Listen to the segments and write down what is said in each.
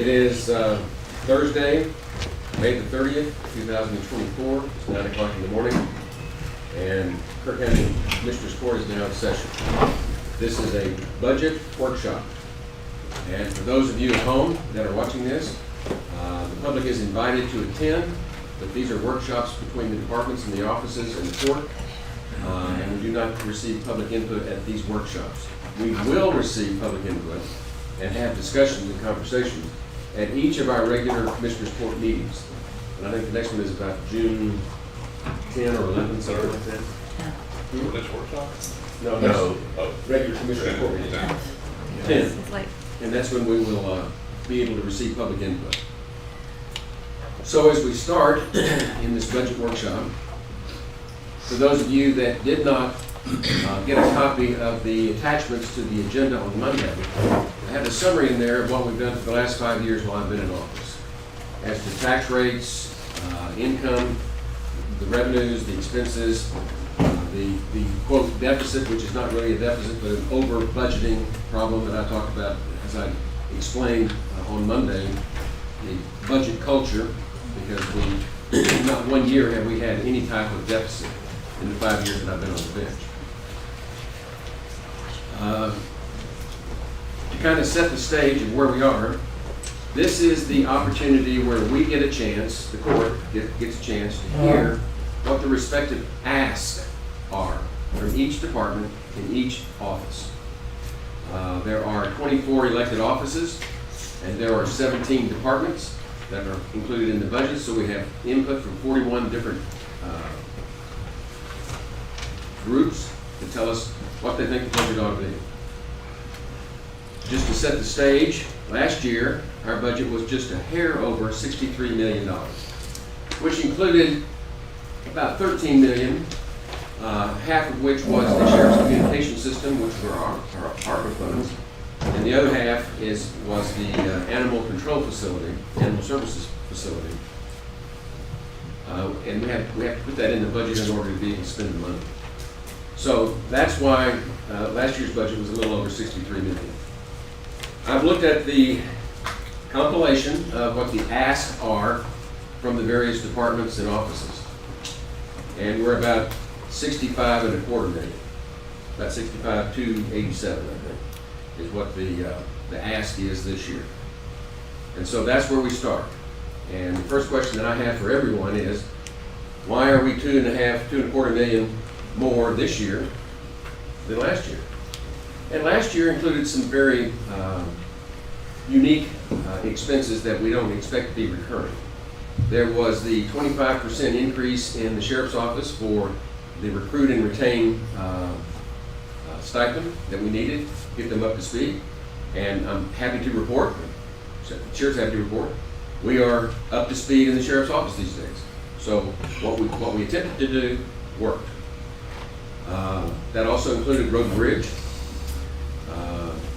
It is Thursday, May the 30th, 2024. It's 9 o'clock in the morning, and Kerr County Commissioners Court is now in session. This is a budget workshop, and for those of you at home that are watching this, the public is invited to attend, but these are workshops between the departments and the offices and the court, and we do not receive public input at these workshops. We will receive public input and have discussions and conversations at each of our regular Commissioners Court meetings. And I think the next one is about June 10 or 11, something like that. For this workshop? No. Regular Commissioners Court meeting. 10. And that's when we will be able to receive public input. So as we start in this budget workshop, for those of you that did not get a copy of the attachments to the agenda on Monday, I have a summary in there of what we've done for the last 5 years while I've been in office. As to tax rates, income, the revenues, the expenses, the quote deficit, which is not really a deficit, but an over budgeting problem that I talked about as I explained on Monday, the budget culture, because not 1 year have we had any type of deficit in the 5 years that I've been on the bench. To kind of set the stage of where we are, this is the opportunity where we get a chance, the court gets a chance to hear what the respective asks are from each department in each office. There are 24 elected offices, and there are 17 departments that are included in the budget, so we have input from 41 different groups to tell us what they think the budget ought to be. Just to set the stage, last year our budget was just a hair over $63 million, which included about $13 million, half of which was the Sheriff's Communication System, which were our ARPA funds, and the other half was the Animal Control Facility, Animal Services Facility. And we have to put that in the budget in order to be able to spend the money. So that's why last year's budget was a little over $63 million. I've looked at the compilation of what the asks are from the various departments and offices. And we're about $65.25 million. About 65,287, I think, is what the ask is this year. And so that's where we start. And the first question that I have for everyone is, why are we $2.25 million more this year than last year? And last year included some very unique expenses that we don't expect to be recurring. There was the 25% increase in the Sheriff's Office for the recruit and retain stipend that we needed to get them up to speed. And I'm happy to report, the Sheriff's happy to report, we are up to speed in the Sheriff's Office these days. So what we attempted to do worked. That also included road and bridge,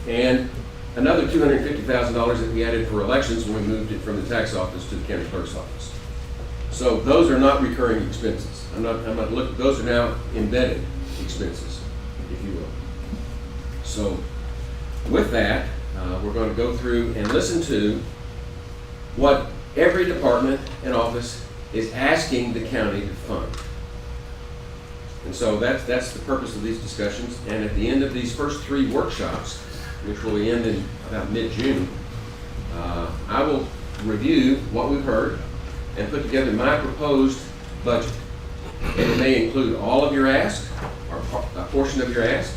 and another $250,000 that we added for elections when we moved it from the tax office to the county clerk's office. So those are not recurring expenses. I'm not looking. Those are now embedded expenses, if you will. So with that, we're going to go through and listen to what every department and office is asking the county to fund. And so that's the purpose of these discussions. And at the end of these first 3 workshops, which will end in about mid-June, I will review what we've heard and put together my proposed budget. And it may include all of your asks, or a portion of your asks.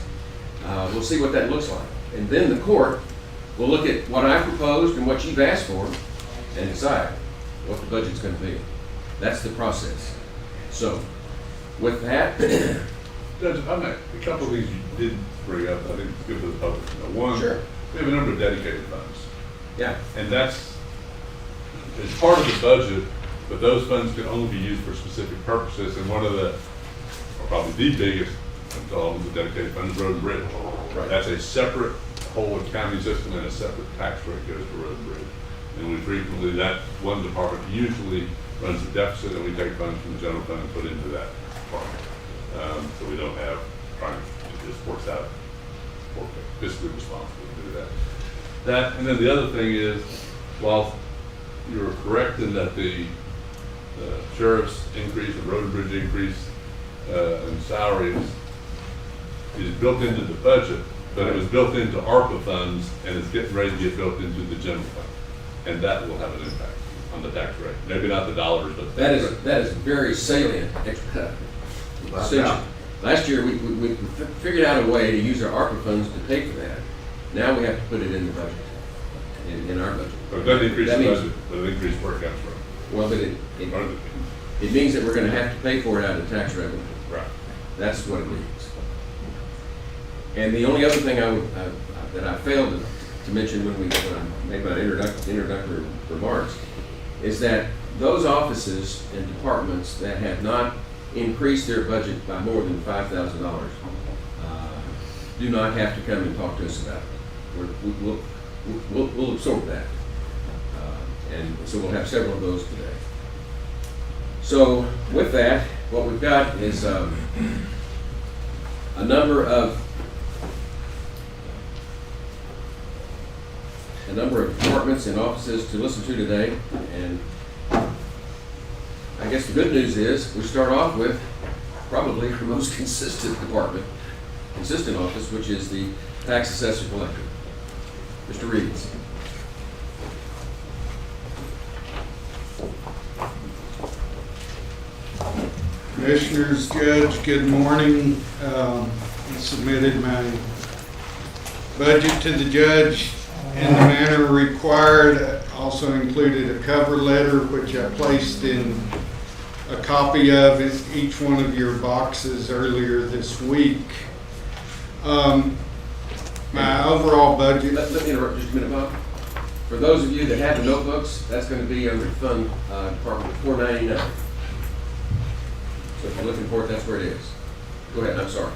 We'll see what that looks like. And then the court will look at what I proposed and what you've asked for and decide what the budget's going to be. That's the process. So, with that, Judge, if I may, a couple of these you did bring up, I think it's good for the public to know. One, sure. We have a number of dedicated funds. Yeah. And it's part of the budget, but those funds can only be used for specific purposes. And one of the, or probably the biggest of all of the dedicated funds, road and bridge. Right. That's a separate whole accounting system, and a separate tax rate goes to road and bridge. And we frequently, that one department usually runs a deficit, and we take funds from the general fund and put into that department. So we don't have trying to just force out, fiscally responsible to do that. And then the other thing is, while you're correct in that the sheriff's increase, the road and bridge increase, and salaries is built into the budget, but it was built into ARPA funds, and it's getting ready to get built into the general fund. And that will have an impact on the tax rate. Maybe not the dollars, but the tax rate. That is very salient. Distinction. Last year, we figured out a way to use our ARPA funds to pay for that. Now we have to put it in the budget, in our budget. But it doesn't increase That the means- budget, but it increases where it comes from. Well, but it means that we're gonna have to pay for it out of tax revenue. Right. That's what it means. And the only other thing that I failed to mention when I made my introductory remarks is that those offices and departments that have not increased their budget by more than $5,000 do not have to come and talk to us about it. We'll absorb that. And so we'll have several of those today. So with that, what we've got is a number of departments and offices to listen to today. And I guess the good news is we start off with probably our most consistent office, which is the tax assessor collector. Mr. Reeves. Commissioners, Judge, good morning. I submitted my budget to the judge in the manner required. Also included a cover letter, which I placed in a copy of in each one of your boxes earlier this week. My overall budget. Let me interrupt just a minute, Bob. For those of you that have the notebooks, that's going to be under Fund Department 499. So if you're looking for it, that's where it is. Go ahead, I'm sorry.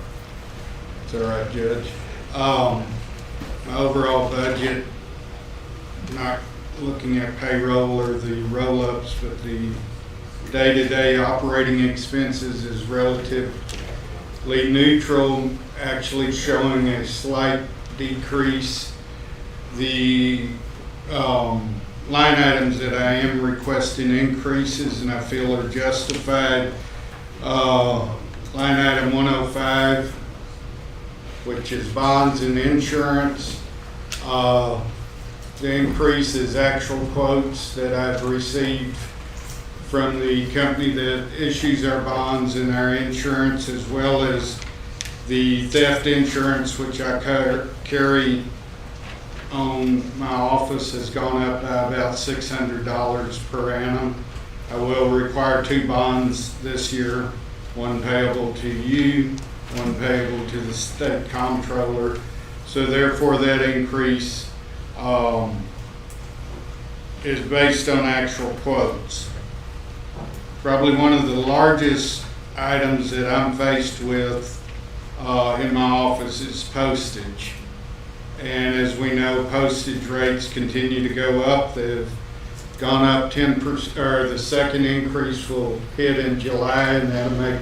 It's all right, Judge. My overall budget, not looking at payroll or the roll-ups, but the day-to-day operating expenses is relatively neutral, actually showing a slight decrease. The line items that I am requesting increases and I feel are justified. Line item 105, which is bonds and insurance. The increase is actual quotes that I've received from the company that issues our bonds and our insurance, as well as the theft insurance, which I carry on my office, has gone up by about $600 per annum. I will require 2 bonds this year, one payable to you, one payable to the state comptroller. So therefore that increase is based on actual quotes. Probably one of the largest items that I'm faced with in my office is postage. And as we know, postage rates continue to go up. They've gone up 10%, or the second increase will hit in July, and that'll make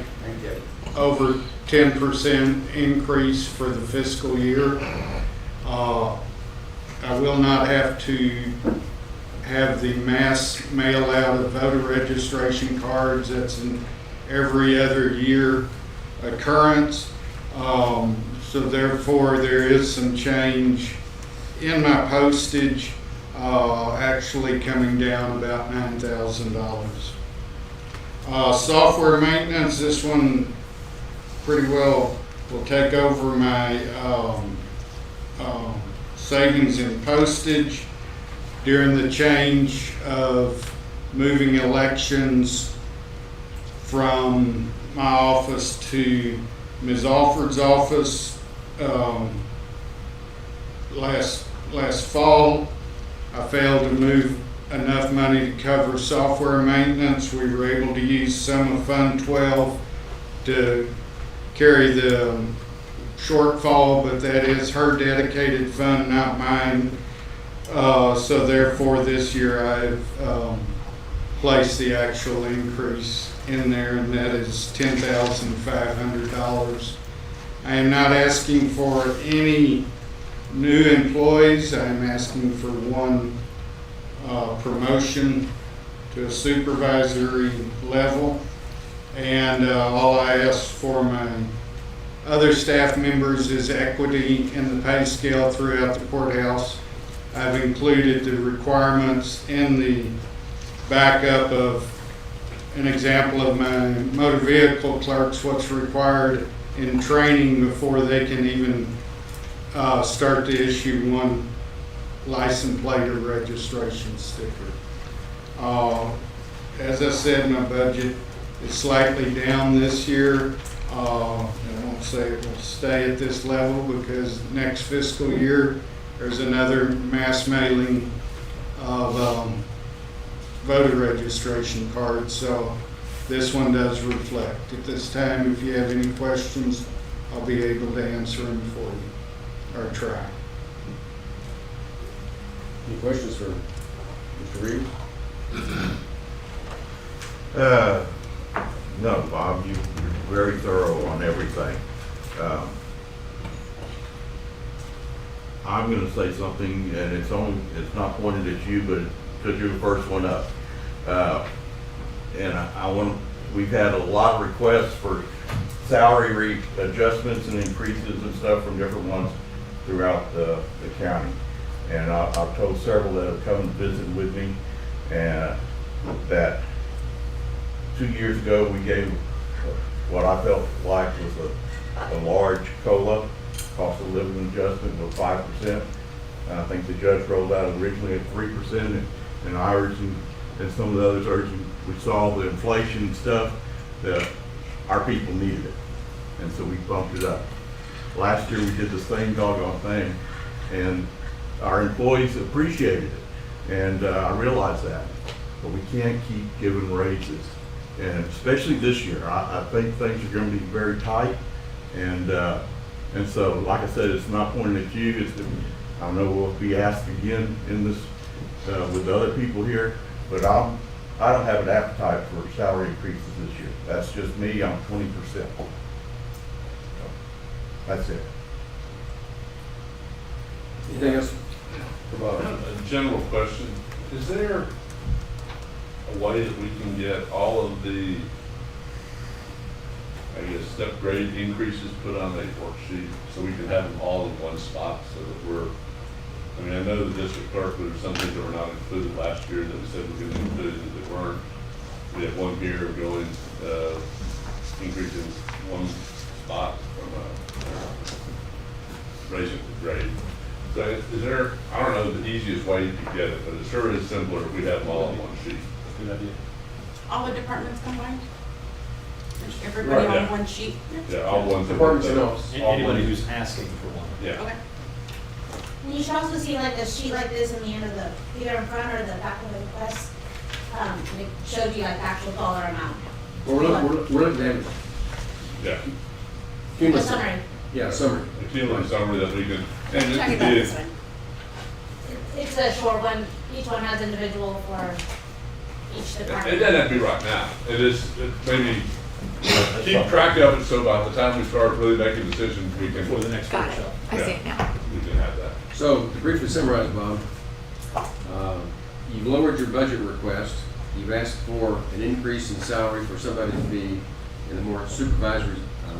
over 10% increase for the fiscal year. I will not have to have the mass mail out of voter registration cards. That's an every other year occurrence. So therefore there is some change in my postage, actually coming down about $9,000. Software maintenance, this one pretty well will take over my savings in postage during the change of moving elections from my office to Ms. Alford's office. Last fall, I failed to move enough money to cover software maintenance. We were able to use some of Fund 12 to carry the shortfall, but that is her dedicated fund, not mine. So therefore this year I've placed the actual increase in there, and that is $10,500. I am not asking for any new employees. I'm asking for one promotion to a supervisory level. And all I ask for my other staff members is equity in the pay scale throughout the courthouse. I've included the requirements in the backup of an example of my motor vehicle clerks, what's required in training before they can even start to issue one license plate or registration sticker. As I said, my budget is slightly down this year. I won't say it will stay at this level because next fiscal year there's another mass mailing of voter registration cards. So this one does reflect. At this time, if you have any questions, I'll be able to answer them for you, or try. Any questions for Mr. Reeves? No, Bob, you're very thorough on everything. I'm gonna say something, and it's not pointed at you, but because you're the first one up. And we've had a lot of requests for salary adjustments and increases and stuff from different ones throughout the county. And I've told several that have come and visited with me, and that 2 years ago we gave what I felt like was a large COLA, cost of living adjustment of 5%. I think the judge rolled out originally at 3%, and ours and some of the others urging, we saw the inflation and stuff, that our people needed it. And so we bumped it up. Last year we did the same doggone thing, and our employees appreciated it. And I realize that, but we can't keep giving raises. And especially this year, I think things are going to be very tight. And so, like I said, it's not pointing at you. I know we'll be asked again in this with other people here, but I don't have an appetite for salary increases this year. That's just me. I'm 20%. So, that's it. Anything else? A general question, is there a way that we can get all of the, I guess, step grade increases put on a worksheet so we can have them all in one spot so that I mean, I know the district clerk, there were some things that were not included last year that we said we could include that they weren't. We have one here going, increasing one spot from raising the grade. So is there, I don't know the easiest way you could get it, but it sure is simpler if we have them all on one sheet. Good idea. All the departments combined? Everybody Right, on yeah. one sheet? Yeah, all ones. Departments and office. Anybody who's asking for one. Yeah. Okay. And you should also see like a sheet like this in the end of the, either in front or the back of the request. It shows you like the actual dollar amount. Well, we're looking at Yeah. The cumulative. summary. Yeah, summary. A cumulative summary that we can, and Check it it could out be, this way. It's a short one. Each one has individual for each it department. doesn't have to be right now. It maybe keep track of it so by the time we start really making decisions, we can, For the next Got it. workshop. I see it now. we can have that. So to briefly summarize, Bob, you've lowered your budget request. You've asked for an increase in salary for somebody to be in a more supervisory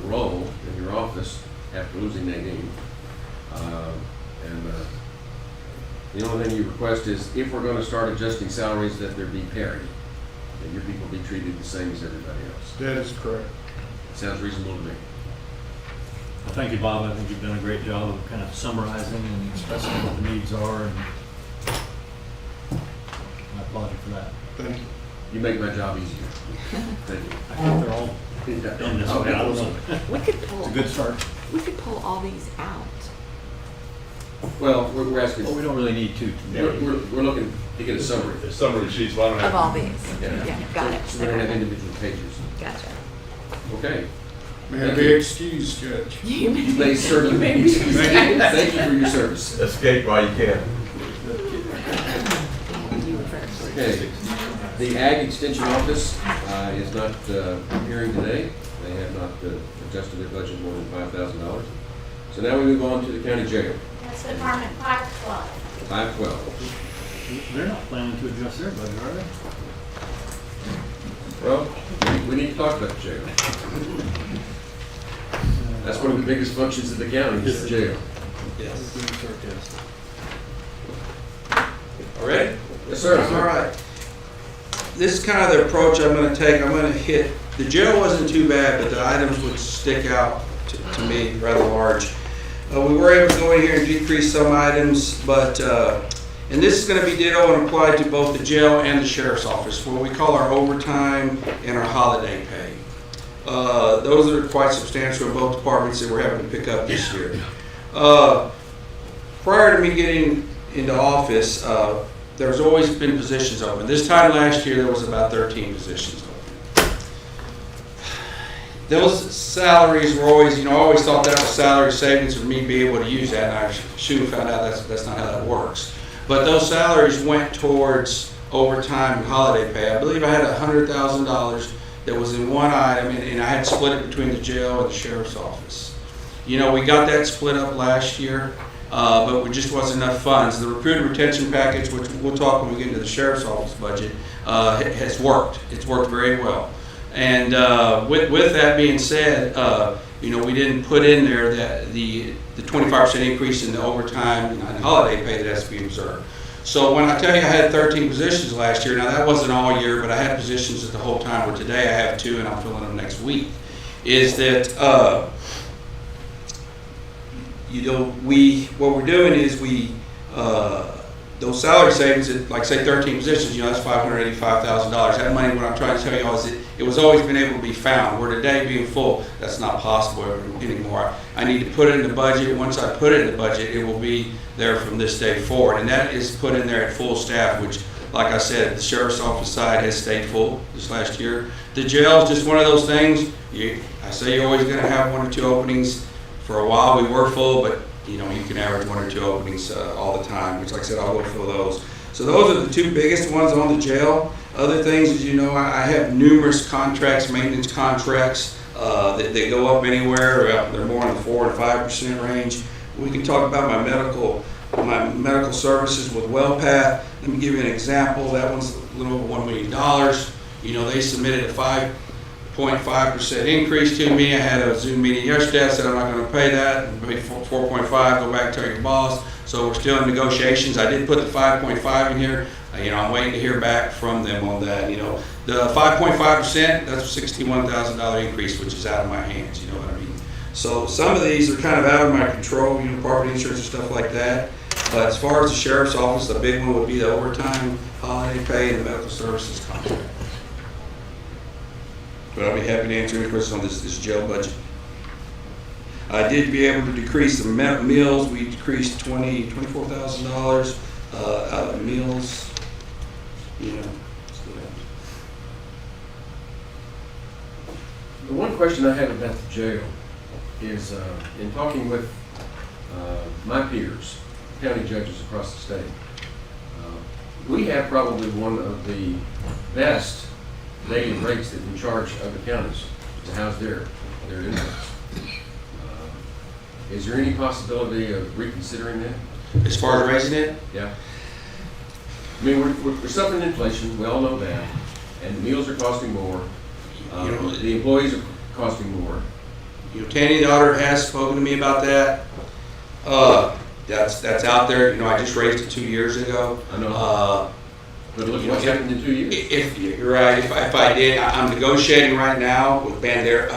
role in your office after losing Nadine. The only thing you request is if we're going to start adjusting salaries, that there be parity, that your people be treated the same as everybody else. That is correct. Sounds reasonable to me. Well, thank you, Bob. I think you've done a great job of kind of summarizing and expressing what the needs are, and I applaud you for that. Thank you. You make my job easier. Thank you. I think they're all done this way. I don't know. We could It's pull, a good start. we could pull all these out. Well, we're asking, Well, we don't really need to today. we're looking to get a summary. The summary sheets, well, I don't have. Of all these. Yeah. Yeah, got it. So we don't have individual pages. Gotcha. Okay. May I Thank be you. excused, Judge? You may certainly be excused. Thank you for your service. Escape while you can. You were first. Okay. The Ag Extension Office is not appearing today. They have not adjusted their budget more than $5,000. So now we move on to the county jail, That's Department 512. 512. They're not planning to adjust their budget, are they? Well, we need to talk about the jail. That's one of the biggest functions of the county, is the jail. Yes. All right? Yes, sir. All right. This is kind of the approach I'm gonna take. I'm gonna hit, the jail wasn't too bad, but the items would stick out to me rather large. We were able to go in here and decrease some items, but, and this is gonna be ditto and applied to both the jail and the sheriff's office, what we call our overtime and our holiday pay. Those are quite substantial in both departments that we're having to pick up this year. Prior to me getting into office, there's always been positions open. This time last year, there was about 13 positions open. Those salaries were always, I always thought that was salary savings for me to be able to use that, and I soon found out that's not how that works. But those salaries went towards overtime and holiday pay. I believe I had $100,000 that was in one item, and I had split it between the jail and the sheriff's office. We got that split up last year, but we just wasn't enough funds. The recruit retention package, which we'll talk when we get into the sheriff's office budget, has worked. It's worked very well. And with that being said, we didn't put in there that the 25% increase in the overtime and holiday pay that has to be observed. So when I tell you I had 13 positions last year, now that wasn't all year, but I had positions at the whole time, where today I have 2 and I'm filling them next week, is that, what we're doing is those salary savings, like say 13 positions, that's $585,000. That money, what I'm trying to tell you all is it was always been able to be found. Where today being full, that's not possible anymore. I need to put it in the budget. Once I put it in the budget, it will be there from this day forward. And that is put in there at full staff, which, like I said, the sheriff's office side has stayed full this last year. The jail is just one of those things. I say you're always going to have 1 or 2 openings. For a while we were full, but you can average 1 or 2 openings all the time, which, like I said, I'll go fill those. So those are the 2 biggest ones on the jail. Other things, as I have numerous contracts, maintenance contracts that go up anywhere. They're more in the 4 and 5% range. We can talk about my medical services with WellPath. Let me give you an example. That one's a little over $1 million. They submitted a 5.5% increase to me. I had a Zoom meeting yesterday. I said I'm not going to pay that. Maybe 4.5. Go back and tell your boss. So we're still in negotiations. I did put the 5.5 in here. I'm waiting to hear back from them on that. The 5.5%, that's a $61,000 increase, which is out of my hands. You know what I mean? So some of these are kind of out of my control. Property insurance and stuff like that. But as far as the sheriff's office, the big one would be the overtime, holiday pay, and the medical services contract. But I'll be happy to answer any questions on this jail budget. I did be able to decrease the meals. We decreased $24,000 out of meals. The one question I have about the jail is, in talking with my peers, county judges across the state, we have probably one of the best daily rates that we charge other counties to house their inmates. Is there any possibility of reconsidering that? As far as raising it? Yeah. I mean, we're suffering inflation, we all know that, and the meals are costing more. The employees are costing more. Tanny, the auditor, has spoken to me about that. That's out there. I just raised it 2 years ago. I know. But look what's happened in 2 years. If you're right, if I did, I'm negotiating right now with Bear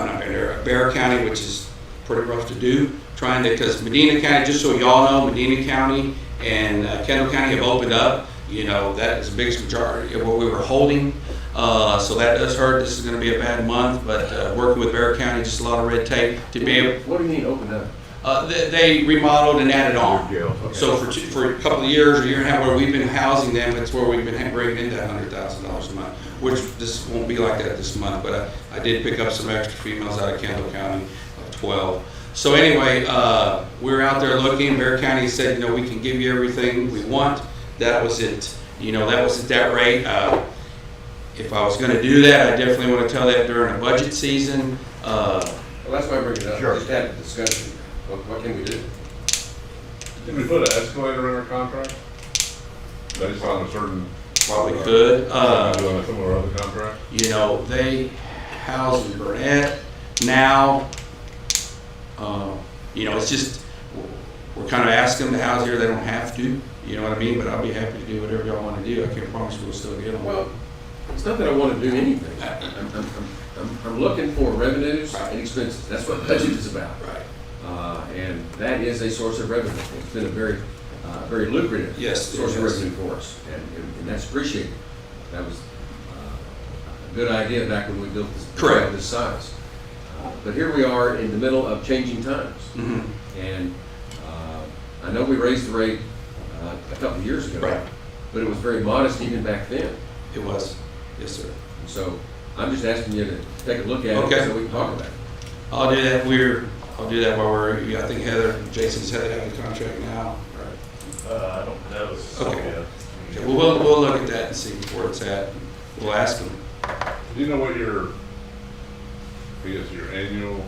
County, which is pretty rough to do. Because Medina County, just so y'all know, Medina County and Kendall County have opened up. That is the biggest majority of what we were holding. So that does hurt. This is going to be a bad month, but working with Bear County, just a lot of red tape to be able. What do you mean opened up? They remodeled and added on. Okay. So for a couple of years, a year and a half, where we've been housing them, it's where we've been bringing in that $100,000 a month. Which this won't be like that this month, but I did pick up some extra females out of Kendall County, 12. So anyway, we were out there looking. Bear County said, we can give you everything we want. That was it. That was at that rate. If I was going to do that, I definitely want to tell that during a budget season. Well, that's why I bring it up. Sure. Just have a discussion. What can we do? Can we put an escalator in our contract? based on a certain? Probably could. Doing a similar other contract? You know, they house in Burnett now. You know, it's just, we're kind of asking them to house here, they don't have to, you know what I mean? But I'll be happy to do whatever y'all want to do. I can't promise we'll still get them. Well, it's not that I want to do anything. I'm looking for revenues and expenses. That's what budget is about. Right. And that is a source of revenue. It's been a very, very lucrative Yes, it source of has. revenue for us, and that's appreciated. That was a good idea back when we built this Correct. trail this size. But here we are in the middle of changing times. Mhm. And I know we raised the rate a couple of years ago, Right. but it was very modest even back then. It was. Yes, sir. And so I'm just asking you to take a look at Okay. it so we can talk about it. I'll do that. I'll do that while I think Jason's headed out of the contract now. I don't know. Okay. Okay, well, we'll look at that and see where it's at. We'll ask them. Do you know what your annual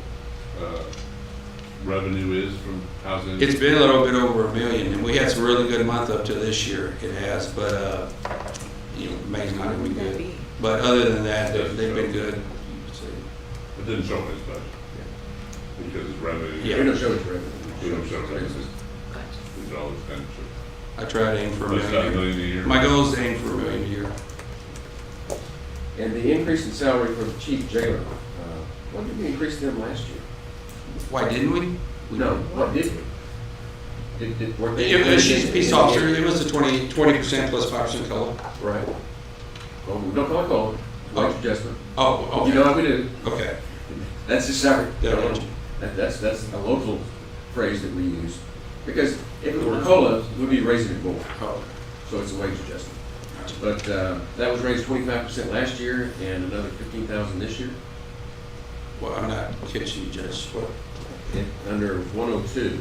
revenue is from housing? It's been a little bit over $1 million, and we had some really good month up to this year. It has, but you know, May's not gonna be good. But other than that, they've been good. It didn't show in his budget. Because it's revenue. Yeah. We don't show its revenue. We don't show It's- revenue. These are all expenditures. I try to aim for What's that, $1 million. $1 million a year? My goal is to aim for $1 million a year. And the increase in salary for the chief jailer, what did we increase them last year? Why didn't we? No, what did we? Weren't they- It was she's a peace officer. It was a 20% plus 5% COLA. Right. Well, we don't call it COLA, wage adjustment. Oh, okay. You know how we do. Okay. That's his salary. Yeah. That's a local phrase that we use. Because if it were COLA, we'd be raising it more. Oh, So it's a wage adjustment. But that was raised 25% last year and another 15,000 this year. well, I'm not catching you, Judge. What? Under 102.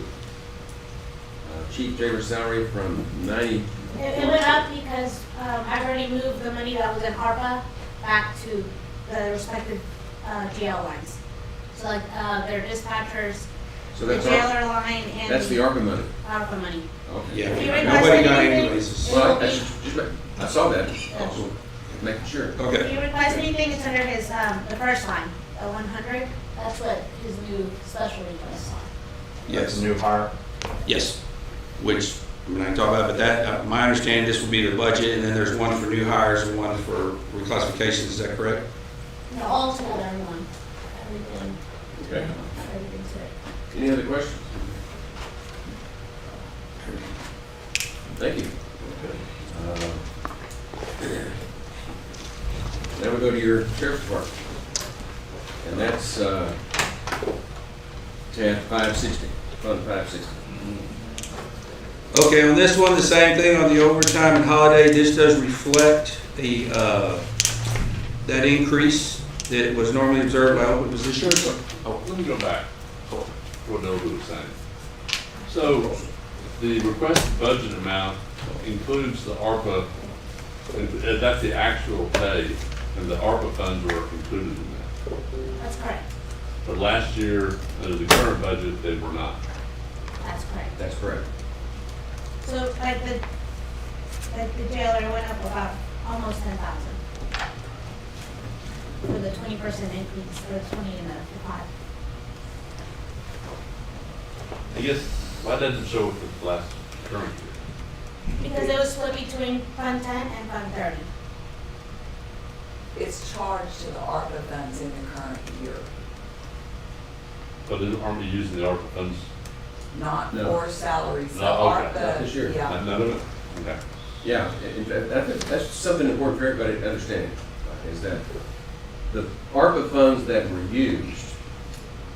Chief jailer salary from 90. It went up because I've already moved the money that was in ARPA back to the respective GL lines. So like their dispatchers, So the that's jailer line, and That's the ARPA money. ARPA money. Okay. Yeah. If you request Nobody got anything, any raises. Well, I saw that. Also, making sure. If Okay. you request anything, it's under his, the first line, the 100. That's what his new special request on. That's Yes. a new hire. Yes. Which, when I talk about, but that, my understanding, this will be the budget, and then there's one for new hires and one for reclassifications. Is that correct? No, all together, everyone. Everything, Okay. everything to it. Any other questions? Thank you. Now we go to your sheriff's department. And that's tab 560, fund 560. Okay, on this one, the same thing on the overtime and holiday. This does reflect the, that increase that was normally observed by open positions. Oh, let me go back to what Elder was saying. So, the requested budget amount includes the ARPA, and that's the actual pay, and the ARPA funds were included in that. That's correct. But last year, under the current budget, they were not. That's correct. That's correct. So like the jailer went up about almost 10,000 for the 20% increase, or 20 and the 5. I guess, why doesn't it show for the last current year? Because it was split between Fund 10 and Fund 30. It's charged to the ARPA funds in the current year, But aren't we using the ARPA funds? not No. for salaries. So No, okay. ARPA, Not this year. yeah. None of it? Okay. Yeah, that's something important for everybody to understand, is that the ARPA funds that were used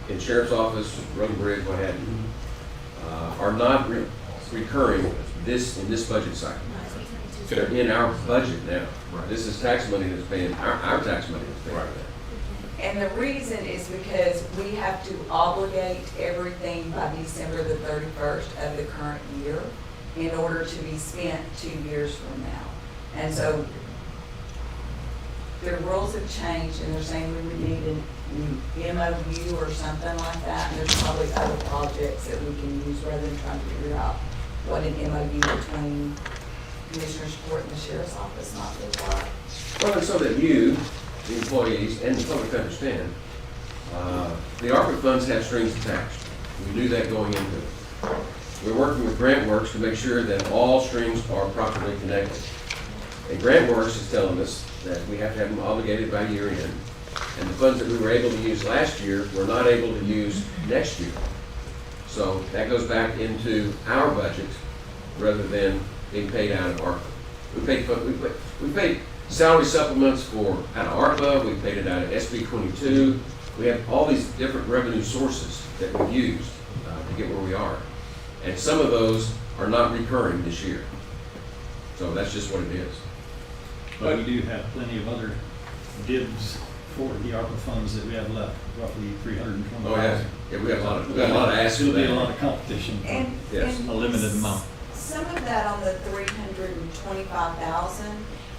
in sheriff's office, road and bridge, what have you, are not recurring in this budget cycle. They're in our budget now. This is tax money that's paying, our tax money that's paying for that. And the reason is because we have to obligate everything by December the 31st of the current year in order to be spent 2 years from now. And so the rules have changed, and they're saying we would need an MOU or something like that. And there's probably other projects that we can use rather than trying to figure out what an MOU between Commissioner's Court and the Sheriff's Office not to apply? Well, and so that you, the employees, and the public understand, the ARPA funds have strings attached. We knew that going into it. We're working with GrantWorks to make sure that all strings are properly connected. And GrantWorks is telling us that we have to have them obligated by year end. And the funds that we were able to use last year, we're not able to use next year. So that goes back into our budget rather than being paid out of ARPA. We paid salary supplements out of ARPA, we paid it out of SB 22. We have all these different revenue sources that we've used to get where we are. And some of those are not recurring this year. So that's just what it is. But we do have plenty of other dibs for the ARPA funds that we have left, roughly 320,000. Oh, yeah. Yeah, we have a lot of asks for There'll be a that. lot of competition for Yes. a limited amount. Some of that on the 325,000,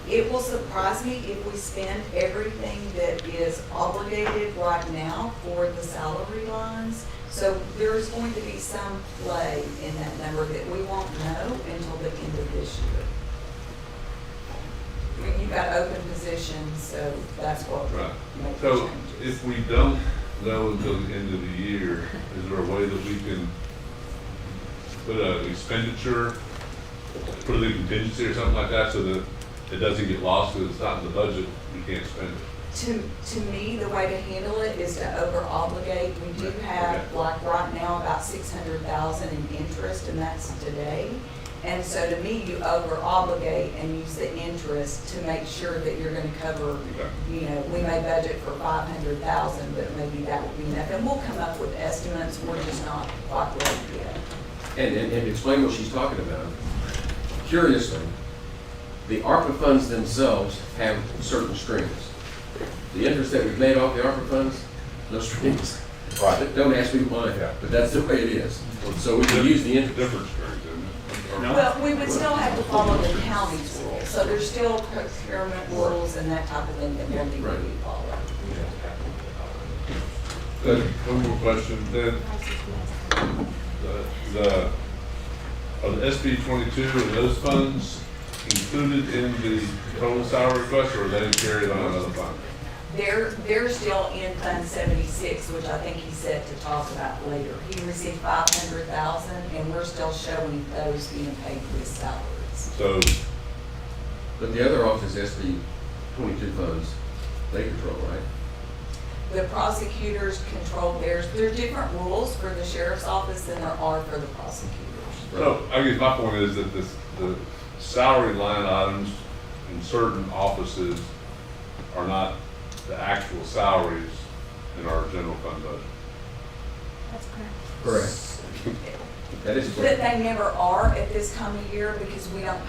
it will surprise me if we spend everything that is obligated right now for the salary lines. So there's going to be some play in that number that we won't know until the end of this year. I mean, you've got open positions, so that's what Right. will make the So changes. if we don't know until the end of the year, is there a way that we can put an expenditure, put it in contingency or something like that so that it doesn't get lost because it's not in the budget, we can't spend it? To me, the way to handle it is to over obligate. We do have, like right now, about 600,000 in interest, and that's today. And so to me, you over obligate and use the interest to make sure that you're gonna cover, you know, we may budget for 500,000, but maybe that would be enough. And we'll come up with estimates, we're just not quite ready yet. And explain what she's talking about. Curiously, the ARPA funds themselves have certain strings. The interest that we've made off the ARPA funds, no strings. Right. Don't ask me why, but that's the way it is. So we can use the interest. Different strings, isn't it? No. Well, we would still have to follow the county's rules, so there's still procurement rules and that type of thing that will need to be followed. Then, one more question, then, are the SB 22, are those funds included in the total salary request, or are they carried on another fund? They're still in Fund 76, which I think he said to talk about later. He received 500,000, and we're still showing those being paid with salaries. So, But the other office, SB 22 funds, they control, right? The prosecutors control theirs. There are different rules for the sheriff's office than there are for the prosecutors. so I guess my point is that the salary line items in certain offices are not the actual salaries in our general fund budget. That's correct. Correct. That is But correct. they never are at this time of year because we don't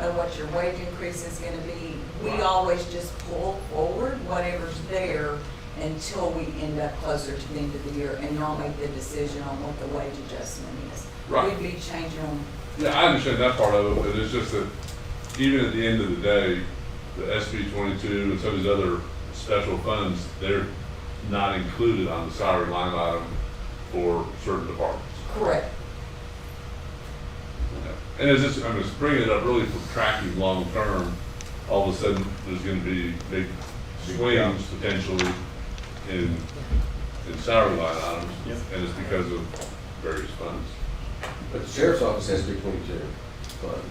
know what your wage increase is gonna be. We always just pull forward whatever's there until we end up closer to the end of the year, and y'all make the decision on what the wage adjustment is. Right. We'd be changing them. Yeah, I understand that part of it, but it's just that even at the end of the day, the SB 22 and some of these other special funds, they're not included on the salary line item for certain departments. Correct. And it's just, I'm just bringing it up really for tracking long term. All of a sudden, there's gonna be big swings potentially in salary line items. Yep. And it's because of various funds. But the sheriff's office, SB 22 fund,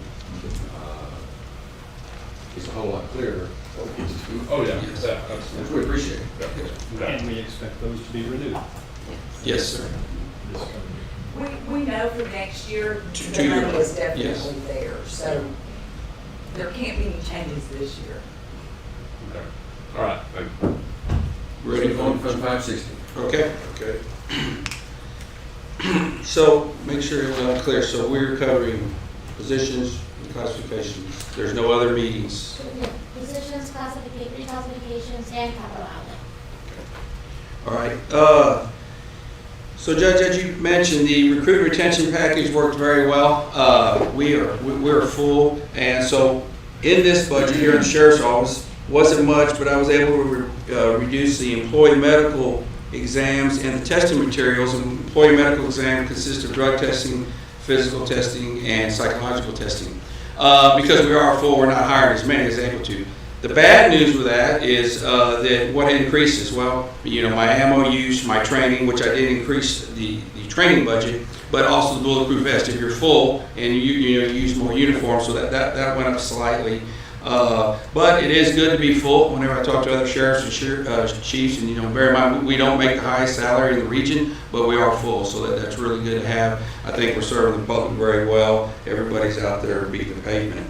is a whole lot clearer. Oh, yeah, Yes. yeah, absolutely. Which we appreciate. Okay. And we expect those to be renewed Yes, sir. this coming year. We know for next year, the 2 year money is plan, yes. definitely there, so there can't be any changes this year. Okay. All right, thank you. Ready On for Fund 560. Okay. So make sure it's clear. So we're covering positions and classifications. There's no other meetings. So, yeah, positions, reclassifications, and capital outlay. All right. So Judge, as you mentioned, the recruit retention package worked very well. We're full, and so in this budget here in the sheriff's office, wasn't much, but I was able to reduce the employee medical exams and the testing materials. An employee medical exam consists of drug testing, physical testing, and psychological testing. because we are full, we're not hiring as many as able to. The bad news with that is that what increases, well, you know, my ammo use, my training, which I did increase the training budget, but also the bulletproof vest. If you're full and you know, you use more uniforms, so that went up slightly. But it is good to be full. Whenever I talk to other sheriffs and chiefs, and you know, bear in mind we don't make the highest salary in the region, but we are full, so that's really good to have. I think we're serving the public very well. Everybody's out there beating the pavement.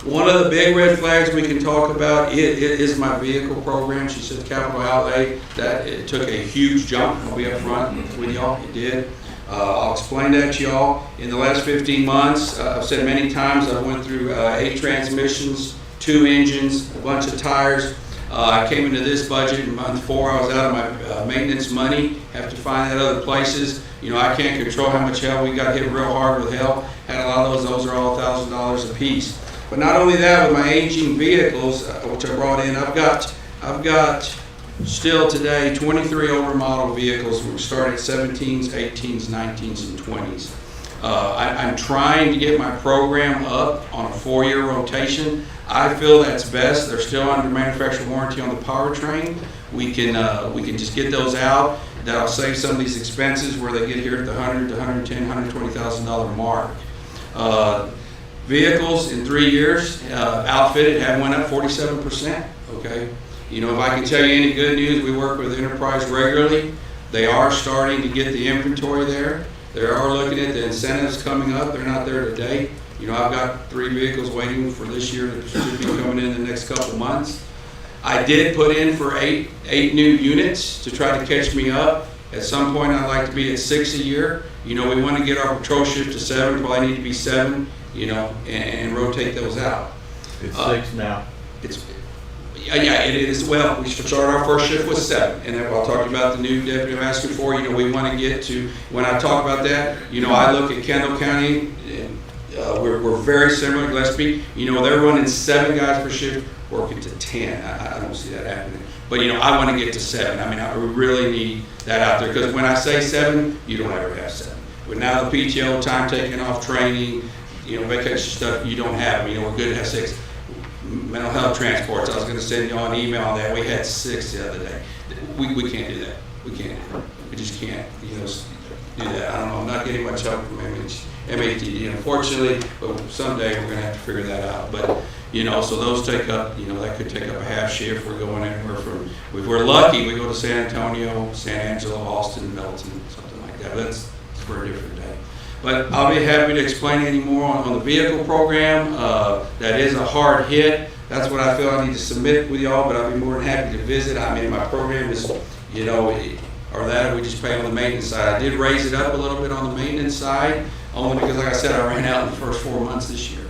One of the big red flags we can talk about it is my vehicle program. She said capital outlay, that it took a huge jump. I'll be up front with y'all, it did. I'll explain that to y'all. In the last 15 months, I've said many times, I went through 8 transmissions, 2 engines, a bunch of tires. I came into this budget in month 4, I was out of my maintenance money, have to find that other places. You know, I can't control how much hell we got hit real hard with hell. Had a lot of those are all $1,000 a piece. But not only that, with my aging vehicles, which I brought in, I've got still today 23 older model vehicles. We started at 17s, 18s, 19s, and 20s. I'm trying to get my program up on a 4-year rotation. I feel that's best. They're still under manufacturer warranty on the powertrain. We can just get those out. That'll save some of these expenses where they get here at the $100,000 to $110,000, $120,000 mark. Vehicles in 3 years, outfitted have went up 47%, okay? You know, if I can tell you any good news, we work with Enterprise regularly. They are starting to get the inventory there. They are looking at the incentives coming up. They're not there today. You know, I've got 3 vehicles waiting for this year that should be coming in the next couple months. I did put in for eight new units to try to catch me up. At some point, I'd like to be at 6 a year. You know, we want to get our patrol shift to 7, probably need to be 7, you know, and rotate those out. It's 6 now. Yeah, it is. Well, we should start our first shift with 7, and then I'll talk about the new deputy I'm asking for. You know, we want to get to, when I talk about that, you know, I look at Kendall County, and we're very similar to Gillespie. You know, they're running 7 guys per shift, working to 10. I don't see that happening. But, you know, I want to get to 7. I mean, I really need that out there, because when I say 7, you don't ever have 7. But now the PTO, time taken off training, you know, vacation stuff, you don't have. You know, we're good to have 6. Mental health transports, I was going to send you all an email on that. We had 6 the other day. We can't do that. We can't do that. We just can't, you know, do that. I don't know. I'm not getting much help from MATD, unfortunately, but someday we're going to have to figure that out. But, you know, so those take up, you know, that could take up a half shift. We're going anywhere from, if we're lucky, we go to San Antonio, San Angelo, Austin, Milton, something like that. That's for a different day. But I'll be happy to explain any more on the vehicle program. That is a hard hit. That's what I feel I need to submit with y'all, but I'll be more than happy to visit. I mean, my program is, you know, or that we just pay on the maintenance side. I did raise it up a little bit on the maintenance side, only because, like I said, I ran out in the first 4 months this year.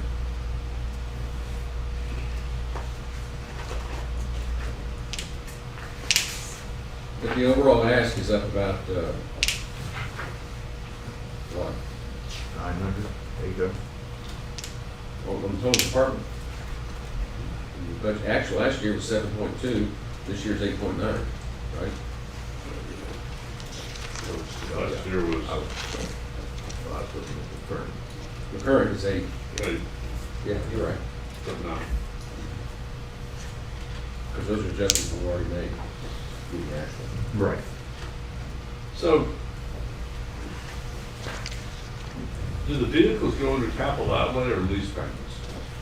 But the overall ask is up about, what? 900. There you go. On the total department. But actual last year was 7.2, this year's 8.9, right? Last year was, The current is 8. hey, Yeah, you're right. but no. Because those are adjustments we already made. The actual. Right. So, do the vehicles go under capital outlay or lease payments?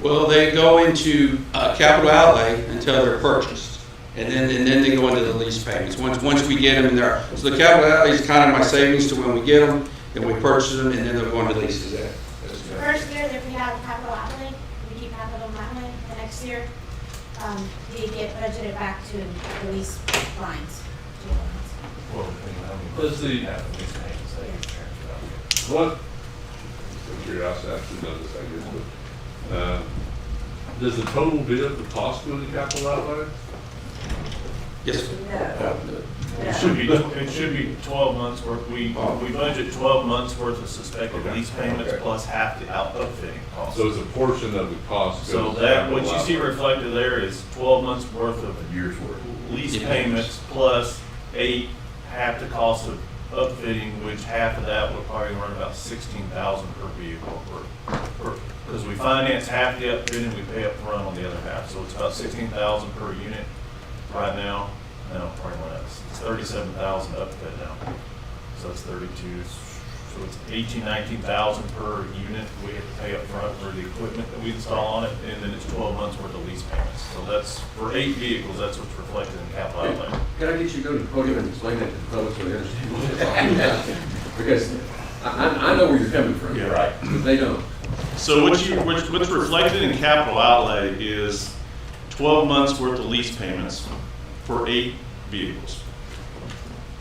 Well, they go into capital outlay until they're purchased, and then they go into the lease payments. Once we get them in there, so the capital outlay is kind of my savings to when we get them, then we purchase them, and then they'll go into leases. That's The first year that we have capital outlay, we keep capital outlay. The next year, we get budgeted back to the lease lines. Does the, what, curiosity, I actually know this, I guess, but, does the total vehicle cost go into capital outlay? Yes, sir. No. It should be 12 months worth. We budget 12 months worth of suspected Okay. lease payments Okay. plus half the outfitting cost. So it's a portion of the cost. So goes to that, what capital you see outlay. reflected there is 12 months worth of Year's worth. lease Yeah. payments plus half the cost of upfitting, which half of that would probably run about 16,000 per vehicle per because we finance half the upfit and we pay up front on the other half, so it's about 16,000 per unit right now. No, probably less. It's 37,000 upfit now, so it's 32. So it's 19,000 per unit we have to pay up front for the equipment that we install on it, and then it's 12 months worth of lease payments. So that's for 8 vehicles. That's what's reflected in capital outlay. Can I get you to go to the podium and explain that to the public so they understand what you're talking about? Because I know where you're coming from. Yeah, right. But they don't. So what's reflected in capital outlay is 12 months worth of lease payments for 8 vehicles.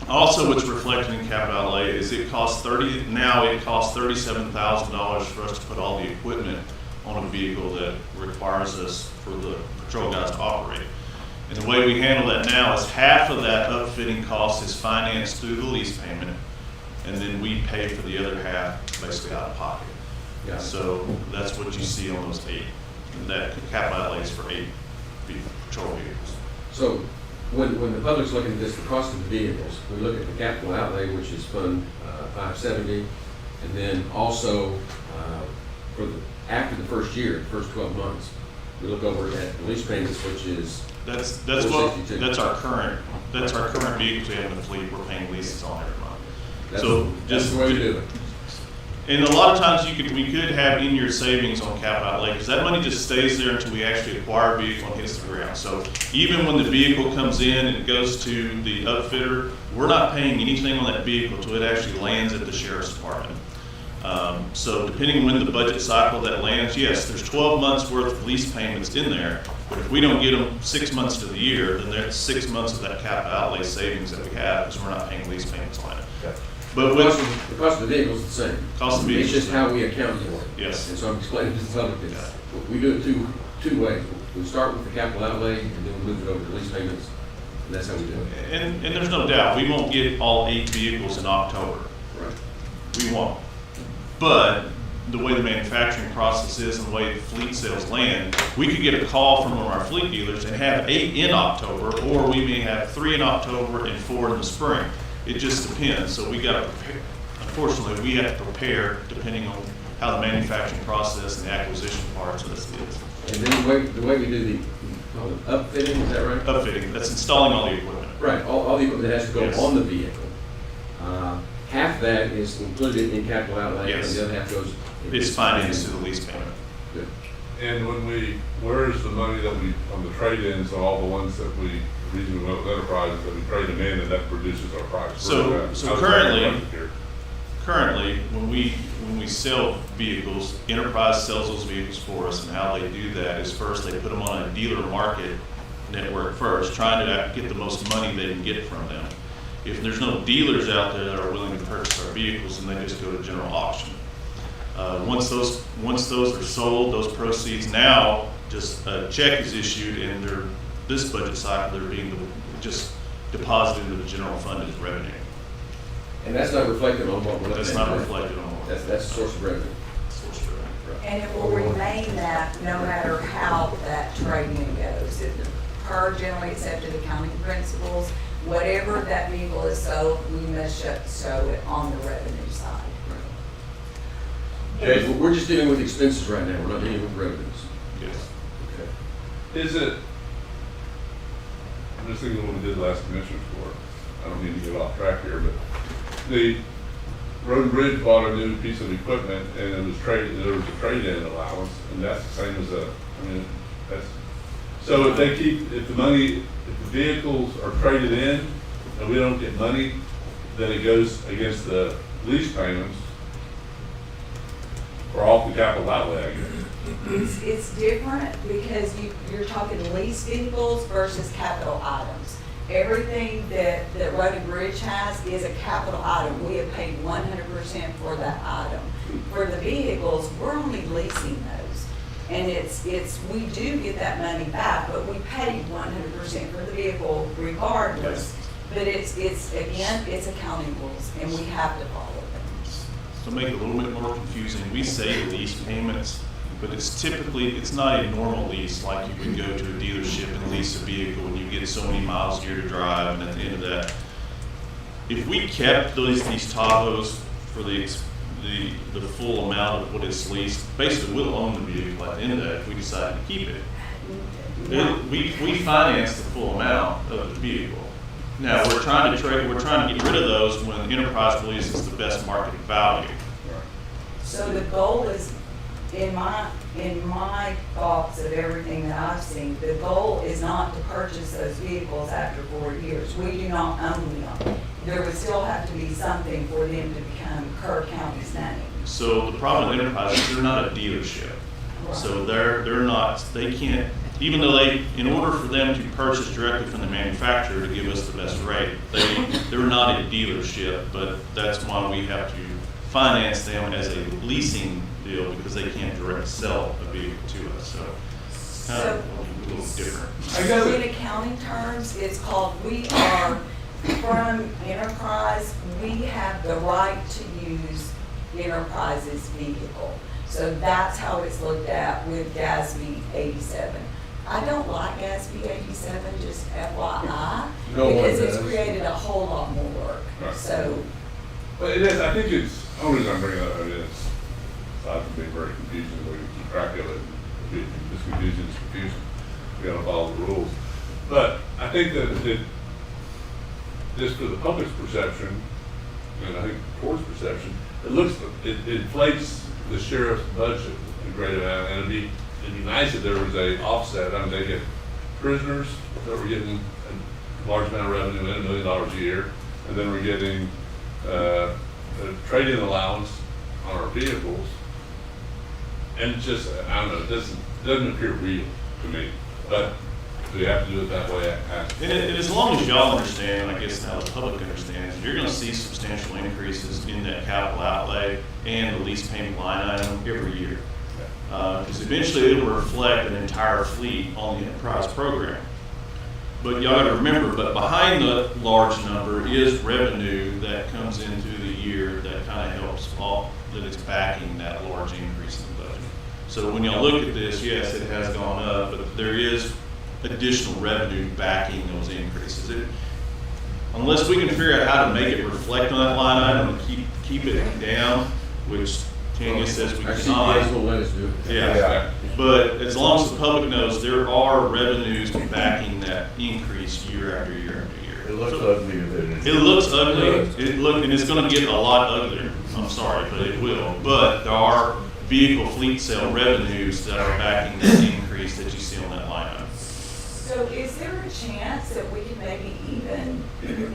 Also, what's reflected in capital outlay is it costs $37,000 for us to put all the equipment on a vehicle that requires us for the patrol guys to operate. And the way we handle that now is half of that upfitting cost is financed through the lease payment, and then we pay for the other half basically out of pocket. Yeah. So that's what you see on those 8. And that capital outlay is for 8 patrol vehicles. So when the public's looking at this, the cost of the vehicles, we look at the capital outlay, which is Fund 570, and then also after the first year, the first 12 months, we look over at the lease payments, which is That's our current vehicles we have in the fleet. We're paying leases on every month. that's just the way we do it. And a lot of times we could have in your savings on capital outlay, because that money just stays there until we actually acquire a vehicle and hits the ground. So even when the vehicle comes in and goes to the upfitter, we're not paying anything on that vehicle until it actually lands at the sheriff's department. So depending when the budget cycle that lands, yes, there's 12 months worth of lease payments in there, but if we don't get them 6 months to the year, then that's 6 months of that capital outlay savings that we have, because we're not paying lease payments on it. Okay. But The with cost of the vehicle is the same. Cost of the It's vehicle. just how we account for it. Yes. And so I'm explaining to the public that we do it two ways. We start with the capital outlay, and then we move it over to lease payments, and that's how we do it. And there's no doubt, we won't get all 8 vehicles in October. Right. We won't. But the way the manufacturing process is and the way the fleet sales land, we could get a call from one of our fleet dealers and have 8 in October, or we may have 3 in October and 4 in the spring. It just depends. So we got to prepare. Unfortunately, we have to prepare depending on how the manufacturing process and the acquisition parts of this is. And then the way we do call it upfitting, is that right? Upfitting, that's installing all the equipment. Right, all the equipment that has to go Yes. on the vehicle. Half that is included in capital outlay, and Yes. the other half goes. It's financed through the lease payment. Good. And where is the money that we, on the trade-ins, so all the ones that the reason we went with enterprises, that we trade them in and that produces our price? So currently, when we sell vehicles, Enterprise sells those vehicles for us, and how they do that is first they put them on a dealer market network first, trying to get the most money they can get from them. If there's no dealers out there that are willing to purchase our vehicles, then they just go to general auction. Once those are sold, those proceeds, now just a check is issued, and this budget cycle they're being just deposited into the general fund as revenue. And that's not reflected on what we're looking at. That's not right? reflected on That's a source of revenue. source of revenue. And it will remain that no matter how that trade-in goes. Per generally accepted accounting principles, whatever that vehicle is sold, we must show it on the revenue side. Jason, we're just dealing with expenses right now, we're not dealing with revenues. Yes. Okay. Is it, I'm just thinking of what we did last commissioner's court. I don't mean to get off track here, but the Road and Bridge bought a new piece of equipment, and there was a trade-in allowance, and that's the same as so if the vehicles are traded in and we don't get money, then it goes against the lease payments or off the capital outlay, I guess. It's different because you're talking lease vehicles versus capital items. Everything that Road and Bridge has is a capital item. We have paid 100% for that item. For the vehicles, we're only leasing those. And we do get that money back, but we pay 100% for the vehicle regardless. But it's accounting rules, and we have to follow them. To make it a little bit more confusing, we say lease payments, but it's not a normal lease, like you would go to a dealership and lease a vehicle and you get so many miles a year to drive, and at the end of that, if we kept these Tahoes for the the full amount of what it's leased, basically we'll own the vehicle at the end of that if we decide to keep it. We finance the full amount of the vehicle. Now, we're trying to get rid of those when Enterprise believes it's the best market value. So the goal is, in my thoughts of everything that I've seen, the goal is not to purchase those vehicles after 4 years. We do not own them. There would still have to be something for them to become Kerr County's name. So the problem with Enterprise is they're not a dealership. So they're not, they can't, even though in order for them to purchase directly from the manufacturer to give us the best rate, they're not a dealership, but that's why we have to finance them as a leasing deal because they can't direct sell a vehicle to us, so kind of a little different. So in accounting terms, it's called, we are from Enterprise, we have the right to use Enterprise's vehicle. So that's how it's looked at with GASB 87. I don't like GASB 87, just FYI, No one because it's does. created a whole lot more work. Right. So, But it is, I think it's, the only reason I'm bringing it up is, aside from being very confusing, we can keep track of it, it's confusing, it's confusing. We gotta follow the rules. But I think that just for the public's perception, and I think the court's perception, it inflates the sheriff's budget a great amount, and it'd be nice if there was a offset. I mean, they get prisoners that were getting a large amount of revenue, $1 million a year, and then we're getting a trade-in allowance on our vehicles. And it's just, I don't know, it doesn't appear real to me, but do you have to do it that way? And as long as y'all understand, I guess now the public understands, you're gonna see substantial increases in that capital outlay and the lease payment line item every year. Because eventually it will reflect an entire fleet on the Enterprise program. But y'all gotta remember, but behind the large number is revenue that comes into the year that kind of helps that it's backing that large increase in the budget. So when y'all look at this, yes, it has gone up, but there is additional revenue backing those increases. Unless we can figure out how to make it reflect on that line item and keep it down, which Tanya says we Our cannot. CPAs will let us do it. Yeah, but as long as the public knows, there are revenues backing that increase year after year after year. It looks ugly as it is. It looks ugly, and it's gonna get a lot uglier, I'm sorry, but it will. But there are vehicle fleet sale revenues that are backing that increase that you see on that line item. so is there a chance that we can maybe even,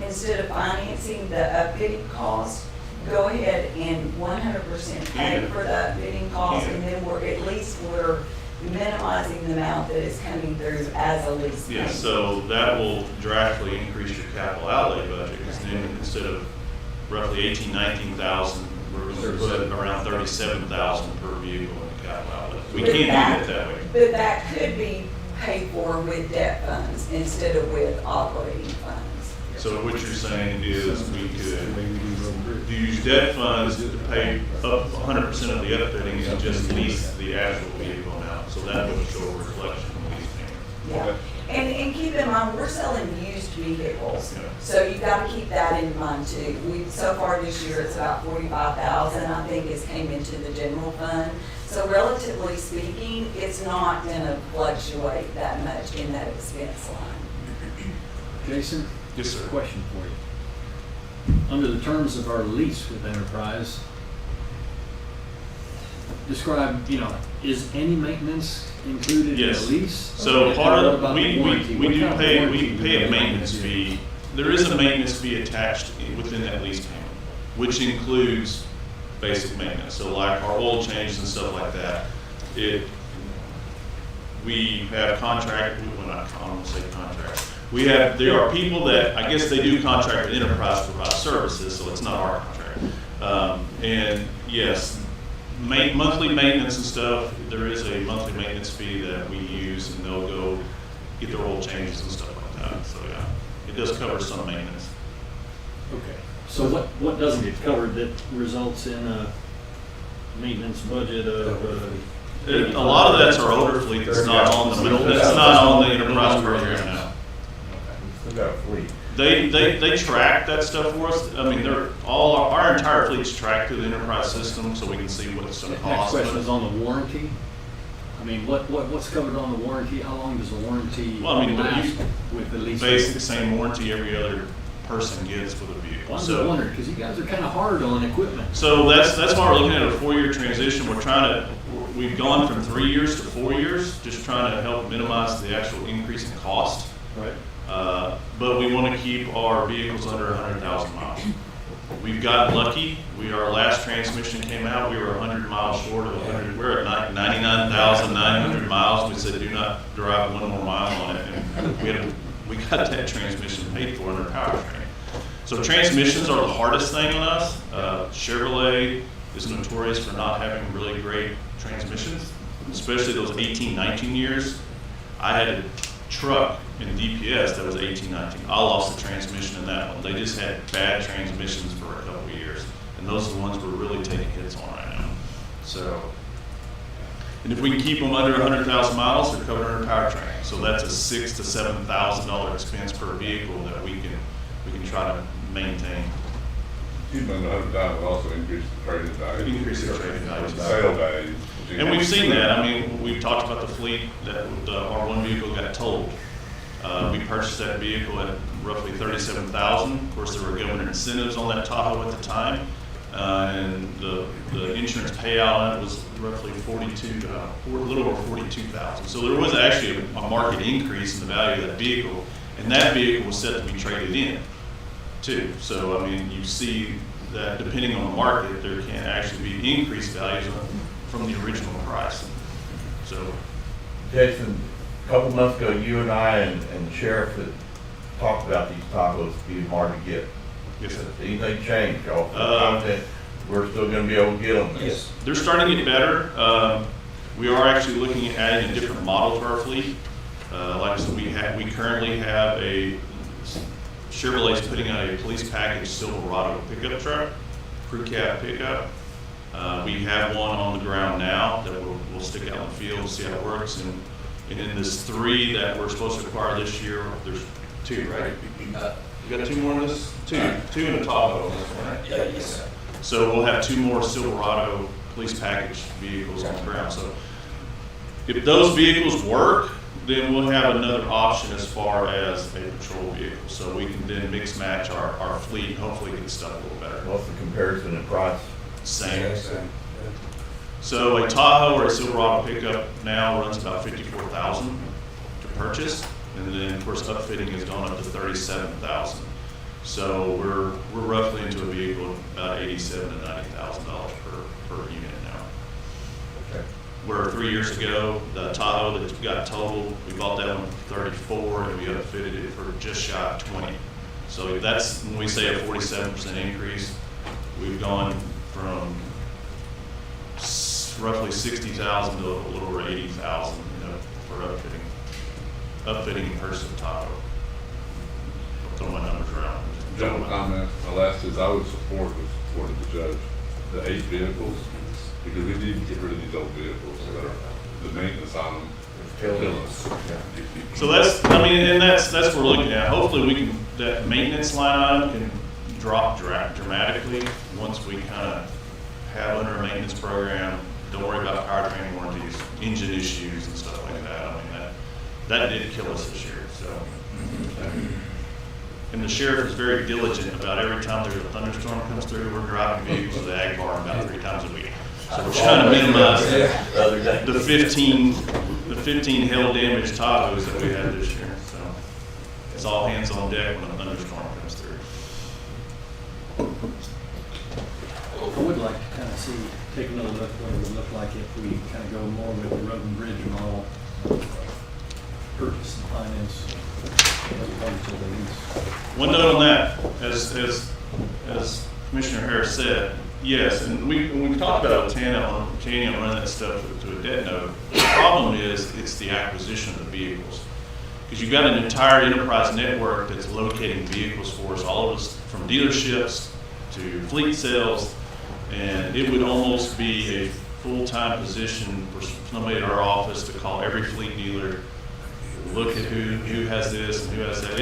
instead of financing the upfitting cost, go ahead and 100% pay for the upfitting cost, and then we're minimizing the amount that is coming through as a lease Yeah, payment? so that will drastically increase your capital outlay budget, because then instead of roughly 19,000, we're gonna put around 37,000 per vehicle in the capital outlay. We can't do that that way. But that could be paid for with debt funds instead of with operating funds. So what you're saying is we could use debt funds to pay up 100% of the upfitting and just lease the actual vehicle now. So that would show a reflection in the lease payment. Yeah, and keep in mind, we're selling used vehicles, Yeah. so you've got to keep that in mind too. So far this year, it's about 45,000, I think, has came into the general fund. So relatively speaking, it's not gonna fluctuate that much in that expense line. Jason? Yes, sir. Question for you. Under the terms of our lease with Enterprise, describe, is any maintenance included in the Yes. lease? So Okay, part what of, about we the warranty? What do kind of pay, warranty we do pay a have? maintenance fee. There is a maintenance fee attached within that lease payment, which includes basic maintenance. So like our oil changes and stuff like that. We have contract, well, not, I don't want to say contract. There are people that, I guess they do contract with Enterprise to provide services, so it's not our contract. And yes, monthly maintenance and stuff, there is a monthly maintenance fee that we use, and they'll go get their oil changes and stuff like that. So yeah, it does cover some maintenance. Okay, so what doesn't get covered that results in a maintenance budget of? A lot of that's our older fleet that's not on the Enterprise program now. still got a fleet. They track that stuff for us. I mean, our entire fleet's tracked through the enterprise system, so we can see what it's gonna Next cost. question is on the warranty. I mean, what's covered on the warranty? How long does the warranty Well, I mean, last with the lease? Basic same warranty every other person gets with a vehicle. Well, I'm just wondering, because you guys are kind of hard on equipment. So that's why we're looking at a 4-year transition. We've gone from 3 years to 4 years, just trying to help minimize the actual increase in cost. Right. But we want to keep our vehicles under 100,000 miles. We've gotten lucky. Our last transmission came out, we were 100 miles short of 100. We're at 99,900 miles. We said, do not drive one more mile on it. And we got that transmission paid for in our powertrain. So transmissions are the hardest thing on us. Chevrolet is notorious for not having really great transmissions, especially those 18, 19 years. I had a truck in DPS that was 18, 19. I lost the transmission in that one. They just had bad transmissions for a couple of years. And those are the ones we're really taking hits on right now. So, and if we can keep them under 100,000 miles, they're covered under powertrain. So that's a $6,000 to $7,000 expense per vehicle that we can try to maintain. Keep them under 100,000 will also increase the trading value. Increase the trading value. The sale value. And we've seen that. I mean, we've talked about the fleet that our one vehicle got totaled. We purchased that vehicle at roughly $37,000. Of course, there were government incentives on that Tahoe at the time, and the insurance payout on it was roughly a little over $42,000. So there was actually a market increase in the value of that vehicle, and that vehicle was set to be traded in too. So I mean, you see that depending on the market, there can actually be increased values from the original price. So, Jason, a couple months ago, you and I and the sheriff had talked about these Tahoes being hard to get. yes, sir. Anything changed, y'all? Confident we're still gonna be able to get them? Yes, they're starting to get better. We are actually looking at adding a different model to our fleet. Like I said, we currently have Chevrolet's putting out a police package Silverado pickup truck, crew cab pickup. We have one on the ground now that we'll stick out in the field and see how it works. And in this 3 that we're supposed to acquire this year, there's 2, right? You got 2 more in this? 2 in the Tahoe on this one, right? Yeah, yes. So we'll have 2 more Silverado police package vehicles on the ground. So if those vehicles work, then we'll have another option as far as a patrol vehicle. So we can then mix match our fleet, hopefully get stuff a little better. What's the comparison in price? Same. So a Tahoe or a Silverado pickup now runs about $54,000 to purchase, and then of course upfitting has gone up to $37,000. So we're roughly into a vehicle of about $87,000 to $90,000 per unit now. Okay. Where 3 years ago, the Tahoe that got totaled, we bought that one for $34,000 and we upfitted it for just shy of $20,000. So that's when we say a 47% increase. We've gone from roughly $60,000 to a little over $80,000, for upfitting and purchase of Tahoe. I'll throw my numbers around. General comment, my last is I would support the judge, the 8 vehicles, because we need to get rid of these old vehicles that are, the maintenance on them is killing us. So that's what we're looking at. Hopefully that maintenance line item can drop dramatically once we kind of have under a maintenance program. Don't worry about powertrain warranties, engine issues and stuff like that. I mean, that did kill us this year, so. And the sheriff is very diligent about every time there's a thunderstorm comes through, we're driving vehicles to the ag barn about 3 times a week. So we're trying to minimize the 15 hail damaged Tahoes that we had this year. So it's all hands on deck when a thunderstorm comes through. I would like to kind of take another look what it would look like if we kind of go more with the road and bridge model, purchase and finance, as opposed to the lease. One note on that, as Commissioner Harris said, yes, and we've talked about Tanya running that stuff to a debt note. The problem is it's the acquisition of the vehicles. Because you've got an entire enterprise network that's locating vehicles for us, all of us from dealerships to fleet sales, and it would almost be a full-time position for somebody at our office to call every fleet dealer look at who has this and who has that.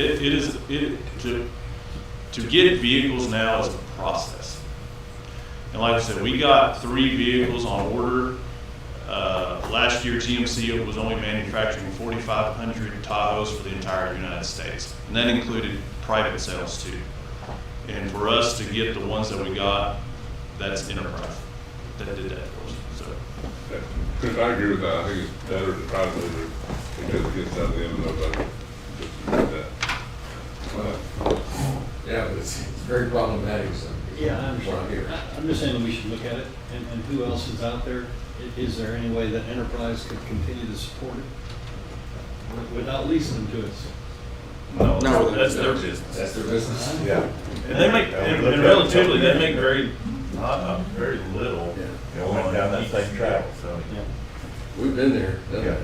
To get vehicles now is a process. And like I said, we got 3 vehicles on order. Last year, GMC was only manufacturing 4,500 Tahoes for the entire United States. And that included private sales too. And for us to get the ones that we got, that's Enterprise that did that for us. So. Chris, I agree with that. I think it's better to try to do it because it gets out of the M&O budget. Just to do that. Yeah, but it's very problematic, so. Yeah, I Well, understand. here. I'm just saying that we should look at it, and who else is out there? Is there any way that Enterprise could continue to support it without leasing them to us? No, That's their business. That's their business. Yeah. And they make, and relatively, they make very little. Yeah, we went down that same track, so. We've been there. done Yeah. that.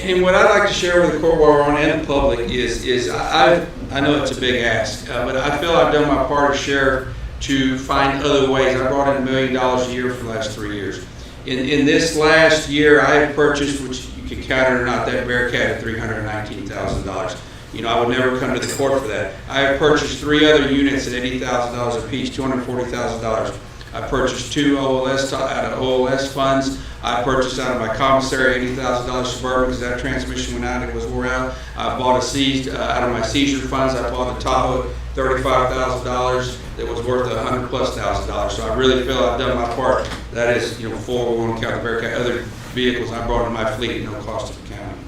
And what I'd like to share with the court while we're on and the public is I know it's a big ask, but I feel I've done my part to share to find other ways. I brought in $1 million a year for the last 3 years. In this last year, I have purchased, which you can count it or not, that Bearcat at $319,000. You know, I would never come to the court for that. I have purchased 3 other units at $80,000 apiece, $240,000. I purchased 2 OLS out of OLS funds. I purchased out of my commissary $80,000 Suburban because that transmission went out, it was wore out. I bought a seized, out of my seizure funds, I bought a Tahoe at $35,000 that was worth $100,000+. So I really feel I've done my part. That is, you know, before we want to count the Bearcat, other vehicles I brought in my fleet at no cost to the county.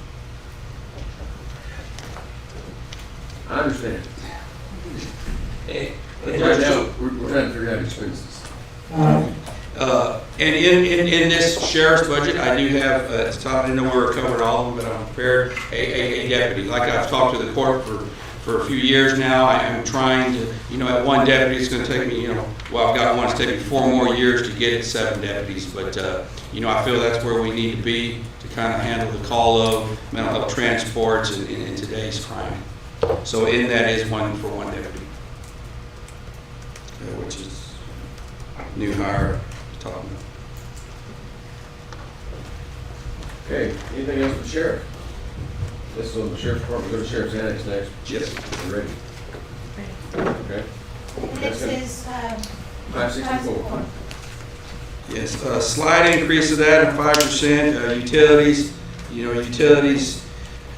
I understand. And But right now, we're trying to figure out expenses. And in this sheriff's budget, I do have, at the top, I didn't know we were covering all of them, but I'm prepared, a deputy. Like I've talked to the court for a few years now, I am trying to, you know, at 1 deputy, it's gonna take me, you know, well, I've got one, it's taking me 4 more years to get it 7 deputies, but, you know, I feel that's where we need to be to kind of handle the call of mental health transports in today's crime. So in that is 1 for 1 deputy, which is new hire, talking. Okay, anything else for the sheriff? This is on the sheriff's department, go to sheriff's annex next. Yes. You ready? Okay. This is, 564. Yes, a slight increase of that of 5%. Utilities, you know, utilities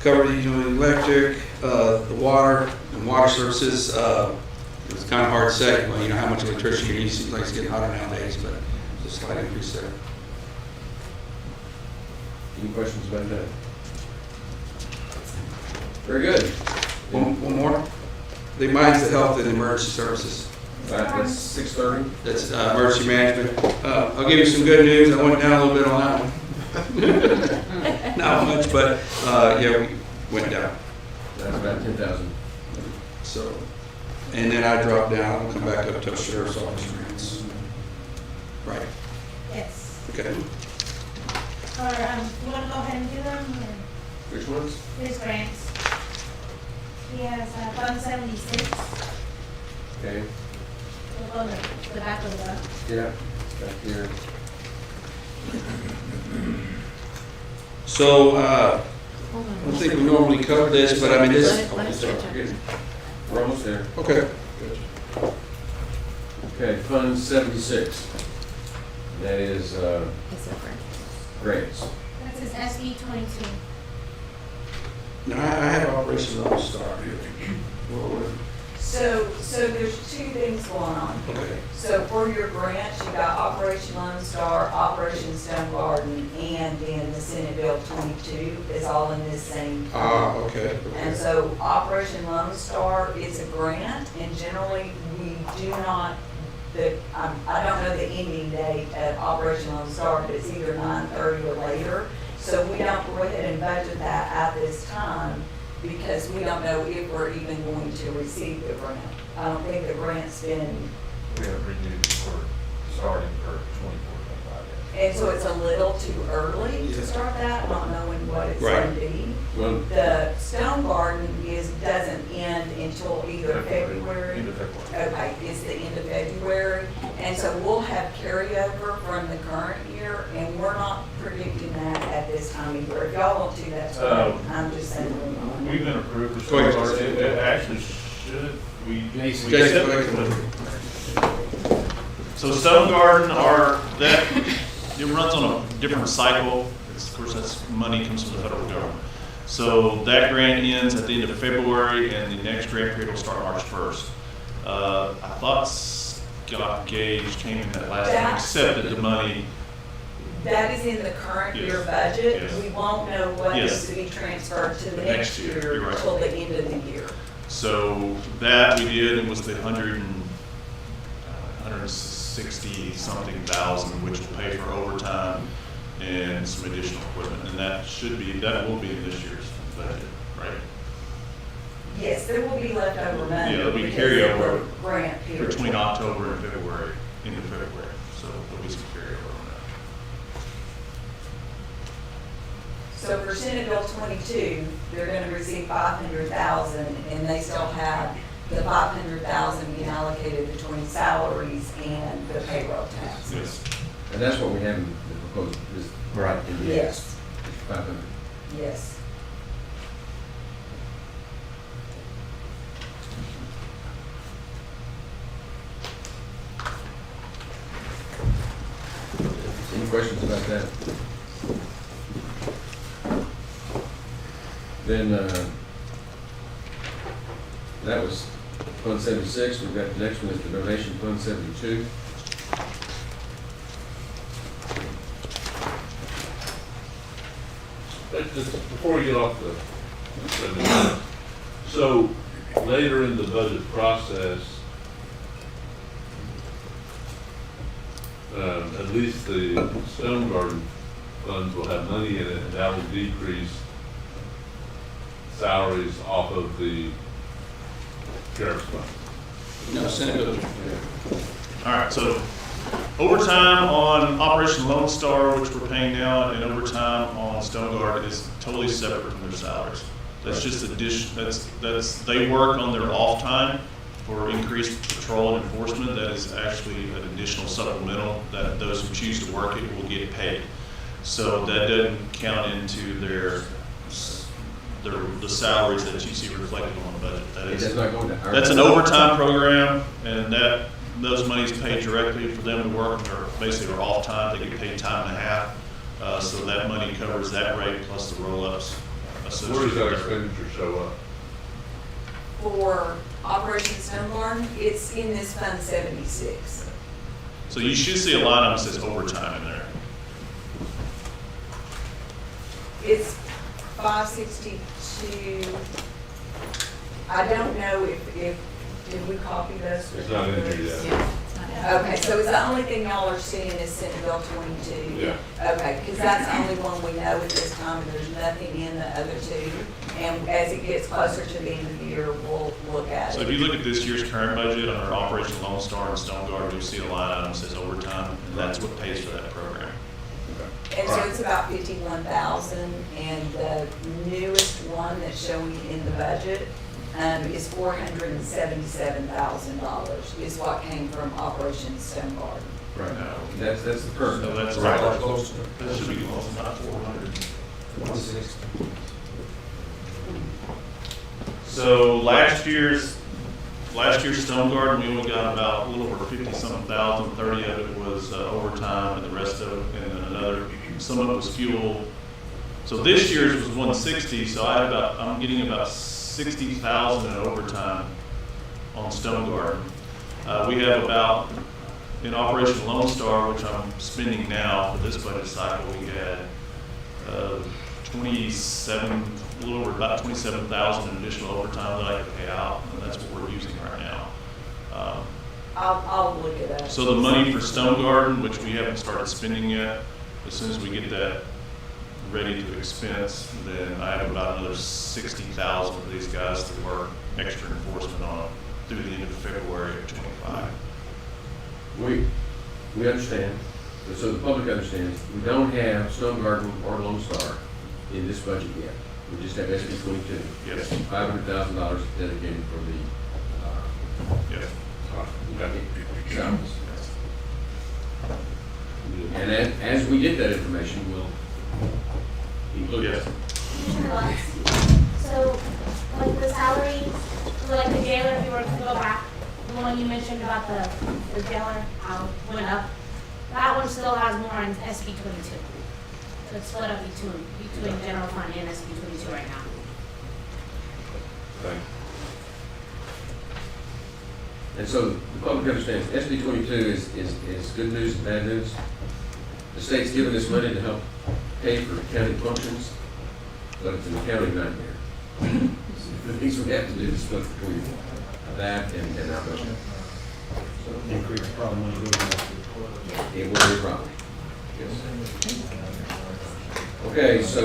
cover, you know, electric, the water and water services. It's kind of hard to say, well, you know, how much electricity you use. Seems like it's getting hotter nowadays, but there's a slight increase there. Any questions about that? Very good. One more. The Mines of Health and Emergency Services. That's 6:30. That's emergency management. I'll give you some good news. I went down a little bit on that one. Not much, but yeah, we went down. That's about 10,000. So, and then I dropped down. I'll come back up to the sheriff's office grants. Right. yes. Okay. Or, you wanna go ahead and do them, or Which ones? his grants? He has, Fund 76, Okay. we'll go to the back of the, Yeah, back here. So, I don't think we normally cover this, but I mean, this. We're almost there. Okay. Okay, Fund 76. That is Is it for- grants. that's his SB 22. Now, I have Operation Lone Star here. So there's 2 things going on. Okay. So for your grants, you got Operation Lone Star, Operation Stone Garden, and then the Senate Bill 22 is all in this same. Okay. And so Operation Lone Star is a grant, and generally, we do not, I don't know the ending date of Operation Lone Star, but it's either 9/30 or later. So we don't go ahead and budget that at this time, because we don't know if we're even going to receive the grant. I don't think the grant's been, We haven't renewed for starting for 24, 25 yet. and so it's a little too early Yeah. to start that, not knowing what it's Right. going to be. Well, The Stone Garden doesn't end until either February. End of February. Okay, it's the end of February, and so we'll have carryover from the current year, and we're not predicting that at this time either. If y'all want to, that's fine. Jason. Jason. So Stone Garden it runs on a different cycle. Of course, that's money comes from the federal government. So that grant ends at the end of February, and the next grant period will start March 1st. I thought Scott Gage came in that last time, accepted the money. That is in the current year Yes. budget. Yes. We won't know what Yes. is to be transferred to the The next next year, year you're right. until the end of the year. So that we did, it was the 160 something thousand, which will pay for overtime and some additional equipment. And that will be in this year's budget, right? Yes, there will be leftover money. Yeah, it'll be because carryover of the grant period. Between October and February, into February. So there'll be some carryover on that. So for Senate Bill 22, they're going to receive 500,000, and they still have the 500,000 being allocated between salaries and the payroll taxes. Yes. And that's what we have in the proposal, is right in the Yes, 500. yes. Any questions about that? Then, that was Fund 76. We've got the next one is the donation Fund 72. But just before we get off so later in the budget process, at least the Stone Garden funds will have money in it, and that will decrease salaries off of the sheriff's fund. No, Senate Bill. All right, so overtime on Operation Lone Star, which we're paying now, and overtime on Stone Guard is totally separate from their salaries. That's just they work on their off time for increased patrol and enforcement. That is actually an additional supplemental that those who choose to work it will get paid. So that doesn't count into the salaries that you see reflected on the budget. That It is, does not go into our. that's an overtime program, and those monies paid directly for them to work, or basically are off time, they get paid time and a half. So that money covers that rate plus the roll-ups associated. Where does that with expenditure show up? For Operation Stone Garden, it's in this Fund 76. So you should see a line item that says overtime in there. It's 562. I don't know if did we copy those? It's not in here yet. Okay, so it's the only thing y'all are seeing is Senate Bill 22? Yeah. Okay, because that's the only one we know at this time, and there's nothing in the other two. And as it gets closer to the end of the year, we'll look at So if it. you look at this year's current budget under Operation Lone Star and Stone Guard, you'll see a line item that says overtime, and that's what pays for that program. And so it's about 51,000, and the newest one that's showing in the budget is $477,000 is what came from Operation Stone Garden. Right now, that's the current. So that's Right. right. That should be close, about 400. 160. So last year's Stone Garden, we only got about a little over 50-something thousand. 30 of it was overtime, and the rest of it, and then some of it was fuel. So this year's was 160. So I'm getting about 60,000 in overtime on Stone Garden. We have about in Operation Lone Star, which I'm spending now for this budget cycle. We had a little over about 27,000 in additional overtime that I could pay out, and that's what we're using right now. I'll look it up. So the money for Stone Garden, which we haven't started spending yet, as soon as we get that ready to expense, then I have about another 60,000 for these guys to work extra enforcement on through the end of February of 25. We understand, so the public understands, we don't have Stone Garden or Lone Star in this budget yet. We just have SB 22. Yes. $500,000 dedicated for the, Yes. salaries. And as we get that information, we'll include it. Yes. So, like the salary, like the jailer, if you were to go back one you mentioned about the jailer, how it went up, that one still has more in SB 22. So it's split up between general fund and SB 22 right now. Thanks. And so the public understands, SB 22 is good news and bad news. The state's given us money to help pay for county functions, but it's an accounting nightmare. The things we have to do is split between that and our budget. Increase problem when you go to It will be a problem. Yes. Okay, so,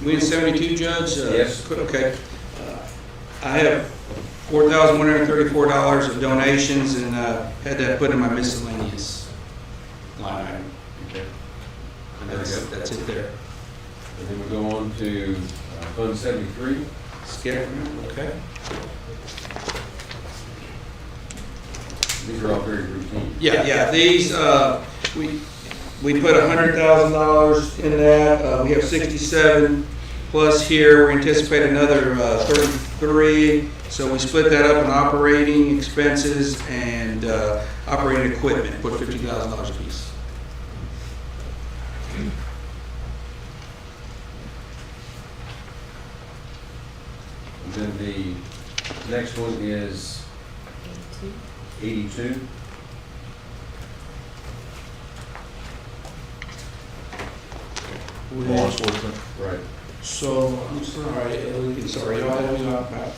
We had 72, Judge? Yes. Okay. I have $4,134 of donations and had that put in my miscellaneous line item. okay. And that's it there. And then we go on to Fund 73. Skip, okay. These are all very routine. Yeah, these, we put $100,000 in that. We have 67 plus here. We anticipate another 33. So we split that up in operating expenses and operating equipment, put $50,000 a piece. And then the next one is 82. Law enforcement. Right. So, I'm sorry, y'all have me on about,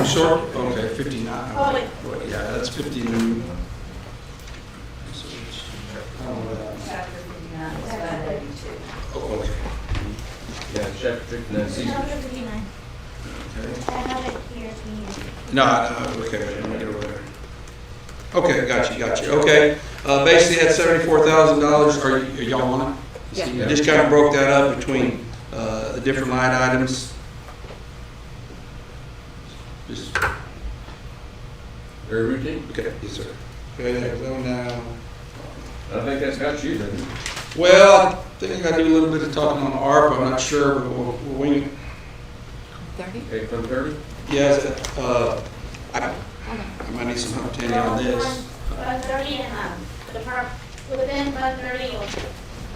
short, okay, 59. Oh, wait. Well, yeah, that's 50. Chapter 59, it's Fund 82. Oh, okay. Yeah, chapter 59, season. I have it here if you need it. No, okay, wait, let me get over there. Okay, got you, okay. Basically, had $74,000, or y'all want it? Yeah. I just kind of broke that up between the different line items. Just, Very routine. okay, yes, sir. Okay, that one down. I think that's got you then. Well, I think I do a little bit of talking on ARP, I'm not sure, but we'll wing it. 30? Okay, Fund 30. Yes, I might need some help, Tandy, on this. Fund 30 and, within Fund 30, you'll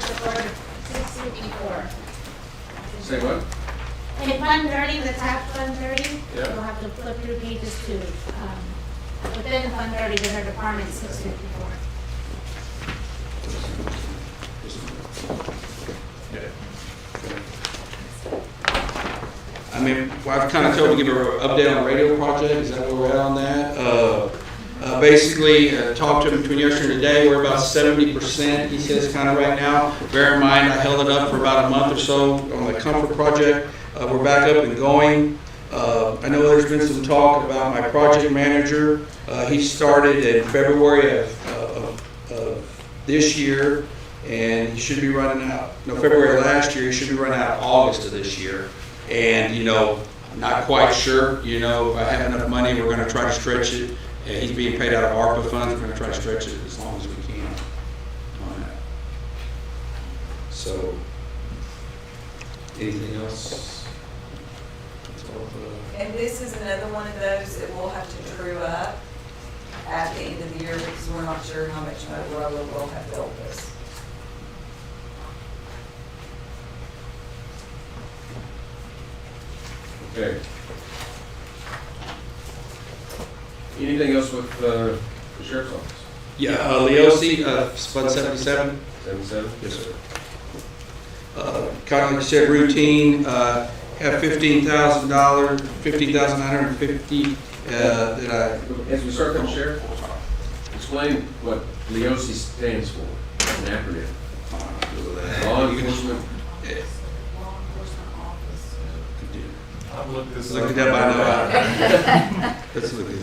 support 654. Say what? In Fund 30, the tax Fund 30, Yeah. you'll have to flip through pages to, within Fund 30, there's our department 654. I mean, well, I've kind of told to give her an update on the radio project, is that where we're at on that? Basically, talked to him between yesterday and today, we're about 70%, he says, kind of right now. Bear in mind, I held it up for about a month or so on the Comfort project. We're back up and going. I know there's been some talk about my project manager. He started in February of this year, and he should be running out, no, February of last year, he should be running out August of this year. And, you know, not quite sure, you know, if I have enough money, we're gonna try to stretch it. He's being paid out of ARPA funds, we're gonna try to stretch it as long as we can on that. So, anything else? That's all, And this is another one of those that we'll have to true up at the end of the year because we're not sure how much Motorola will have billed us. Okay. Anything else with the sheriff's office? Yeah, Leosi, Fund 77? 77? Yes, sir. Kind of like you said, routine, have $15,000, $15,950 that I. As we start from sheriff, explain what LEOC stands for, an acronym. Law enforcement. Law enforcement office. I've looked this Look up. at that by now. Let's look at it.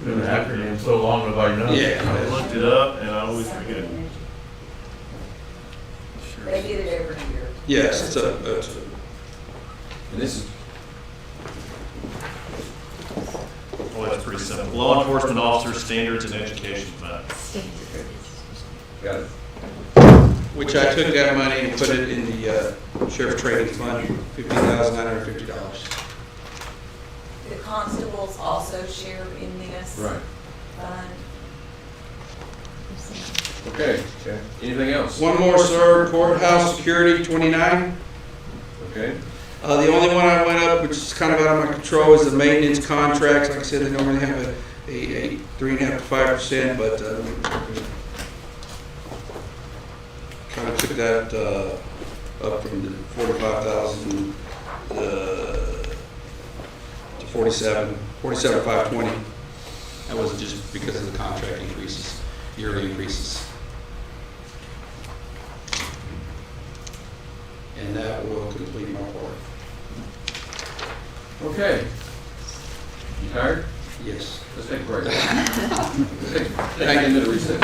Been an acronym so long, nobody knows. Yeah. I looked it up and I always forget. They get it every year. Yes, it's a, And this is, Boy, that's pretty simple. Law Enforcement Officer Standards and Education Fund. got it. which I took that money and put it in the sheriff training fund, $50,950. The constables also share in this Right. fund. Okay. Anything else? One more, sir, courthouse security, 29. Okay. The only one I went up, which is kind of out of my control, is the maintenance contracts. Like I said, they normally have a 3.5% to 5%, but kind of took that up from the 45,000 to 47,520. That wasn't just because of the contract increases, yearly increases. And that will complete my part. Okay. You tired? Yes. Let's take a break. Take a minute recess.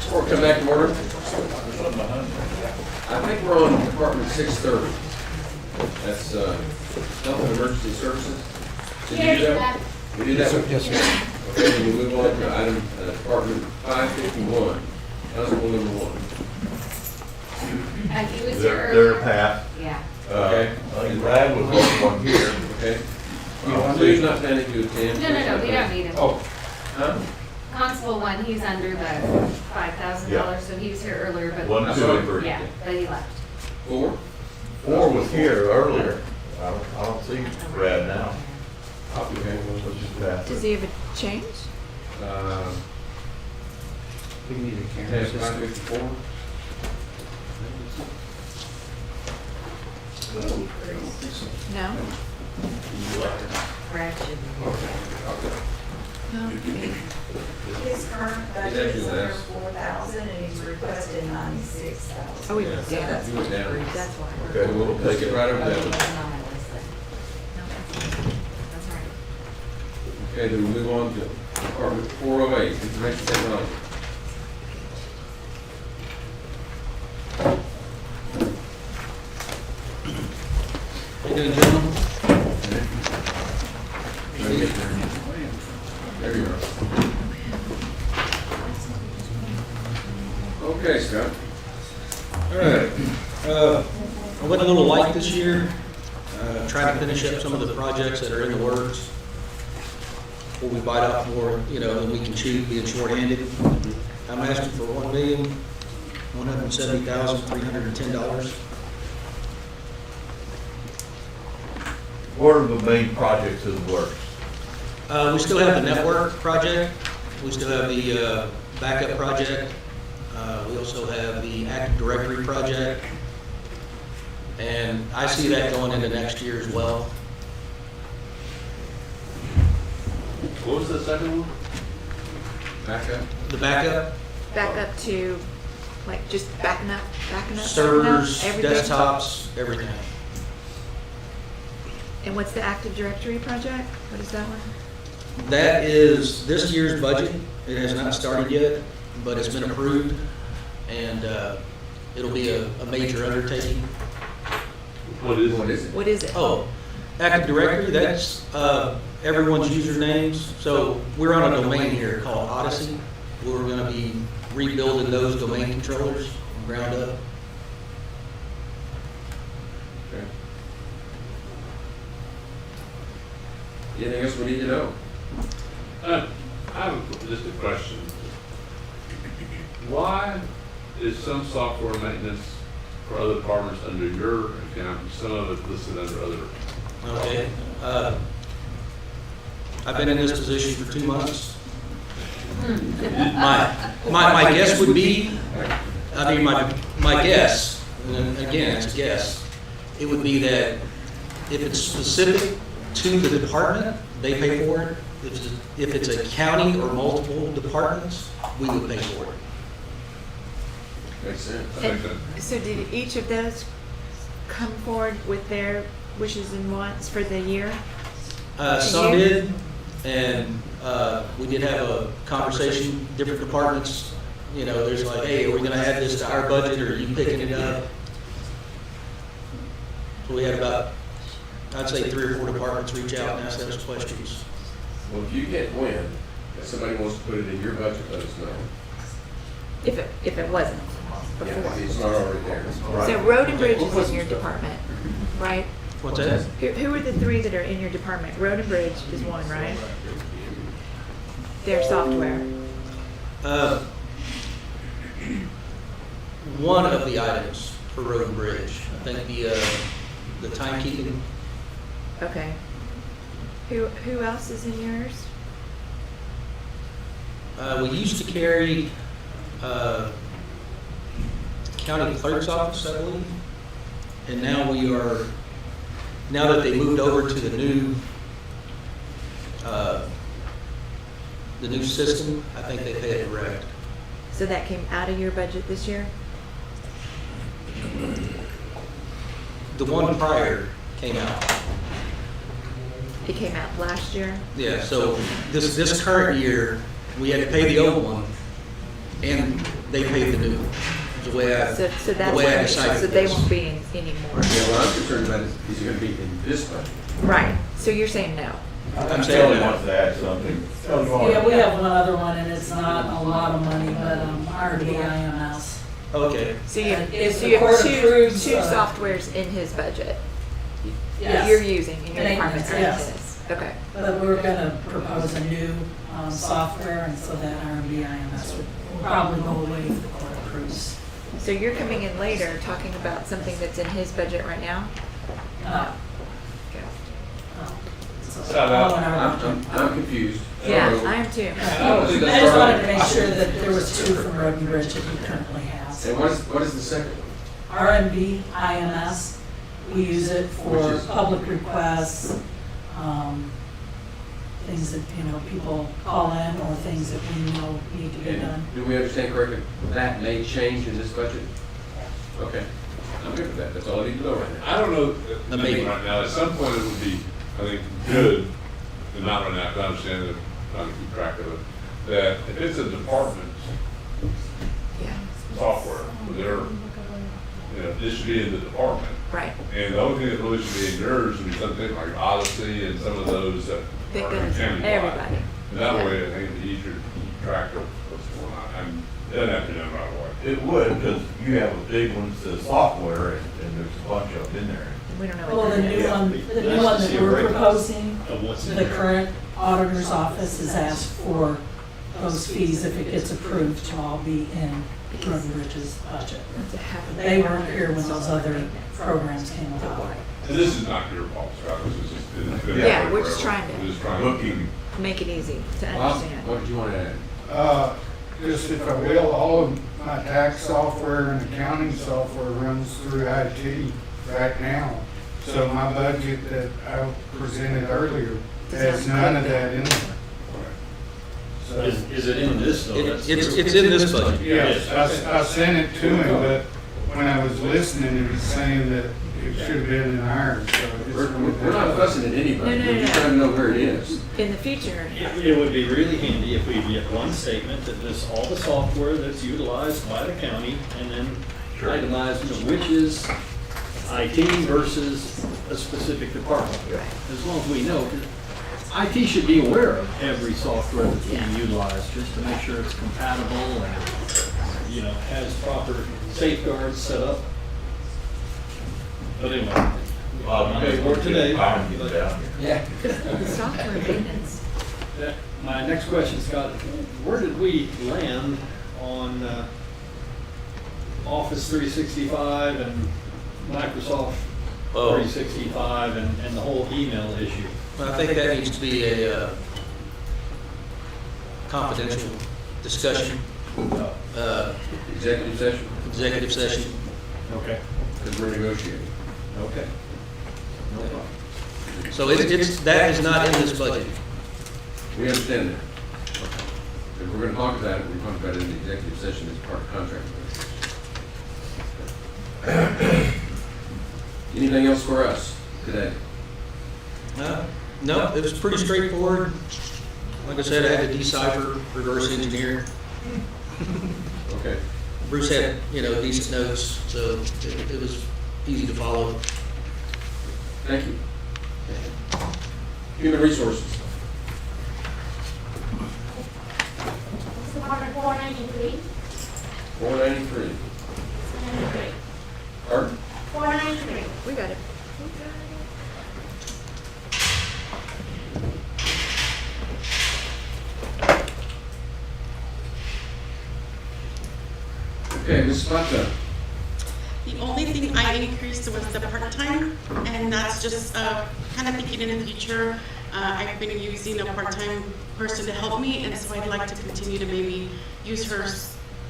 Before we come back to order, I think we're on Department 630. That's Health and Emergency Services. Did you do that? We did that? Yes, sir. Okay, then we move on to item Department 551, Councilwoman 1. He was here They're earlier. passed. Yeah. Okay. I think Brad was the one here. Okay. Please not planning to attend. No, we don't need him. Oh, huh? Constable one, he's under the $5,000, so he was here earlier, but. 1, 2, and 3. Yeah, but he left. 4? 4 was here earlier. I don't see Brad now. Okay. Let's just pass Does it. he have a change? We need a Task 554. No? Brad should. No. His current budget is under 4,000 and he's requested 96,000. Oh, we went So down. that's He went down. That's why. Okay, we'll Take it right over there. No, that's right. Okay, then we move on to Department 408, Information Technology. How you doing, gentlemen? There you are. Okay, Scott. All right. I went a little light this year, trying to finish up some of the projects that are in the works. Before we bite off more, than we can chew, being short-handed. I'm asking for $1,170,310. What are the main projects in the works? We still have the network project. We still have the backup project. We also have the Active Directory project. And I see that going into next year as well. What was the second one? Backup. The backup, Back up to, like, just backing up, servers, everything? desktops, everything. And what's the Active Directory project? What is that one? That is this year's budget. It has not started yet, but it's been approved. And it'll be a major undertaking. What is What it? is it? What is it? Oh, Active Directory, that's everyone's usernames. So we're on a domain here called Odyssey. We're going to be rebuilding those domain controllers from ground up. Okay. Anything else we need to know? I have just a question. Why is some software maintenance for other departments under your account, and some of it listed under other? Okay. I've been in this position for 2 months. My guess would be, my guess, and again, it's a guess, it would be that if it's specific to the department, they pay for it. If it's a county or multiple departments, we would pay for it. Makes sense. That makes sense. So did each of those come forward with their wishes and wants for the year? Some did, and we did have a conversation, different departments, there's like, hey, are we gonna add this to our budget, or are you picking it up? So we had about, I'd say 3 or 4 departments reach out and ask those questions. Well, if you get wind that somebody wants to put it in your budget, let us know. If it wasn't Yeah, before. if it's not already there. So road and bridge is in your department, right? What's that? Who are the 3 that are in your department? Road and bridge is one, right? Their software. One of the items for road and bridge, I think the timekeeping. Okay. Who else is in yours? We used to carry county clerk's office, I believe, and now now that they moved over to the new system, I think they pay it direct. So that came out of your budget this year? The one prior came out. It came out last year? Yeah, so this current year, we had to pay the old one, and they pay the new one. The way I, So the that's way I why, decided so they this. won't be in anymore. Yeah, what I'm concerned about is gonna be in this budget. Right, so you're saying no? I'm saying Kelly no. wants to add something. Yeah, we have one other one, and it's not a lot of money, but RDIMS. Okay. So you, If so the you court have two approves, softwares in his budget that Yes. you're using in your department Maintenance, or yes. his? Okay. But we're gonna propose a new software, and so that RDIMS would probably go away if the court approves. So you're coming in later talking about something that's in his budget right now? No, Okay. no. So, So that- all in our budget. I'm confused. Yeah, I am too. I just wanted to make sure that there was two from Road and Bridge that he currently has. And what is the second one? RMB, IMS, we use it for Which is- public requests, things that, people call in or things that we know need to be done. And do we understand correctly, that may change in this budget? Okay, I'm good with that, that's all I need to know right now. I don't know, Maybe. right now, at some point it would be, I think, good, and not right now, 'cause I understand that, trying to keep track of it, that if it's a department Yeah, software, they're, this should be in the department. right. And the only thing that really should be in yours would be something like Odyssey and some of those that That are goes countywide. everybody. And that Yeah. way, I think it'd be easier to keep track of what's going on, and it doesn't have to be done right away. It would, because you have a big one that says software, and there's a bunch of them in there. We don't know Well, what the that new is. one, that we're proposing, Of what's in the there. current auditor's office has asked for those fees, if it gets approved, to all be in Road and Bridge's budget. To have a They weren't here when those other programs came about. And this is not your fault, Scott, this is just. it's been that Yeah, way we're just forever. trying to- We're just trying to. Looking, Make it easy to Bob, understand. what did you want to add? Just if I will, all of my tax software and accounting software runs through IT right now. So my budget that I presented earlier has none of that in there. So, Is it in this though? It's in this budget. yes, I sent it to him, but when I was listening, he was saying that it should have been in ours. So I just wanted We're not to- fussing at anybody, No, no, we're just no. trying to know where it is. In the future, It would be really handy if we get one statement that lists all the software that's utilized by the county and then itemize, which is IT versus a specific department. As long as we know, 'cause IT should be aware of every software that's being utilized, just to make sure it's compatible and, has proper safeguards set up. But anyway, Bob, you guys want to today. get down here? the software maintenance, My next question, Scott, where did we land on Office 365 and Microsoft 365 and the whole email issue? Well, I think that needs to be a confidential discussion, Executive session, executive session. Okay. because we're negotiating. Okay. No problem. So that is not in this budget. We understand that. If we're gonna talk about it, we talk about it in the executive session as part of contract negotiations. Anything else for us today? No, it was pretty straightforward. Like I said, I had to decipher, reverse engineer. Okay. Bruce had, decent notes, so it was easy to follow. Thank you. Human resources. Department 493. 493. Pardon? 493. we got it. Okay, Ms. Spata. The only thing I increased was the part-time, and that's just kind of thinking in the future. I've been using a part-time person to help me, and so I'd like to continue to maybe use her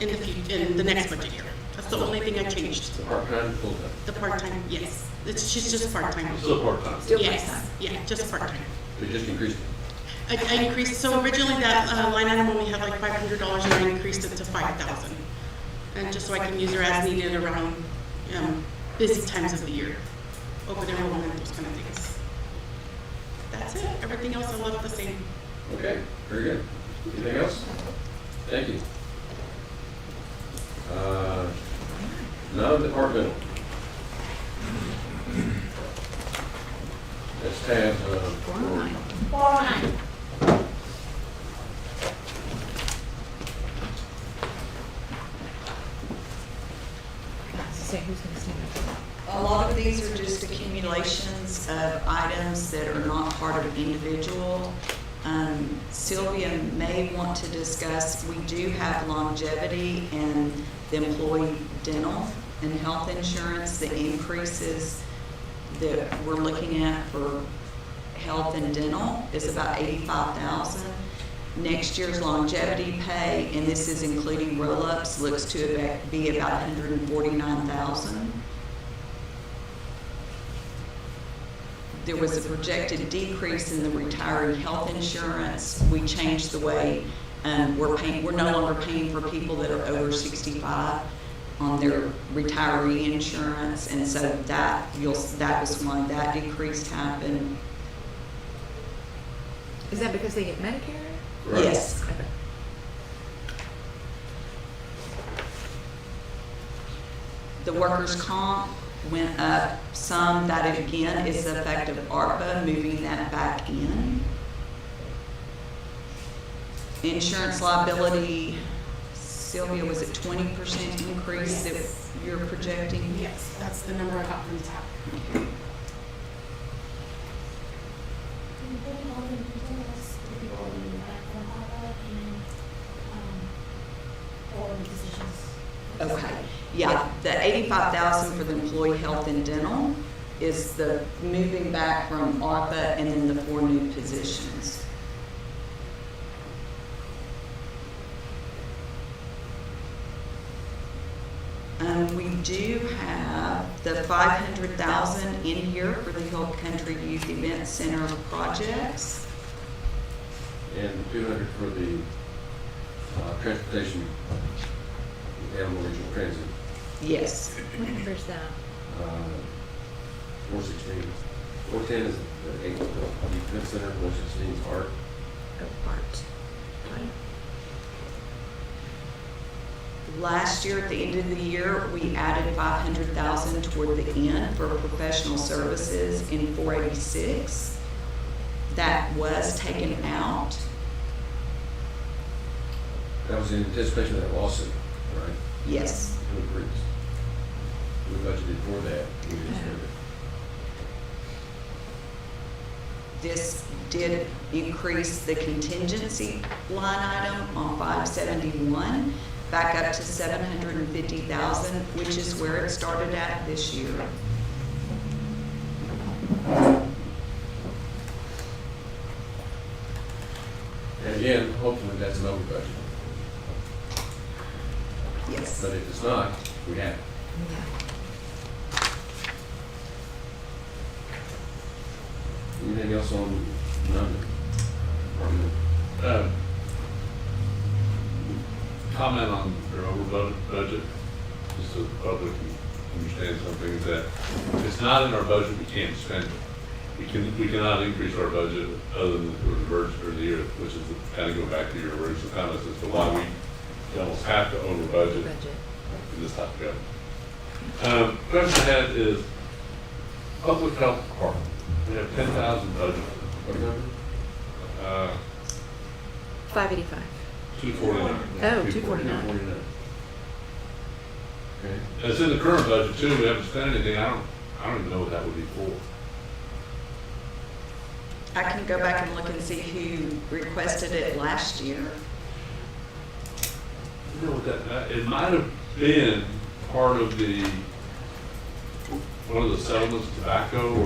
in the next budget year. That's the only thing I changed. Part-time, full-time. The part-time, yes. She's just part-time. Still part-time. Still Yes, part-time. yeah, just part-time. We just increased it. I increased, so originally that line item only had like $500, and I increased it to $5,000. And just so I can use her as needed around busy times of the year, open enrollment, those kind of things. That's it. Everything else I left the same. Okay, very good. Anything else? Thank you. Non-departmental. That's tab, 409. 409. So who's gonna stand up? A lot of these are just accumulations of items that are not part of individual. Sylvia may want to discuss, we do have longevity and the employee dental and health insurance, the increases that we're looking at for health and dental is about 85,000. Next year's longevity pay, and this is including roll-ups, looks to be about 149,000. There was a projected decrease in the retiree health insurance. We changed the way we're no longer paying for people that are over 65 on their retiree insurance, and so that was why that decrease happened. Is that because they get Medicare? Right. Yes. Okay. The workers' comp went up some. That again is the effect of ARPA moving that back in. Insurance liability, Sylvia, was it 20% increase that you're projecting? Yes, that's the number I got from TAP. Okay, yeah, the 85,000 for the employee health and dental is the moving back from ARPA and then the 4 new positions. We do have the 500,000 in here for the Hill Country Youth Event Center projects. And 200 for the transportation, animal regional transit. Yes. What number is that? 416. 410 is the event center, 416 is art. Oh, art. Last year, at the end of the year, we added 500,000 toward the end for professional services in 486. That was taken out. That was in anticipation of that lawsuit, right? Yes. To increase. We budgeted for that. We didn't spend it. This did increase the contingency line item on 571 back up to 750,000, which is where it started at this year. And again, hopefully that's an over budget. Yes. But if it's not, we have it. Anything else on none? Comment on their over budget, just so the public can understand something, is that if it's not in our budget, we can't spend it. We cannot increase our budget other than for the first of the year, which is kind of go back to your original comments as to why we almost have to over budget in this type of government. Question I had is public health department. We have 10,000 budget. What number? 585. 249. Oh, 249. 249. Okay. It's in the current budget too. We haven't spent anything. I don't even know what that would be for. I can go back and look and see who requested it last year. You know what that, it might have been part of one of the settlements, tobacco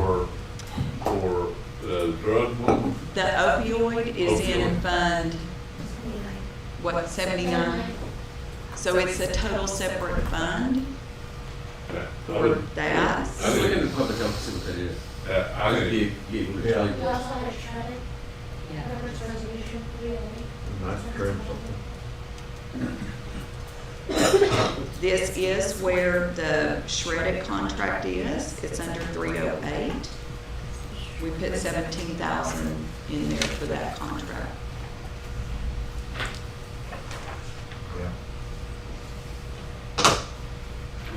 or the drug one. The opioid is in Opioid. Fund, what, 79? So it's a total separate fund Okay. for that. I was looking at the public health to see what that is. I think, He able to tell you. We also had a shredded, Robert's resolution, 308. Nice trim something. This is where the shredded contract is. It's under 308. We put 17,000 in there for that contract. Yeah.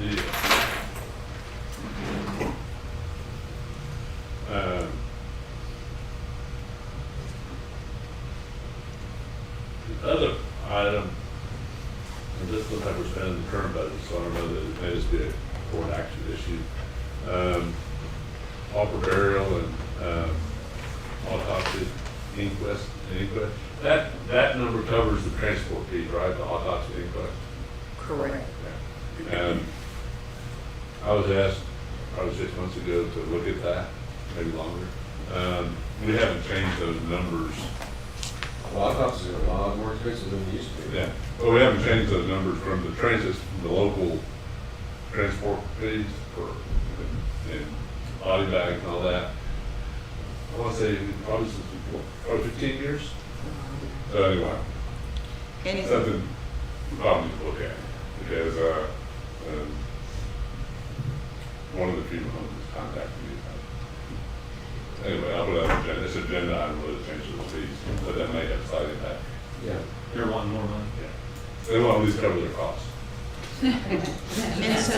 yeah. The other item, and this looks like we're spending the current budget, so I don't know that it may just be a board action issue. Pauper burial and autopsy inquest. That number covers the transport fee, right? The autopsy inquest. Correct. And I was asked probably 6 months ago to look at that, maybe longer. We haven't changed those numbers. Well, autopsies are a lot more expensive than they used to be. Yeah, but we haven't changed those numbers from the transit, from the local transport fees for, and body bags and all that. I want to say probably since probably 15 years. So anyway, And something we probably need to look at because one of the funeral homes contacted me about it. Anyway, I'll put that on agenda. It's agenda item really to change those fees, but that may have a slight impact. Yeah. They're wanting more money. Yeah. They want to at least cover their costs. And so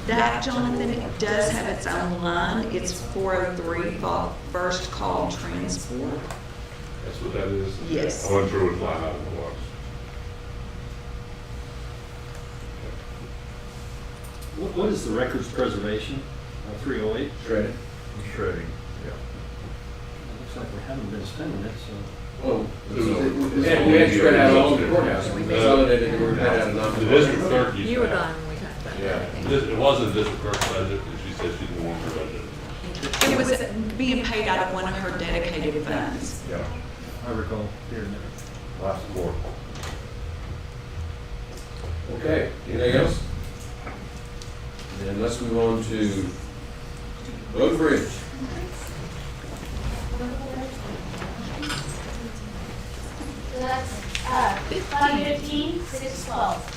that, Jonathan, does have its own line. It's 403, first call transport. That's what that is? Yes. I wasn't sure which line item it was. What is the records preservation? 308? Shredded. Shredding, yeah. Looks like we haven't been spending it, so. Well, we had spread out all over the courthouse. We consolidated and we had out a The number. district clerk used You were to have- gone when we talked about Yeah, that. it wasn't the district clerk's budget, and she said she didn't want her budget. It was being paid out of one of her dedicated funds. Yeah, I recall hearing it. last quarter. Okay, anything else? Then let's move on to Road and Bridge. So that's, 515, 612.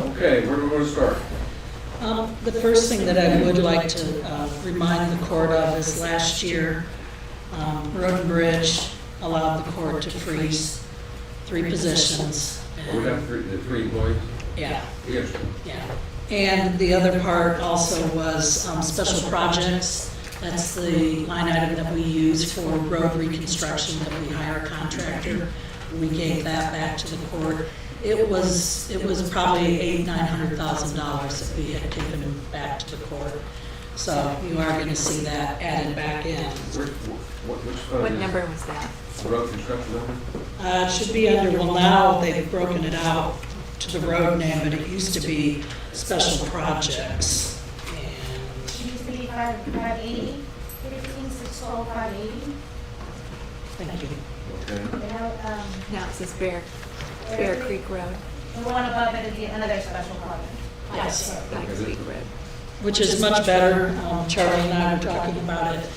Okay, where do we want to start? The first thing that I would like to remind the court of is last year, Road and Bridge allowed the court to freeze 3 positions. We have the three employees. Yeah, Yes. yeah. And the other part also was special projects. That's the line item that we use for road reconstruction, that we hire a contractor. We gave that back to the court. It was probably $800,000-900,000 that we had given back to the court. So you are going to see that added back in. Which fund What is- number was that? The road construction number? It should be under, well, now they've broken it out to the road name, but it used to be special projects. And It used to be 580, 15, 612, 580. thank you. Okay. Now it says Bear Creek Road. The one above it is another special project. Yes. Pikes Peak Road. Which is much better. Charlie and I were talking about it.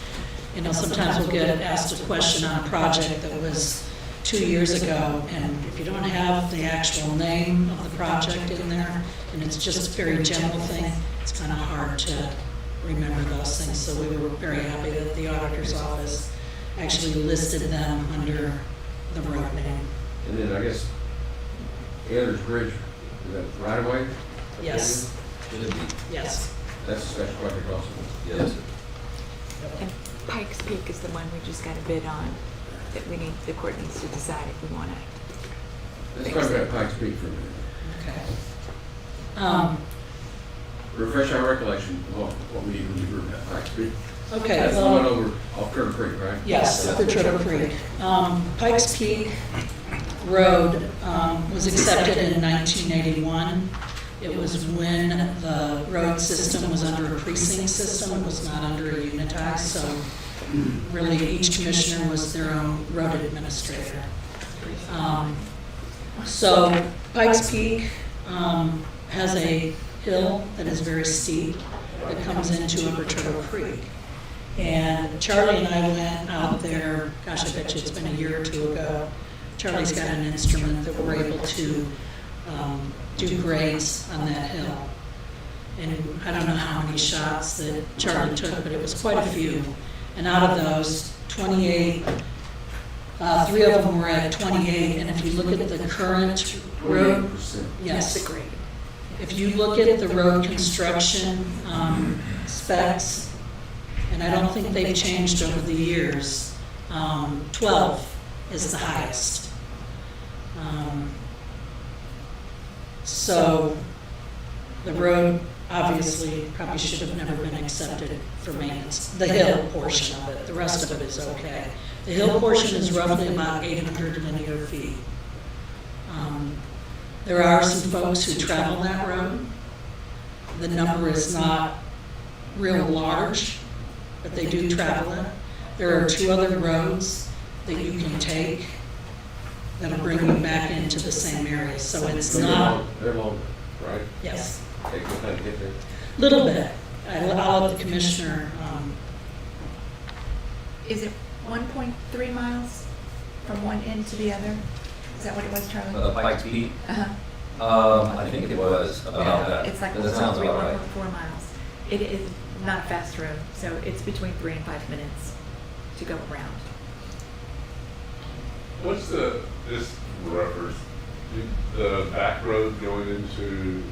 You know, sometimes we'll get asked a question on a project that was 2 years ago, and if you don't have the actual name of the project in there, and it's just a very general thing, it's kind of hard to remember those things. So we were very happy that the auditor's office actually listed them under the road name. And then I guess Ander's Bridge, is that right away? Yes, yes. That's a special project also. Yes. And Pikes Peak is the one we just got a bid on, that the court needs to decide if we want to. Let's talk about Pikes Peak for a minute. Okay. Refresh our recollection of what we were about Pikes Peak. Okay, That's the well- one over off Kerr Creek, right? Yes, for Turtle Creek. Pikes Peak Road was accepted in 1981. It was when the road system was under a precinct system, it was not under a unitized, so really each commissioner was their own road administrator. So Pikes Peak has a hill that is very steep that comes into Upper Turtle Creek. And Charlie and I went out there, gosh, I bet you it's been a year or two ago. Charlie's got an instrument that we're able to do grades on that hill. And I don't know how many shots that Charlie took, but it was quite a few. And out of those, 28, 3 of them were at 28. And if you look at the current road, 28%. yes. It's a grade. If you look at the road construction specs, and I don't think they've changed over the years, 12 is the highest. So the road obviously probably should have never been accepted for maintenance, the hill portion of it. The rest of it is okay. The hill portion is roughly about 800 linear feet. There are some folks who travel that road. The number is not real large, but they do travel it. There are 2 other roads that you can take that'll bring you back into the same area, so it's not, They're longer, right? yes, Take some time to get there. little bit. I'll let the commissioner, Is it 1.3 miles from one end to the other? Is that what it was, Charlie? The Pikes Peak, Uh-huh. I think it was about that. It's like That sounds 1.3, about right. 1.4 miles. It is not a fast road, so it's between 3 and 5 minutes to go around. What's this reference, the back road going into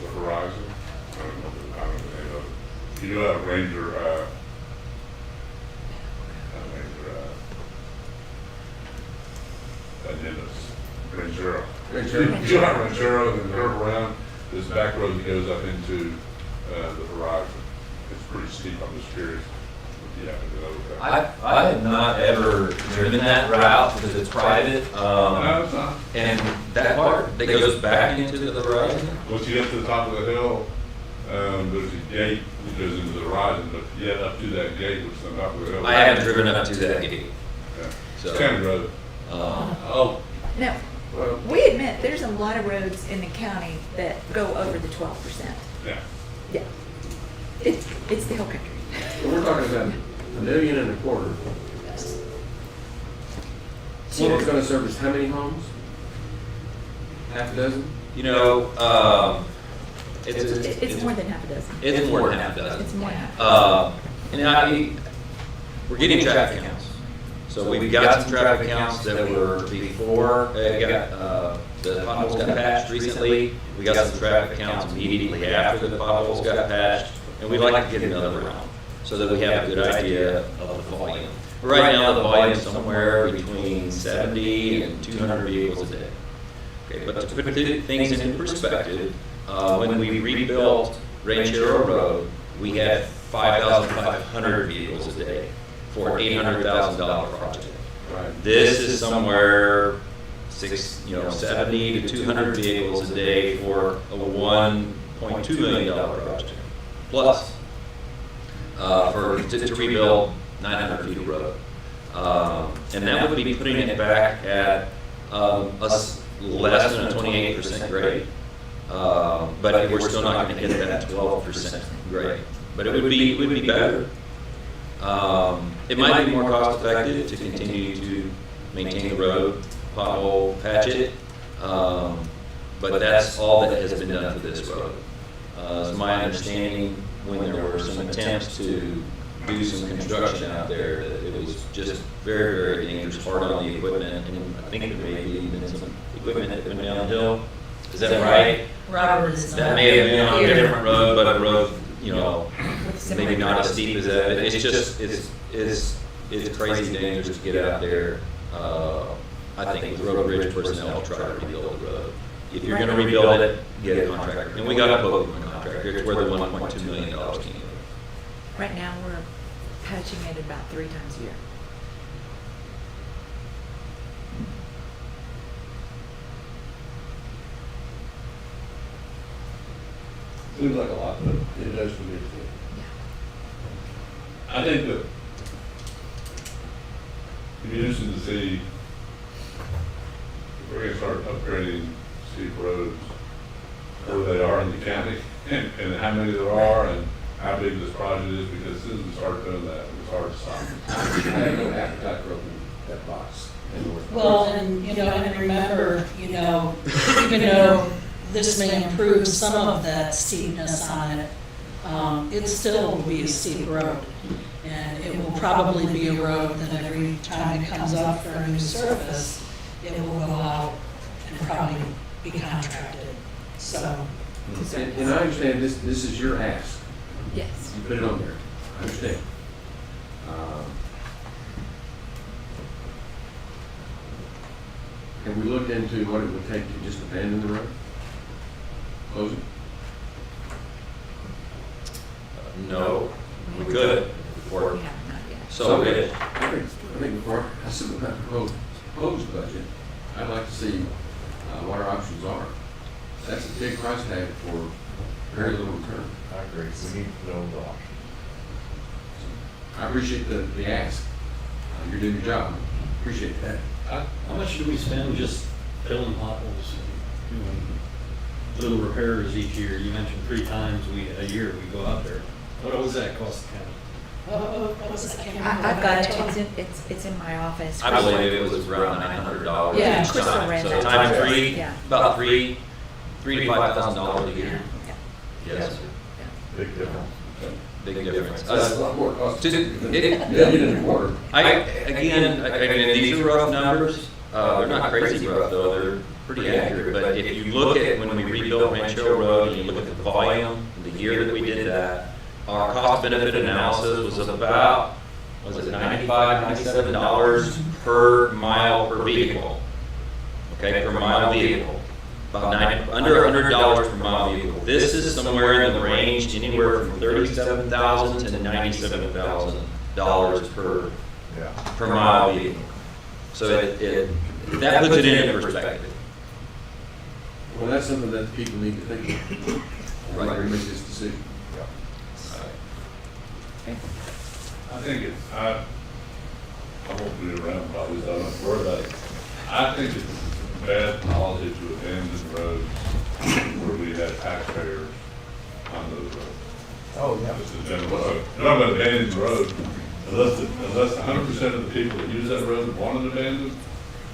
the horizon? I don't know the name of it. You know that Ranger, Ranchero. You got Ranchero and then curve around, this back road that goes up into the horizon. It's pretty steep, I'm just curious if you happen to know that. I have not ever driven that route because it's private. No, it's not. And that part that goes back into the horizon, Once you get to the top of the hill, there's a gate that goes into the horizon, but yet up to that gate, which is on top of the hill. I haven't driven up to that gate. Yeah. So- It's county road. Oh, Now, Well, we admit, there's a lot of roads in the county that go over the 12%. yeah. Yeah. It's the hill country. But we're talking about $1.25 million. So it's gonna service how many homes? Half a dozen? you know, It's more than half a dozen. it's more than half a dozen. It's more than half a dozen. And we're getting traffic counts. So we've got some traffic counts that were before, the potholes got patched recently. We got some traffic counts immediately after the potholes got patched. And we'd like to get another round so that we have a good idea of the volume. Right now, the volume is somewhere between 70 and 200 vehicles a day. Okay, but to put things into perspective, when we rebuilt Ranchero Road, we had 5,500 vehicles a day for an $800,000 project. Right. This is somewhere 70 to 200 vehicles a day for a $1.2 million project. Plus, to rebuild 900 feet of road. And that would be putting it back at less than a 28% grade. But we're still not going to hit that 12% grade. But it would be better. It might be more cost effective to continue to maintain the road, pothole, patch it. But that's all that has been done for this road. It's my understanding when there were some attempts to do some construction out there, that it was just very, very dangerous, hard on the equipment, and I think there may have even been some equipment that went downhill. Is that right? Robert is That not may have been on a here. different road, but a road, maybe not as steep as that. It's just, it's crazy dangerous to get out there. I think with road bridge personnel to try to rebuild the road. If you're gonna rebuild it, get a contractor. And we got a quote from a contractor. It's where the $1.2 million came from. Right now, we're patching it about 3 times a year. Seems like a lot, but it does for me. I think that it'd be interesting to see if we're gonna start upgrading steep roads, where they are in the county, and how many there are, and how big this project is, because as soon as we start doing that, it's hard to stop. I have no appetite for opening that box. Well, and, and remember, even though this may improve some of that steepness on it, it still will be a steep road. And it will probably be a road that every time it comes up for a new surface, it will go out and probably be contracted. So, And I understand this is your ask. Yes. You put it on there. I understand. Have we looked into what it would take to just abandon the road? Close it? No, we could. Or, We have not yet. so it, I think before I submit my proposed budget, I'd like to see what our options are. That's a big price tag for very little return. I agree, we need to know the options. I appreciate the ask. You're doing your job. Appreciate that. How much do we spend just filling potholes, and doing little repairs each year? You mentioned 3 times a year we go out there. What does that cost the county? what was that? I can't remember I've what got I it, told you. it's in my office. I believe it was around $900 Yeah, each Crystal time. ran So that. times 3, Yeah. about $3,000 to $5,000 a year. Yeah. Yes, Big difference. big difference. That's a lot more cost. It- Water. Again, these are rough numbers. They're not crazy rough though. They're pretty accurate. But if you look at when we rebuilt Rancho Road and you look at the volume, the year that we did that, our cost benefit analysis was about, was it $95, $97 per mile per vehicle? Okay, per mile vehicle. About under $100 per mile vehicle. This is somewhere in the range, anywhere from $37,000 to $97,000 per mile vehicle. So that puts it into perspective. Well, that's something that people need to think about. Right, we make this decision. I think it's, I won't be around probably, so I don't have to worry about it. I think it's bad policy to abandon roads where we have taxpayers on those roads. Oh, yeah. Just in general, so, you're not gonna abandon the road unless 100% of the people that use that road want it abandoned.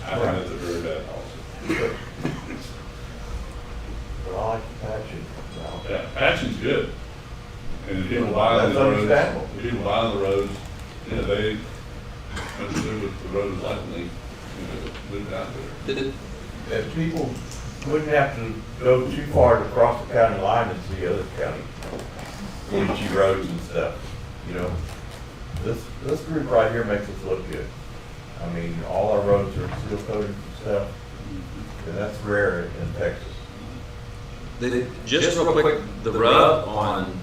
I think that's a very bad policy. But I like the patching. Yeah, patching's good. And the people buying That's the roads, understandable. the people buying the roads, you know, they understand what the road is like when they, moved out there. If people wouldn't have to go too far to cross the county line and see other county glitchy roads and stuff, you know. This group right here makes us look good. I mean, all our roads are steel coated and stuff, and that's rare in Texas. Just real quick, the rub on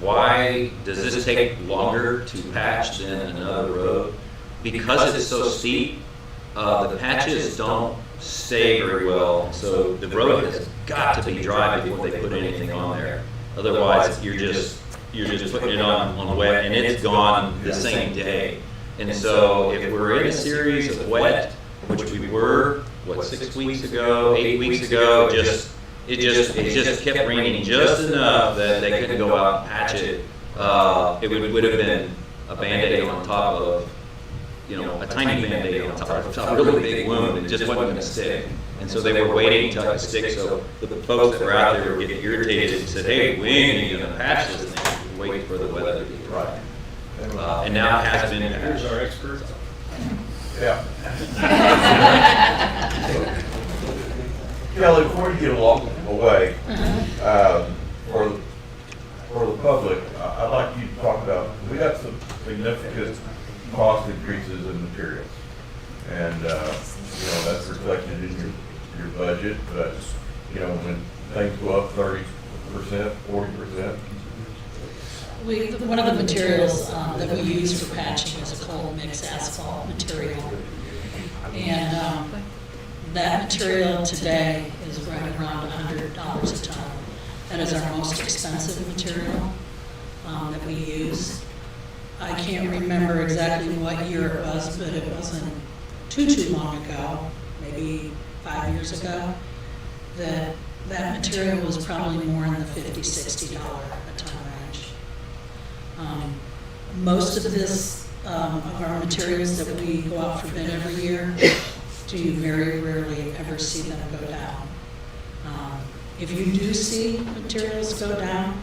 why does this take longer to patch than another road? Because it's so steep, the patches don't stay very well, so the road has got to be dry before they put anything on there. Otherwise, you're just putting it on wet, and it's gone the same day. And so if we're in a series of wet, which we were, 6 weeks ago, 8 weeks ago, it just kept raining just enough that they couldn't go out and patch it. It would have been a Band-Aid on top of, a tiny Band-Aid on top of a really big wound. It just wasn't gonna stick. And so they were waiting until it could stick, so the folks that were out there were getting irritated and said, hey, we ain't even gonna patch this thing, wait for the weather to get dry. And now it has been Here's patched. our expert. Yeah. Kelly, before you get away, for the public, I'd like you to talk about, we got some significant cost increases in materials. And, that's reflected in your budget, but, when things go up 30%, 40%. One of the materials that we use for patching is a cold mix asphalt material. And that material today is right around $100 a ton. That is our most expensive material that we use. I can't remember exactly what year it was, but it wasn't too long ago, maybe 5 years ago, that material was probably more in the $50, $60 a ton range. Most of this, of our materials that we go out for bid every year, do you very rarely ever see them go down. if you do see materials go down,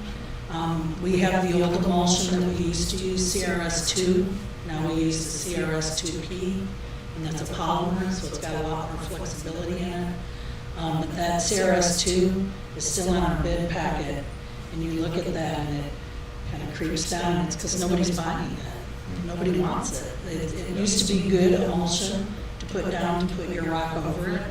we have the old emulsion that we used to use, CRS2. Now we use the CRS2P, and that's a polymer, so it's got a lot more flexibility in it. But that CRS2 is still on our bid packet, and you look at that and it kind of creeps down. It's because nobody's buying it. Nobody wants it. It used to be good emulsion to put down, to put your rock over it,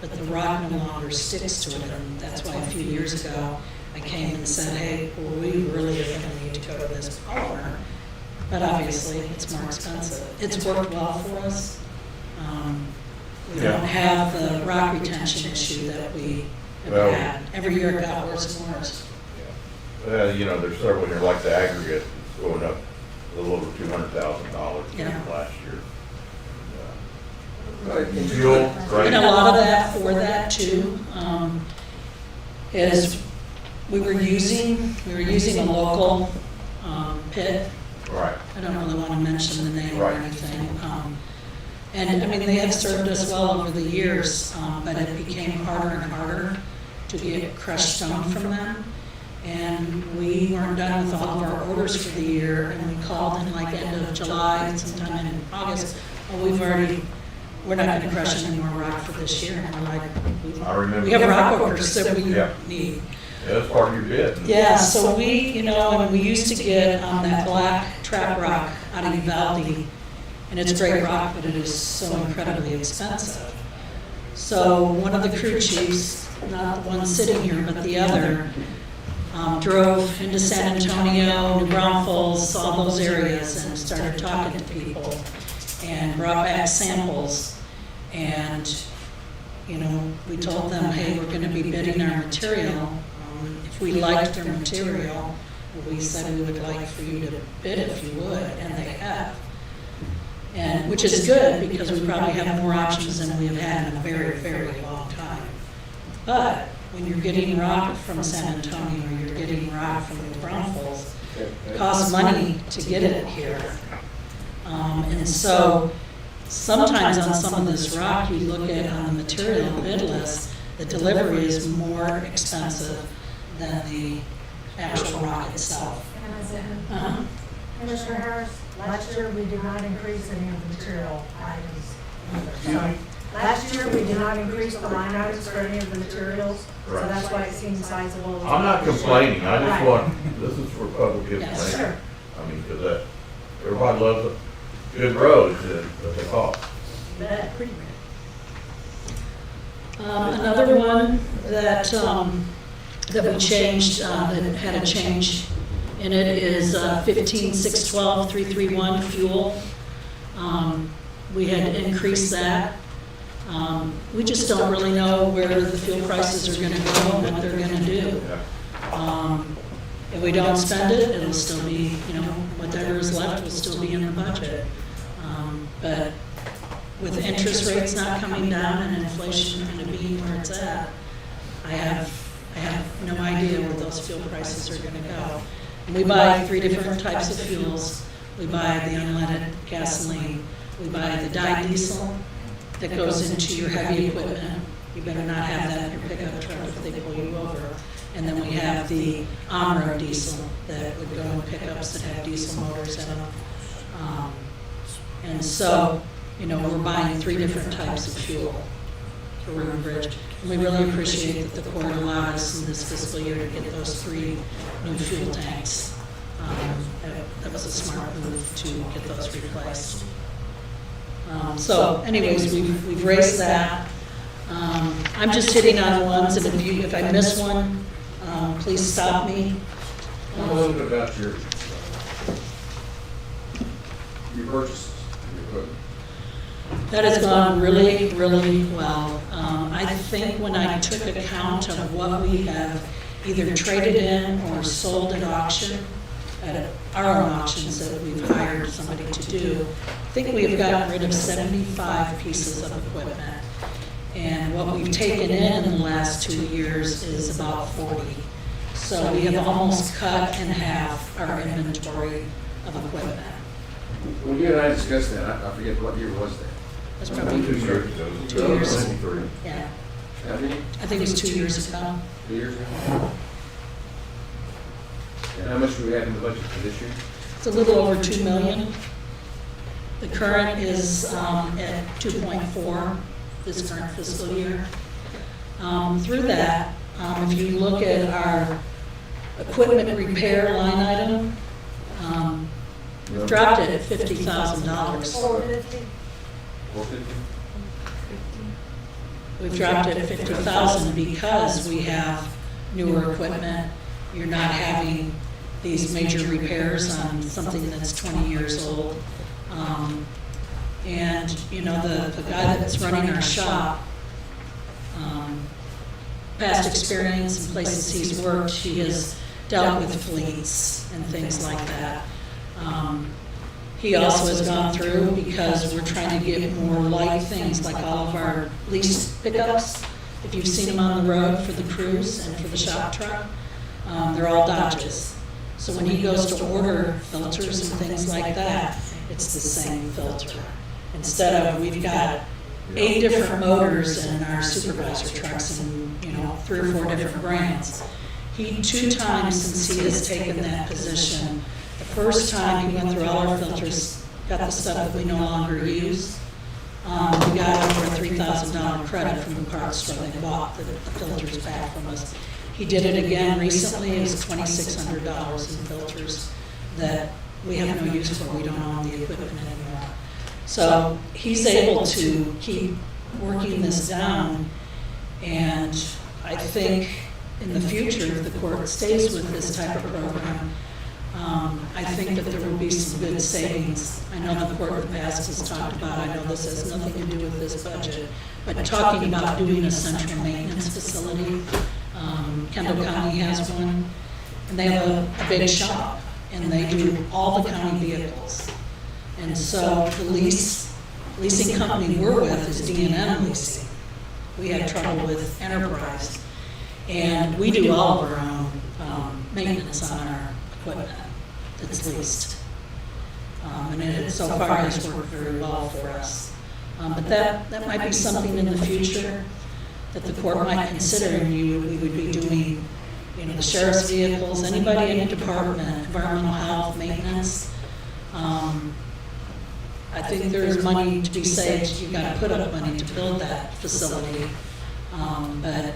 but the rock no longer sticks to it, and that's why a few years ago I came and said, hey, well, we really are going to need to go to this polymer, but obviously it's more expensive. It's worked well for us. We don't have the rock retention issue that we have had. Every year it got worse and worse. You know, there's several here, like the aggregate, it's going up a little over $200,000 last year. Fuel, right? And a lot of that for that too, is we were using a local pit. Right. I don't really want to mention the name or Right. anything. And I mean, they have served us well over the years, but it became harder and harder to get crushed stone from them. And we weren't done with all of our orders for the year, and we called in like end of July and sometime in August. Oh, we're not going to crush any more rock for this year. And we're like, I remember. we have rock orders that we Yeah. need. Yeah, that's part of your bid. Yeah, so we, and we used to get that black trap rock out of Uvalde, and it's great rock, but it is so incredibly expensive. So one of the crew chiefs, not the one sitting here, but the other, drove into San Antonio, New Braunfels, all those areas, and started talking to people, and brought back samples. And, we told them, hey, we're going to be bidding our material. If we liked their material, we said we would like for you to bid it if you would, and they have. And which is good, because we probably have more options than we have had in a very, very long time. But when you're getting rock from San Antonio, or you're getting rock from the Braunfels, it costs money to get it here. And so sometimes on some of this rock, you look at on the material bid list, the delivery is more expensive than the actual rock itself. Commissioner Harris, last year we did not increase any of the material items either. So last year we did not increase the line items for any of the materials, so Right. that's why it seems sizable. I'm not complaining, I just Right. want, this is for public information. Sure. I mean, because everybody loves good roads, but they cost. But Another one that we changed, that had a change in it is 15-612-331 fuel. We had increased that. We just don't really know where the fuel prices are going to go and what they're going to do. If we don't spend it, it'll still be, whatever is left will still be in the budget. But with interest rates not coming down and inflation going to be where it's at, I have no idea where those fuel prices are going to go. And we buy 3 different types of fuels. We buy the unleaded gasoline. We buy the dyed diesel that goes into your heavy equipment. You better not have that in your pickup truck if they pull you over. And then we have the on-road diesel that would go in pickups that have diesel motors in them. And so, we're buying 3 different types of fuel for Road and Bridge. And we really appreciate that the court allowed us in this fiscal year to get those 3 new fuel tanks. That was a smart move to get those replaced. So anyways, we've raised that. I'm just hitting on the ones, and if I miss one, please stop me. Tell me a little bit about your purchases, your equipment. That has gone really, really well. I think when I took account of what we have either traded in or sold at auction, at our own auctions that we've hired somebody to do, I think we have gotten rid of 75 pieces of equipment. And what we've taken in the last 2 years is about 40. So we have almost cut in half our inventory of equipment. When you and I discussed that, I forget what year was that? That's probably 2 years ago. 2 years. 93. Yeah. How many? I think it was 2 years ago. 2 years ago? And how much do we have in the budget for this year? It's a little over 2 million. The current is at 2.4 this current fiscal year. Through that, if you look at our equipment repair line item, we've dropped it at $50,000. 450. 450? We've dropped it at 50,000 because we have newer equipment. You're not having these major repairs on something that's 20 years old. And, you know, the guy that's running our shop, past experience in places he's worked, he has dealt with fleets and things like that. He also has gone through, because we're trying to get more light things, like all of our lease pickups. If you've seen them on the road for the crews and for the shop truck, they're all Dodges. So when he goes to order filters and things like that, it's the same filter. Instead of, we've got 8 different motors in our supervisor trucks and, you know, 3 or 4 different brands. He, 2 times since he has taken that position, the first time he went through all our filters, got the stuff that we no longer use. We got over a $3,000 credit from the parts store. They bought the filters back from us. He did it again recently. It was $2,600 in filters that we have no use for. We don't own the equipment anymore. So he's able to keep working this down, and I think in the future, if the court stays with this type of program, I think that there will be some good savings. I know the court in the past has talked about, I know this has nothing to do with this budget, but talking about doing a central maintenance facility. Kendall County has one, and they have a big shop, and they do all the county vehicles. And so the leasing company we're with is D&M Leasing. We had trouble with Enterprise, and we do all of our own maintenance on our equipment that's leased. And it so far has worked very well for us. But that might be something in the future that the court might consider, and we would be doing, you know, the sheriff's vehicles, anybody in the department, environmental health, maintenance. I think there's money to be saved. You've got to put up money to build that facility. But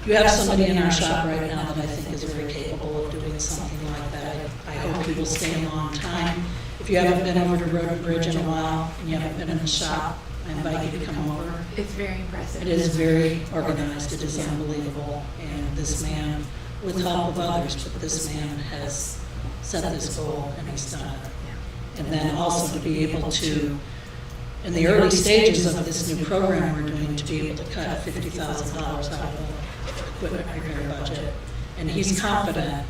you have somebody in our shop right now that I think is very capable of doing something like that. I hope he will stay a long time. If you haven't been over to Road and Bridge in a while, and you haven't been in the shop, I invite you to come over. It's very impressive. It is very organized. It is unbelievable. And this man, with help of others, but this man has set this goal, and he's done it. And then also to be able to, in the early stages of this new program we're doing, to be able to cut $50,000 out of the equipment repair budget. And he's confident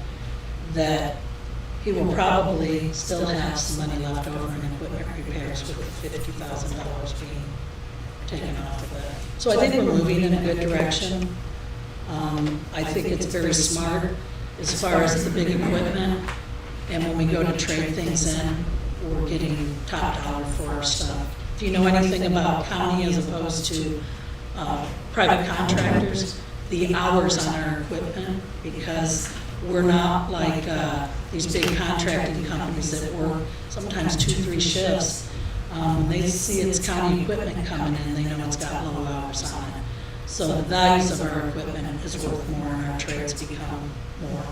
that he will probably still have some money left over in equipment repairs with the $50,000 being taken off of it. So I think we're moving in a good direction. I think it's very smart as far as the big equipment. And when we go to trade things in, we're getting top dollar for our stuff. If you know anything about county as opposed to private contractors, the hours on our equipment, because we're not like these big contracting companies that work sometimes 2-3 shifts. When they see it's county equipment coming in, they know it's got low hours on it. So the values of our equipment is worth more, and our trades become more.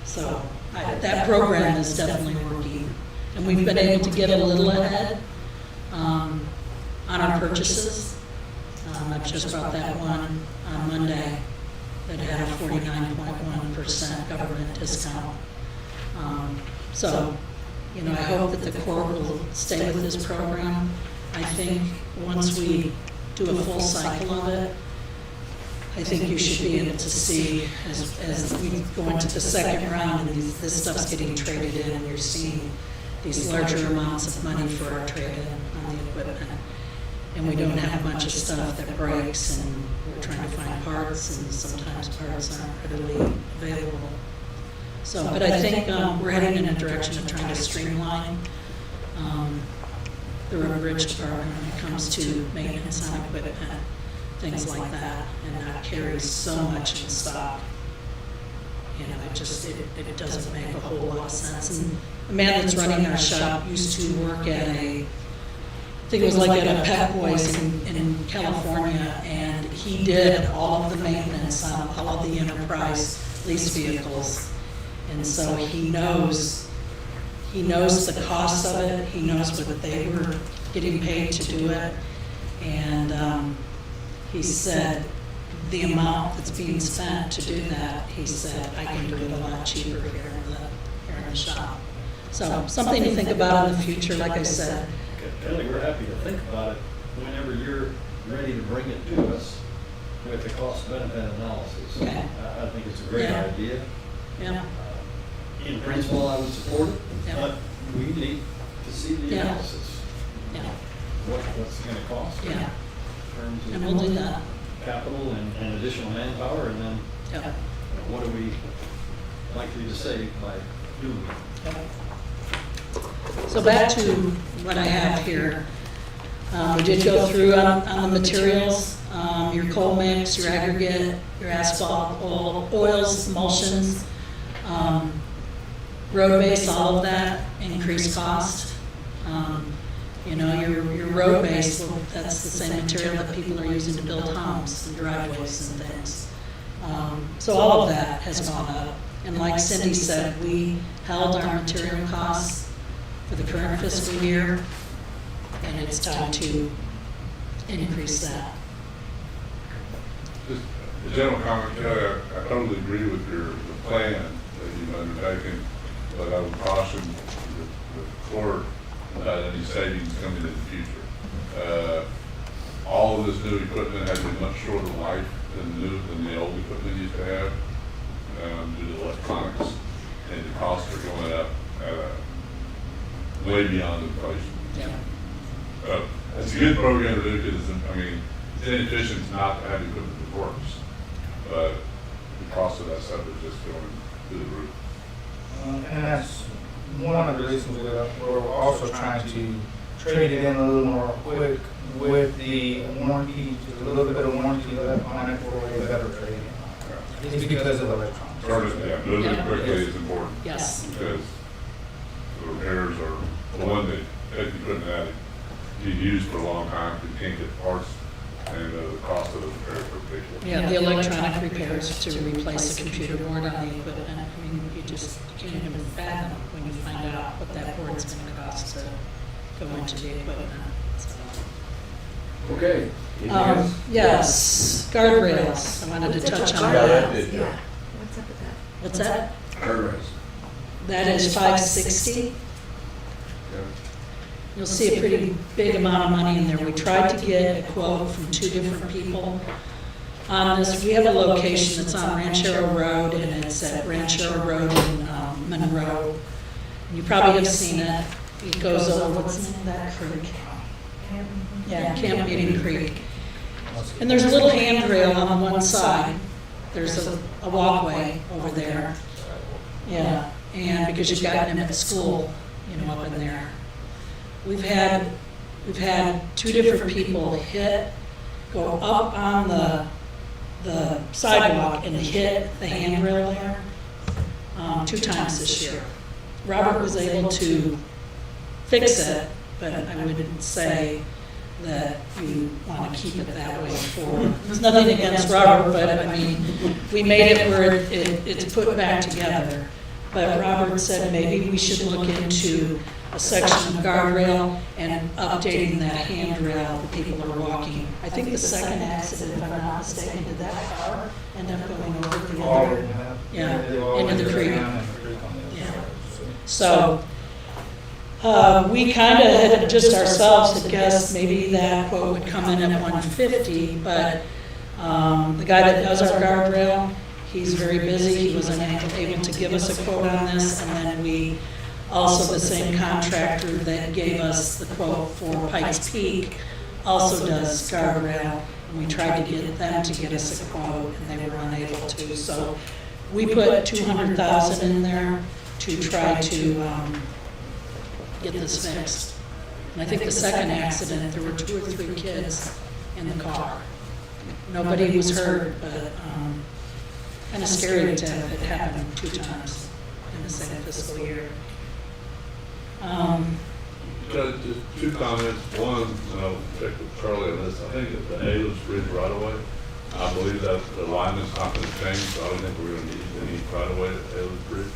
So that program is definitely working, and we've been able to get a little ahead on our purchases. I've just brought that one on Monday that had a 49.1% government discount. So, you know, I hope that the court will stay with this program. I think once we do a full cycle of it, I think you should be able to see as we go into the second round and this stuff's getting traded in, and you're seeing these larger amounts of money for our trade-in on the equipment. And we don't have a bunch of stuff that breaks, and we're trying to find parts, and sometimes parts aren't readily available. So, but I think we're heading in a direction of trying to streamline the road bridge department when it comes to maintenance on equipment, things like that, and that carries so much in stock. You know, it doesn't make a whole lot of sense. And the man that's running our shop used to work at I think it was like at a Pep Boys in California, and he did all of the maintenance on all of the Enterprise lease vehicles. And so he knows the cost of it, he knows what they were getting paid to do it. And he said the amount that's being spent to do that, he said, I can do it a lot cheaper here in the shop. So something to think about in the future, like I said. Kelly, we're happy to think about it whenever you're ready to bring it to us with the cost-benefit analysis. Okay. I think it's a great idea. Yeah. In principle, I would support it, Yeah. but we need to see the Yeah. analysis. Yeah. What's it gonna cost? Yeah. In terms of And we'll do that. capital and additional manpower, and then Yeah. what are we likely to save by doing it? So back to what I have here. We did go through on the materials, your coal mix, your aggregate, your asphalt, oils, emulsions, road base, all of that increased cost. You know, your road base, well, that's the same material that people are using to build homes and driveways and things. So all of that has gone up. And like Cindy said, we held our material costs for the current fiscal year, and it's time to increase that. Just a general comment, Kelly, I totally agree with the plan that you've undertaken, but I would caution the court about any savings coming in the future. All of this new equipment has a much shorter life than the old equipment used to have, due to electronics, and the costs are going up way beyond inflation. Yeah. It's a good program to do because, I mean, it's inefficient not to have equipment that works, but the cost of that stuff is just going through the roof. And that's one of the reasons we're also trying to trade it in a little more quick with the warranty, just a little bit of warranty left on it for a better trade. It's because of electronics. Moving it quickly is important. Yes. Because the repairs are, the one that take the equipment out, you use for a long time, you can't get parts, and the cost of the repairs are ridiculous. Yeah, the electronic repairs to replace the computer board on the equipment, I mean, you can't even fathom when you find out what that board's gonna cost to go into the equipment. So. Okay. Anything else? Yes, guardrails, I wanted to touch on Yeah, that. that did, yeah. What's up with that? What's that? Guardrails. That is 560. You'll see a pretty big amount of money in there. We tried to get a quote from 2 different people on this. We have a location that's on Ranchero Road, and it's at Ranchero Road in Monroe. You probably have seen it. It goes over, what's the name of that creek? Yeah, Camp Meeting Creek. And there's a little handrail on one side. There's a walkway over there. Yeah, and because you've got them at school, you know, up in there. We've had 2 different people go up on the sidewalk and hit the handrail there 2 times this year. Robert was able to fix it, but I would say that you want to keep it that way forward. There's nothing against Robert, but I mean, we made it where it's put back together. But Robert said maybe we should look into a section of guardrail and updating that handrail that people are walking. I think the second accident, if I'm not mistaken, did that car end up going over the other? Yeah, into the creek. Yeah. So, we kind of had just ourselves had guessed maybe that quote would come in at 150, but the guy that does our guardrail, he's very busy. He was unable to give us a quote on this, and then we also, the same contractor that gave us the quote for Pikes Peak also does guardrail. And we tried to get them to get us a quote, and they were unable to. So we put $200,000 in there to try to get this fixed. And I think the second accident, there were 2 or 3 kids in the car. Nobody was hurt, but kind of scary to have it happen 2 times in the same fiscal year. Just 2 comments. One, and I'll check with Charlie on this. I think at the Ayers Bridge right away, I believe that the alignment's not going to change, so I don't think we're going to need any right away at Ayers Bridge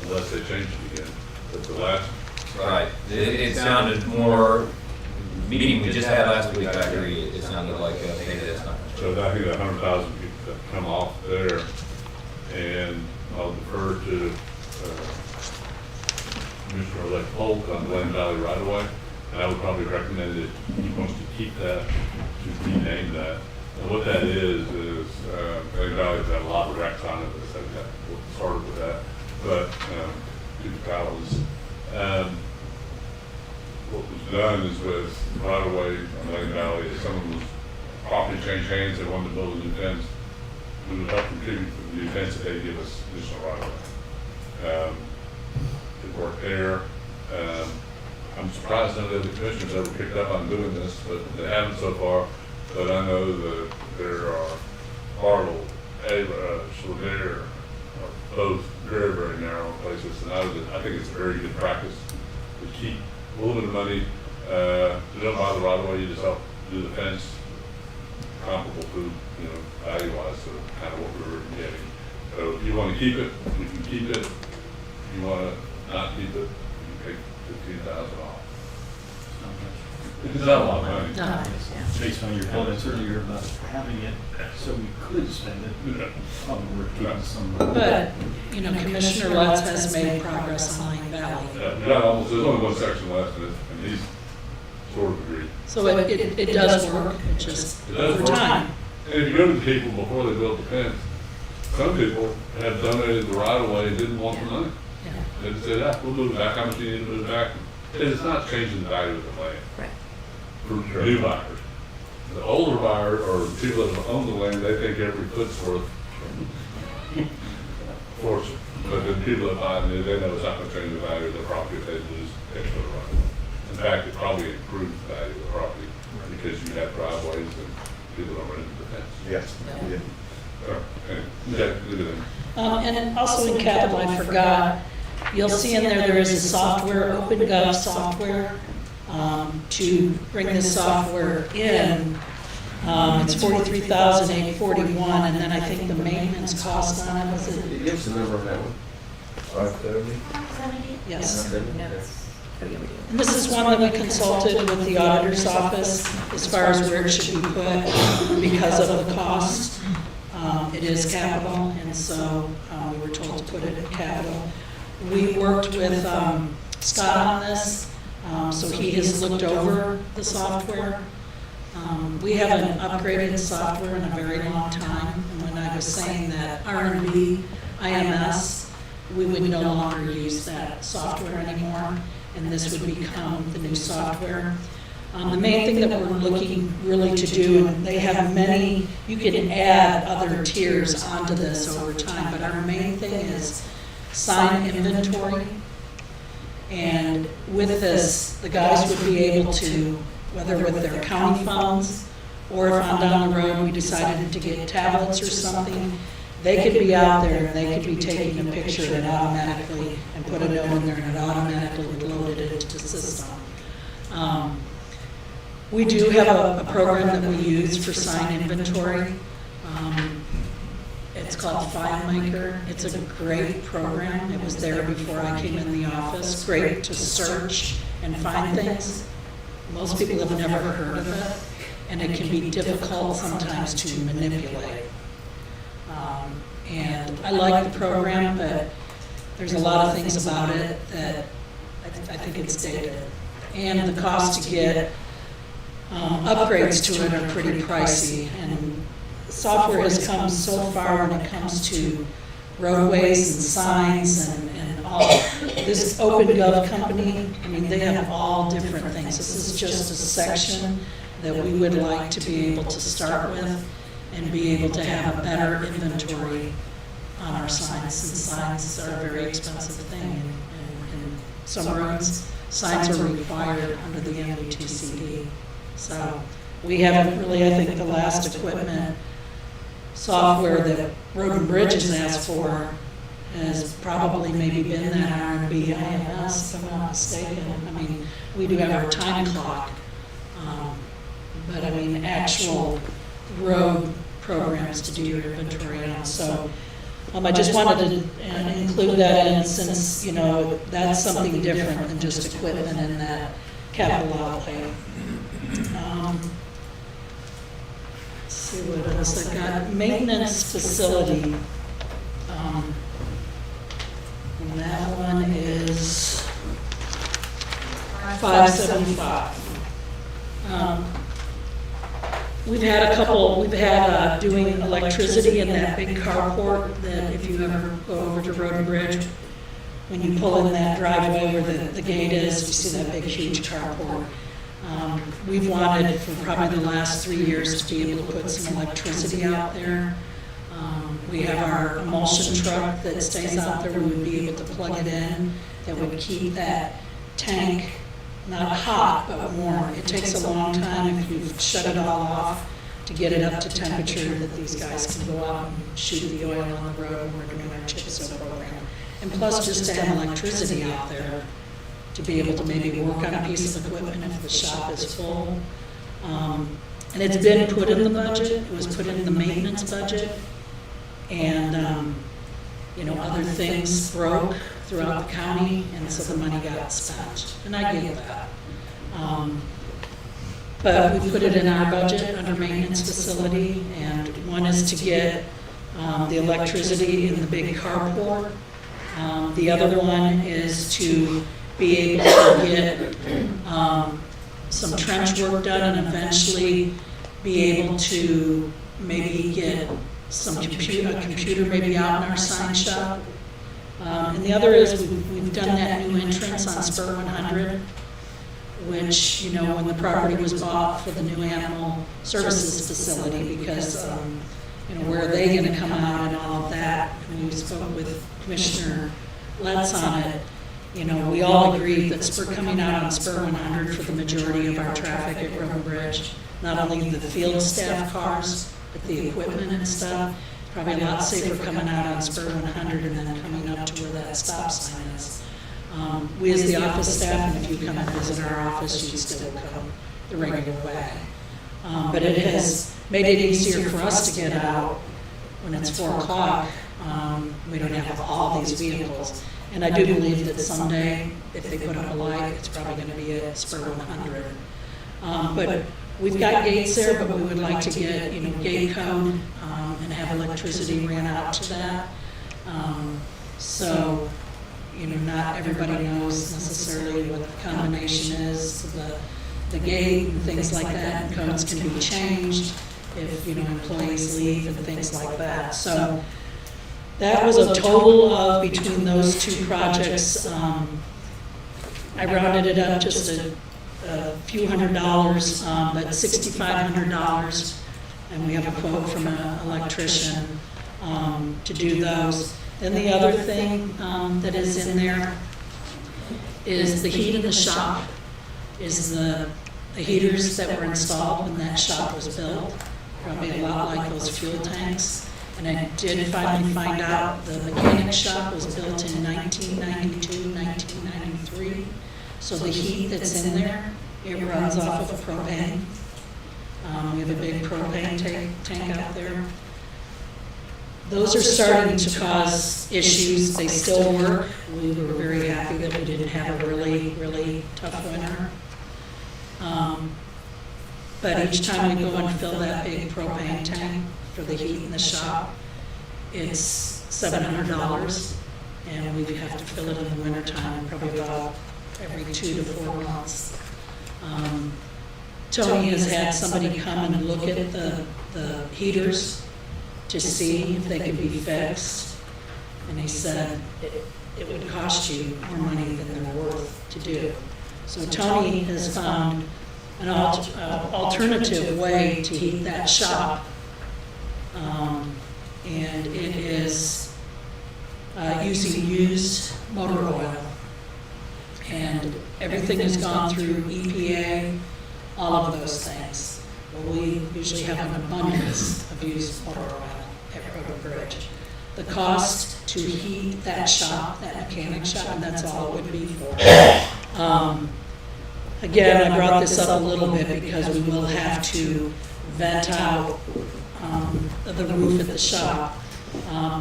unless they change it again. But the last. Right. It sounded more, meeting we just had last week, I agree, it sounded like, maybe that's not. So I think 100,000 people come off there, and I'll defer to Commissioner-elect Polk on Glen Valley right away. And I would probably recommend that he wants to keep that, to rename that. And what that is Glen Valley's had a lot of wrecks on it, so that started with that. But to the cows. What was done is with right away on Glen Valley, if someone was property changed hands, they wanted to build a new fence, we would help contribute to the new fence if they give us additional right away. It worked there. I'm surprised none of the other commissioners ever picked up on doing this, but they haven't so far. But I know that there are Hartle, Schlever, both very, very narrow places. And I think it's a very good practice to keep a little bit of money. You don't buy the right away, you just help do the fence, comparable to, value-wise, so kind of what we were getting. So if you want to keep it, we can keep it. If you want to not keep it, you can take $15,000 off. It's not a lot of money. No. Based on your comments earlier about having it so we could spend it, probably worth keeping some. But, Commissioner Lutz has made progress on Lane Valley. There's only one section left, and he's sort of agreed. So it does work, it just over time. And if you go to the people before they built the fence, some people had donated the right of way and didn't want the money. Yeah. They said, we'll move it back, how much do you need to move it back? And it's not changing the value of the land. Right. For new buyers. The older buyer, or people that own the land, they think every foot's worth fortune. But the people that buy it, they know it's not going to change the value of the property if they lose extra right. In fact, it probably improves the value of the property because you have driveways and people don't run into the fence. Yes. Yeah. And also in capital, I forgot, you'll see in there is a software, OpenGov software, to bring this software in. It's $43,841, and then I think the maintenance cost on it was it? Give us the number of that one. 570? Yes. Oh, yeah, we do. And this is one that we consulted with the auditor's office as far as where it should be put because of the cost. It is capital, and so we were told to put it in capital. We worked with Scott on this, so he has looked over the software. We haven't upgraded software in a very long time, and when I was saying that R&B, IMS, we would no longer use that software anymore, and this would become the new software. The main thing that we're looking really to do, and they have many, you can add other tiers onto this over time, but our main thing is sign inventory. And with this, the guys would be able to, whether with their county funds, or if on down the road we decided to get tablets or something, they could be out there and they could be taking a picture and automatically, and put a note in there and it automatically would load it into the system. We do have a program that we use for sign inventory. It's called FileMaker. It's a great program. It was there before I came in the office. Great to search and find things. Most people have never heard of it, and it can be difficult sometimes to manipulate. And I like the program, but there's a lot of things about it that I think it's dated. And the cost to get upgrades to it are pretty pricey. And software has come so far when it comes to roadways and signs and all. This OpenGov company, I mean, they have all different things. This is just a section that we would like to be able to start with and be able to have a better inventory on our signs. And signs are a very expensive thing in some roads. signs are required under the MUTCD. So we haven't really, I think the last equipment software that Road and Bridge has asked for has probably maybe been that R&B IMS, if I'm not mistaken. I mean, we do have our time clock, but I mean, actual road programs to do your inventory on. So I just wanted to include that in, since, you know, that's something different than just equipment in that capital outlay. Let's see what else I got. Maintenance facility. And that one is $575. We've had doing electricity in that big carport that if you ever go over to Road and Bridge, when you pull in that driveway where the gate is, you see that big huge carport. We've wanted for probably the last 3 years to be able to put some electricity out there. We have our emulsion truck that stays out there. We would be able to plug it in. That would keep that tank not hot, but warm. It takes a long time if you've shut it all off to get it up to temperature that these guys can go out and shoot the oil on the road when we're doing our chip seal program. And plus just to have electricity out there to be able to maybe work on a piece of equipment if the shop is full. And it's been put in the budget. It was put in the maintenance budget. And, you know, other things broke throughout the county, and so the money got spent. And I get that. But we put it in our budget under maintenance facility, and one is to get the electricity in the big carport. The other one is to be able to get some trench work done and eventually be able to maybe get a computer maybe out in our sign shop. And the other is we've done that new entrance on Spur 100, which, you know, when the property was bought for the new animal services facility, because, you know, where are they going to come out and all of that? And we spoke with Commissioner Letts on it. You know, we all agreed that Spur coming out on Spur 100 for the majority of our traffic at Road and Bridge, not only the field staff cars, but the equipment and stuff. It's probably a lot safer coming out on Spur 100 and then coming up to where that stop sign is. We as the office staff, and if you come and visit our office, you still come the regular way. But it has made it easier for us to get out when it's 4 o'clock. We don't have all these vehicles. And I do believe that someday, if they put up a light, it's probably going to be at Spur 100. But we've got gates there, but we would like to get, you know, gate code and have electricity ran out to that. So, you know, not everybody knows necessarily what the combination is of the gate and things like that. And codes can be changed if, you know, employees leave and things like that. So that was a total of, between those two projects, I rounded it up just a few $100s, but $6,500. And we have a quote from an electrician to do those. Then the other thing that is in there is the heat in the shop, is the heaters that were installed when that shop was built. Probably a lot like those fuel tanks. And I did finally find out the mechanic shop was built in 1992, 1993. So the heat that's in there, it runs off of propane. We have a big propane tank out there. Those are starting to cause issues. They still work. We were very happy that we didn't have a really, really tough winter. But each time we go and fill that big propane tank for the heat in the shop, it's $700, and we have to fill it in the wintertime, probably about every 2 to 4 months. Tony has had somebody come and look at the heaters to see if they could be fixed, and he said it would cost you more money than they're worth to do. So Tony has found an alternative way to heat that shop, and it is using used motor oil. And everything has gone through EPA, all of those things. Well, we usually have an abundance of used motor oil at Road Bridge. The cost to heat that shop, that mechanic shop, and that's all it would be for. Again, I brought this up a little bit because we will have to vent out the roof at the shop.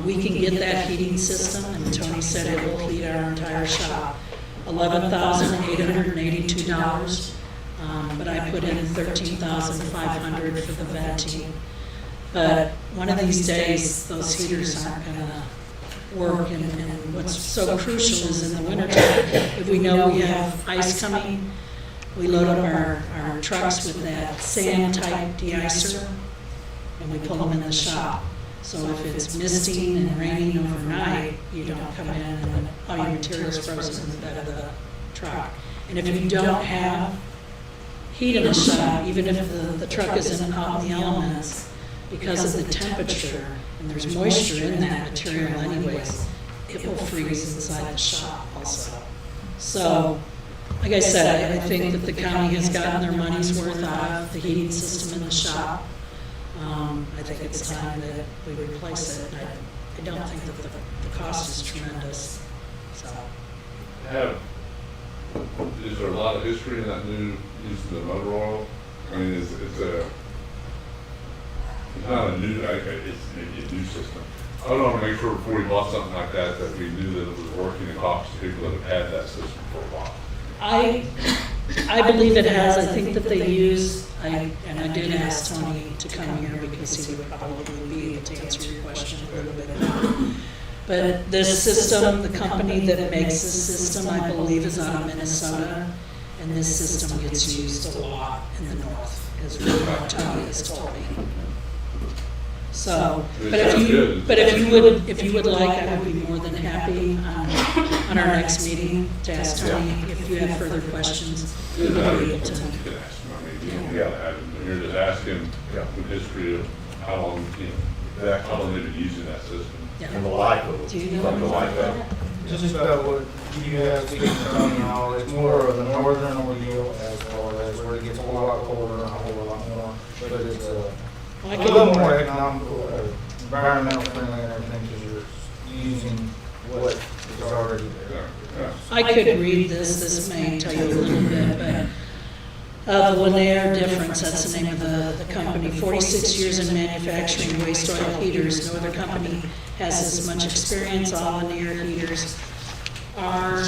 We can get that heating system, and Tony said it will heat our entire shop. $11,882, but I put in $13,500 for the venting. But one of these days, those heaters aren't gonna work, and what's so crucial is in the wintertime, if we know we have ice coming, we load up our trucks with that sand-type de-icer, and we pull them in the shop. So if it's misting and raining overnight, you don't come in and all your material's frozen in the bed of the truck. And if you don't have heat in the shop, even if the truck isn't out in the elements, because of the temperature, and there's moisture in that material anyways, it will freeze inside the shop also. So, like I said, I think that the county has gotten their money's worth out of the heating system in the shop. I think it's time that we replace it. I don't think that the cost is tremendous, so. Is there a lot of history in that new use of the motor oil? I mean, it's not a new, it's a new system. I don't want to make sure before we bought something like that, that we knew that it was working and talked to people that have had that system for a while. I believe it has. I think that they use, and I did ask Tony to come here because he would probably be able to answer your question a little bit. But this system, the company that makes this system, I believe is out of Minnesota, and this system gets used a lot in the north, as what Tony has told me. So, but if you would like, I would be more than happy on our next meeting to ask Tony if you have further questions. He would be able to. You're just asking the history of how long, how long they've been using that system. And the life of it. Do you know? Something like that. Just about what you have seen on all, it's more of the northern ordeal as far as where it gets a whole lot colder and a whole lot more, but it's a little more economical, environmental friendly and everything, because you're using what is already there. I could read this may tell you a little bit, but the Lanier difference, that's the name of the company, 46 years in manufacturing waste oil heaters. No other company has as much experience. All Lanier heaters are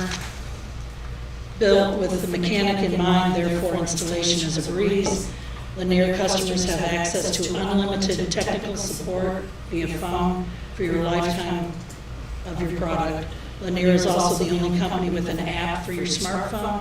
built with the mechanic in mind, therefore installation is a breeze. Lanier customers have access to unlimited technical support via phone for your lifetime of your product. Lanier is also the only company with an app for your smartphone.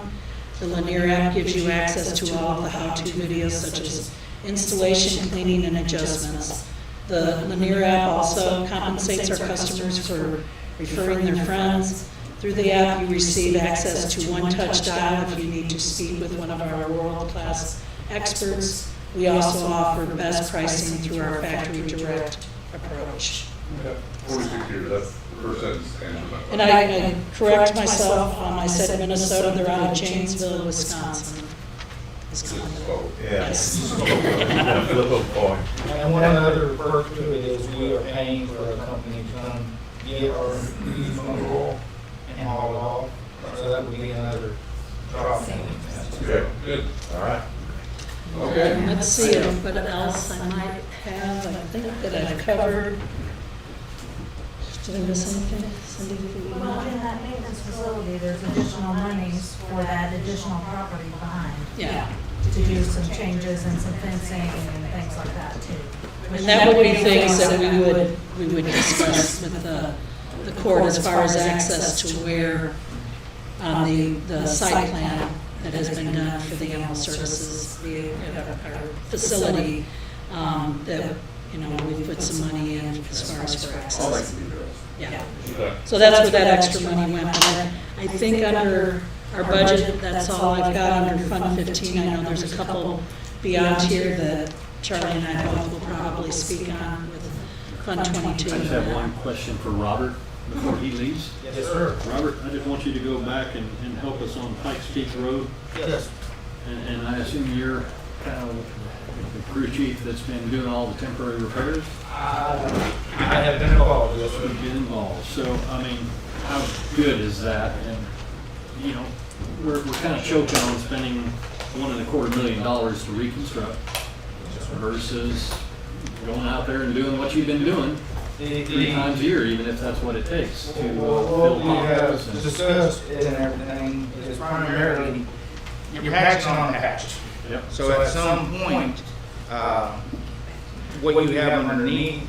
The Lanier app gives you access to all of the how-to videos such as installation, cleaning, and adjustments. The Lanier app also compensates our customers for referring their friends. Through the app, you receive access to one-touch dial if you need to speak with one of our world-class experts. We also offer best pricing through our factory direct approach. 46 years, that's the first sentence answer my question. And I correct myself, I said Minnesota, they're out of Janesville, Wisconsin. Yes. And one other perk to it is we are paying for a company to come get our used motor oil and haul it off, so that would be another drop in. Okay, good. All right. Okay. Let's see what else I might have. I think that I've covered. Did I miss anything? Cindy, if you Well, want? in that maintenance facility, there's additional monies for that additional property behind. Yeah. To do some changes and some fencing and things like that too. And that would be things that we would discuss with the court as far as access to where the site plan that has been done for the animal services, our facility, that, we put some money in as far as for access. Yeah. So that's where that extra money went. But I think under our budget, that's all I've got under Fund 15. I know there's a couple beyond here that Charlie and I both will probably speak on with Fund 22. I just have one question for Robert. before he leaves? Yes, sir. Robert, I just want you to go back and help us on Pikes Peak Road. Yes. And I assume you're kind of the crew chief that's been doing all the temporary repairs? I have been involved, yes, sir. You've been involved. So, I mean, how good is that? And, you know, we're kind of choking on spending $1.25 million to reconstruct versus going out there and doing what you've been doing 3 times a year, even if that's what it takes to build What we have potholes. and- discussed and everything is primarily, you're patching on patch. Yep. So at some point, what you have underneath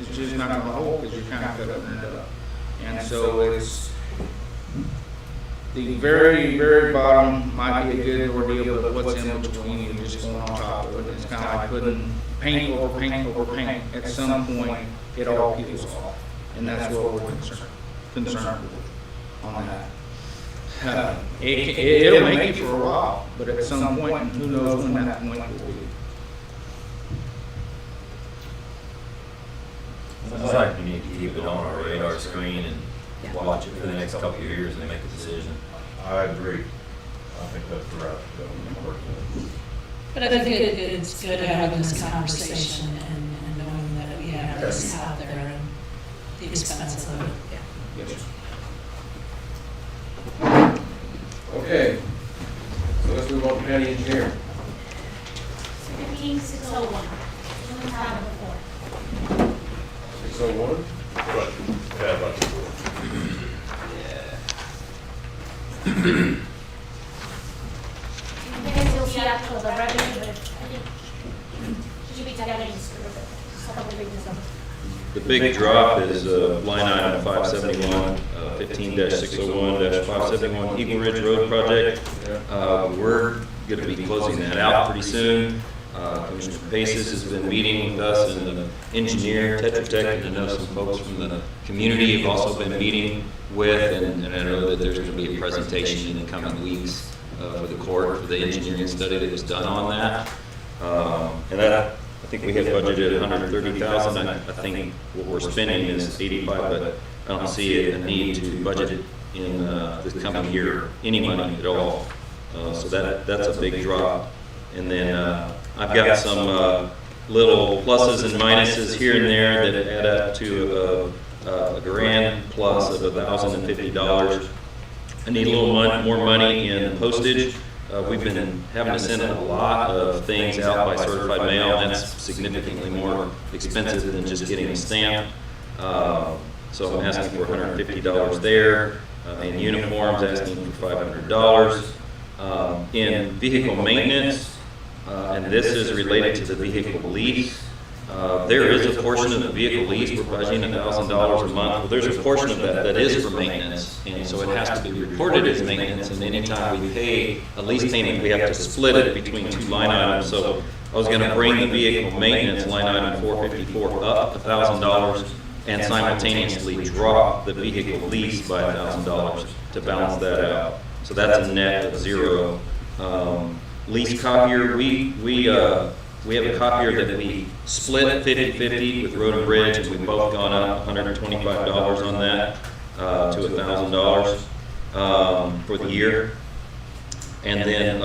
is just not gonna hold because you're kind of opening it up. And so it's, the very, very bottom might be a good ordeal, but what's in between, you're just going on top of it. It's kind of like putting paint over paint over paint. At some point, it all peels off. And that's what we're concerned with on that. It'll make it for a while, but at some point, who knows when that point will be. Sounds like we need to keep it on our radar screen and watch it for the next couple of years and make a decision. I agree. I think that's the route to go, unfortunately. But I think it's good having this conversation and knowing that we have this out there and the expense of it. Okay, so let's move on to county engineer. 15601. One time before. 601. Right. Yeah, right. You guys will see after the revenue, but I think should be together in just a couple of pages of. The big drop is line item 571, 15-601-571 Eagle Ridge Road Project. We're going to be closing that out pretty soon. Commissioner Paces has been meeting with us and the engineer, Tetra Tech, and I know some folks from the community have also been meeting with, and I know that there's going to be a presentation in the coming weeks for the court for the engineering study that was done on that. And that, I think we have budgeted $130,000. I think what we're spending is 85, but I don't see a need to budget it in this coming year, any money at all. So that's a big drop. And then I've got some little pluses and minuses here and there that add up to a grand plus of $1,050. I need a little more money in postage. We've been having to send a lot of things out by certified mail, and that's significantly more expensive than just getting a stamp. So I'm asking for $150 there. In uniforms, asking for $500. In vehicle maintenance, and this is related to the vehicle lease. There is a portion of the vehicle lease, we're budgeting $1,000 a month. Well, there's a portion of that is for maintenance, and so it has to be reported as maintenance, and anytime we pay a lease payment, we have to split it between 2 line items. So I was gonna bring the vehicle maintenance line item 454 up $1,000 and simultaneously drop the vehicle lease by $1,000 to balance that out. So that's a net of 0. Lease copier, we have a copier that we split 50-50 with Road and Bridge, and we've both gone up $125 on that to $1,000 for the year. And then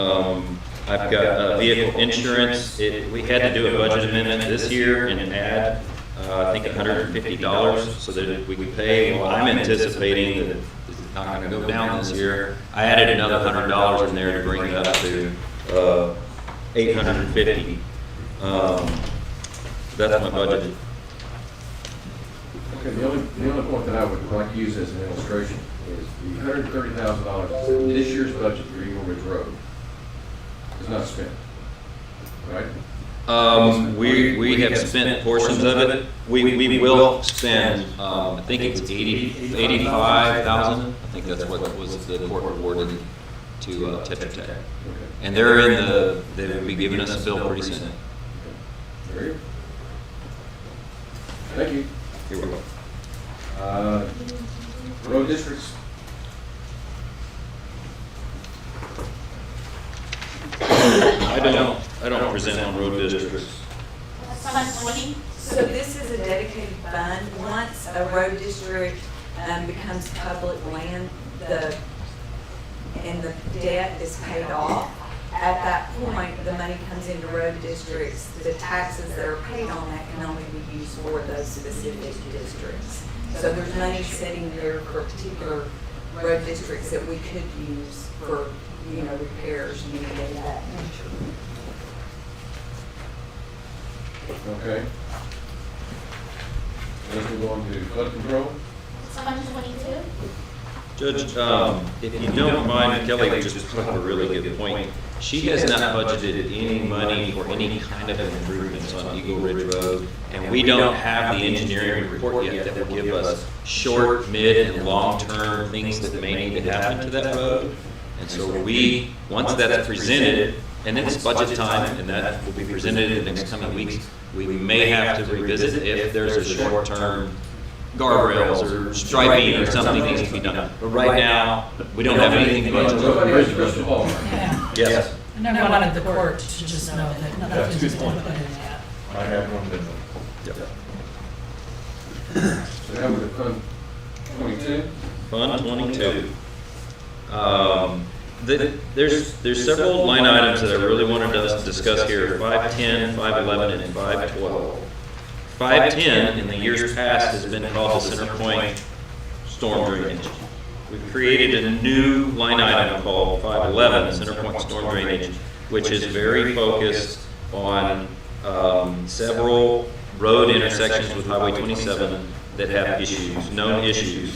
I've got vehicle insurance. We had to do a budget amendment this year and add I think $150 so that we could pay. Well, I'm anticipating that it's not going to go down this year. I added another $100 in there to bring it up to $850. That's my budget. Okay, the only point that I would like to use as an illustration is the $130,000 in this year's budget for Eagle Ridge Road is not spent, right? We have spent portions of it. We will spend, I think it's 85,000. I think that's what was the court awarded to Tetra Tech. Okay. And they will be giving us a bill pretty soon. Very good. Thank you. You're welcome. Road districts. I don't present on road districts. Fund 20. So this is a dedicated fund. Once a road district becomes public land, and the debt is paid off, at that point, the money comes into road districts. The taxes that are paid on that can only be used for those specific districts. So there's money sitting there for particular road districts that we could use for, repairs and anything of that nature. Okay. Let's move on to flood control. It's Fund 22. Judge, if you don't mind, Kelly just brought up a really good point. She has not budgeted any money for any kind of improvements on Eagle Ridge Road, and we don't have the engineering report yet that will give us short, mid, and long-term things that may need to happen to that road. And so once that's presented, and it's budget time, and that will be presented in the next coming weeks, we may have to revisit if there's a short-term guardrails or striping or something needs to be done. But right now, we don't have anything budgeted. Nobody has a crystal ball. Yes. I never wanted the court to just know that nothing's been put in that. I have one that. So now we're at Fund 22. Fund 22. There's several line items that I really wanted us to discuss here, 510, 511, and 512. 510 in the years past has been called the Center Point Storm Drainage. We've created a new line item called 511, Center Point Storm Drainage, which is very focused on several road intersections with Highway 27 that have issues, known issues.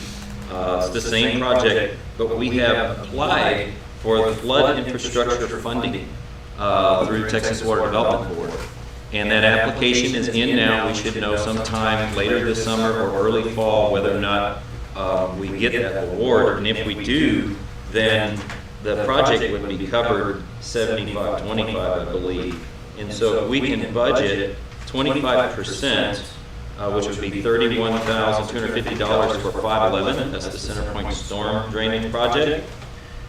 It's the same project, but we have applied for the flood infrastructure funding through Texas Water Development Board. And that application is in now. We should know sometime later this summer or early fall whether or not we get that award. And if we do, then the project would be covered 75-25, I believe. And so if we can budget 25%, which would be $31,250 for 511, that's the Center Point Storm Drainage Project.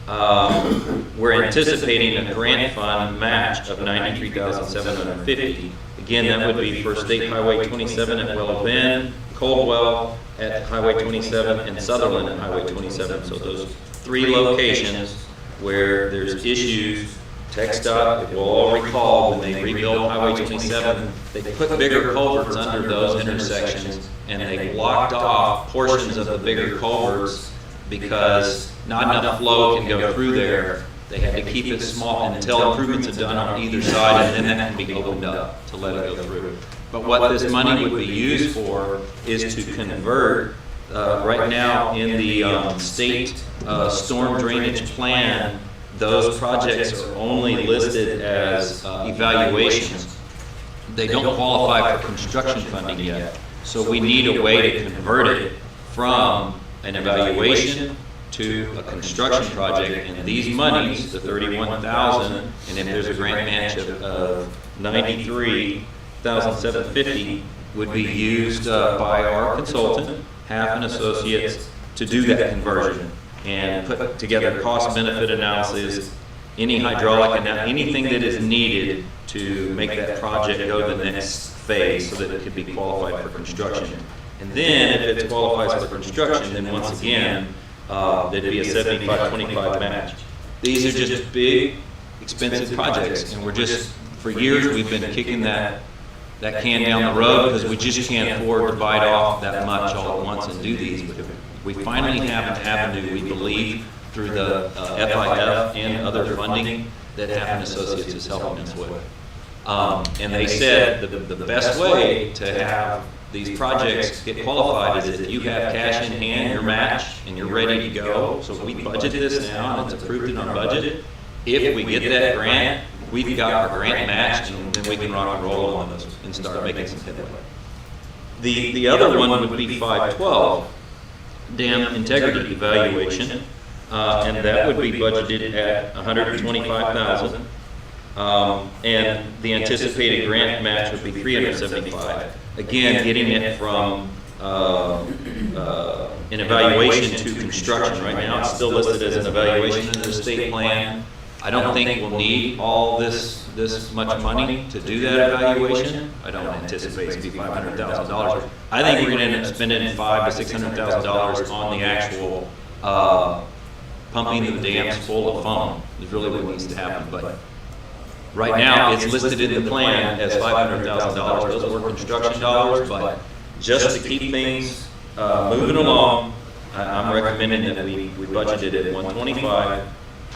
We're anticipating a grant fund match of $93,750. Again, that would be for State Highway 27 at Willow Bend, Coldwell at Highway 27, and Sutherland at Highway 27. So those three locations where there's issues. TxDOT, if we'll all recall, when they rebuilt Highway 27, they put bigger culverts under those intersections, and they blocked off portions of the bigger culverts because not enough flow can go through there. They had to keep it small until improvements are done on either side, and then that can be opened up to let it go through. But what this money would be used for is to convert, right now in the state storm drainage plan, those projects are only listed as evaluations. They don't qualify for construction funding yet. So we need a way to convert it from an evaluation to a construction project, and these monies, the $31,000, and if there's a grant match of $93,750, would be used by our consultant, Half Associates, to do that conversion and put together cost-benefit analysis, any hydraulic, anything that is needed to make that project go to the next phase so that it could be qualified for construction. And then, if it qualifies for construction, then once again, there'd be a 75-25 match. These are just big, expensive projects, and we're just, for years, we've been kicking that can down the road because we just can't afford to bite off that much all at once and do these. But we finally have an avenue, we believe, through the FIF and other funding that Half Associates is helping us with. And they said the best way to have these projects get qualified is if you have cash in hand, your match, and you're ready to go. So we budget this now, and it's approved in our budget. If we get that grant, we've got our grant match, and then we can rock and roll on this and start making some headway. The other one would be 512, dam integrity evaluation, and that would be budgeted at $125,000. And the anticipated grant match would be $375,000. Again, getting it from an evaluation to construction. Right now, it's still listed as an evaluation in the state plan. I don't think we'll need all this much money to do that evaluation. I don't anticipate it to be $500,000. I think we're gonna end up spending $500,000 to $600,000 on the actual, pumping the dams full of foam is really what needs to happen, but right now, it's listed in the plan as $500,000. Those were construction dollars, but just to keep things moving along, I'm recommending that we budgeted at 125,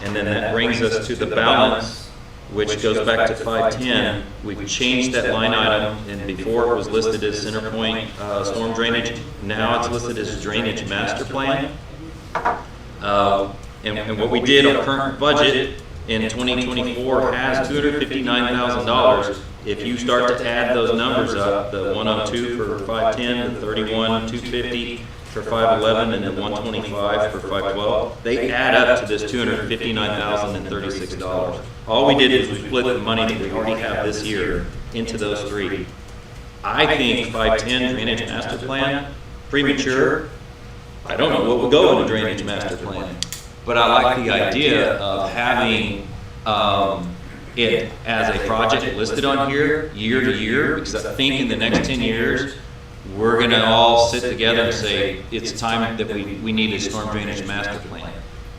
and then that brings us to the balance, which goes back to 510. We've changed that line item, and before it was listed as center point storm drainage. Now it's listed as drainage master plan. And what we did on current budget in 2024 has $259,000. If you start to add those numbers up, the 102 for 510, the 31, 250 for 511, and the 125 for 512, they add up to this $259,036. All we did was we split the money that we already have this year into those three. I think 510 drainage master plan, premature. I don't know what will go in a drainage master plan, but I like the idea of having it as a project listed on here year to year, because I think in the next 10 years, we're gonna all sit together and say, it's time that we need a storm drainage master plan.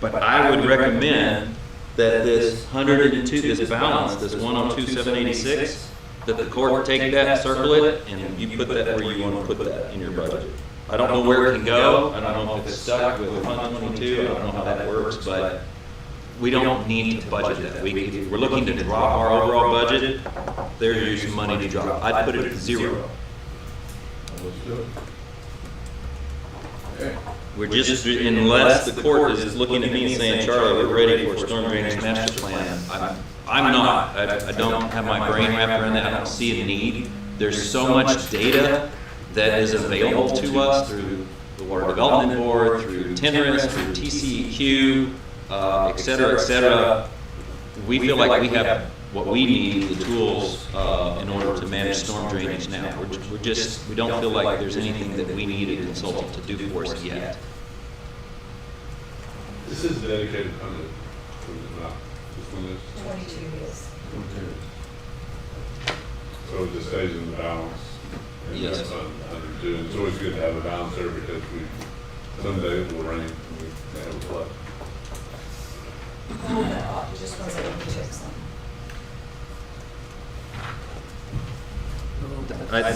But I would recommend that this 102, this balance, this 102,786, that the court take that, circle it, and you put that where you wanna put that in your budget. I don't know where it can go. I don't know if it's stuck with Fund 22. I don't know how that works, but we don't need to budget that. If we're looking to drop our overall budget, there's some money to drop. I'd put it at 0. Let's do it. Okay. We're just, unless the court is looking at me and saying, Charlie, we're ready for a storm drainage master plan. I'm not. I don't have my brain wrapped around that. I don't see a need. There's so much data that is available to us through the Water Development Board, through TNRIS, through TCEQ, et cetera. We feel like we have what we need, the tools, in order to manage storm drainage now. We don't feel like there's anything that we need a consultant to do for us yet. This is dedicated fund, is it not? This one is? 22 is. So it just stays in the balance. And Yes. that's on 102. And it's always good to have a balance there because someday it will rain and we may have a flood. Hold that off, just one second, let me check something.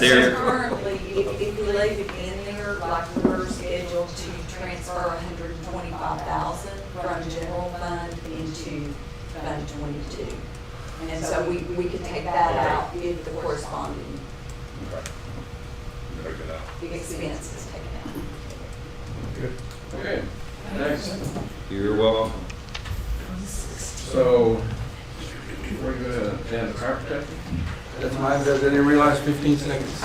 There, Currently, if you leave it in there, like we're scheduled to transfer 125,000 from general fund into Fund 22. And so we could take that out if the corresponding Break it out. expense is taken out. Okay, next. you're welcome. So, we're gonna, and the fire protection? That's mine, I didn't realize 15 seconds.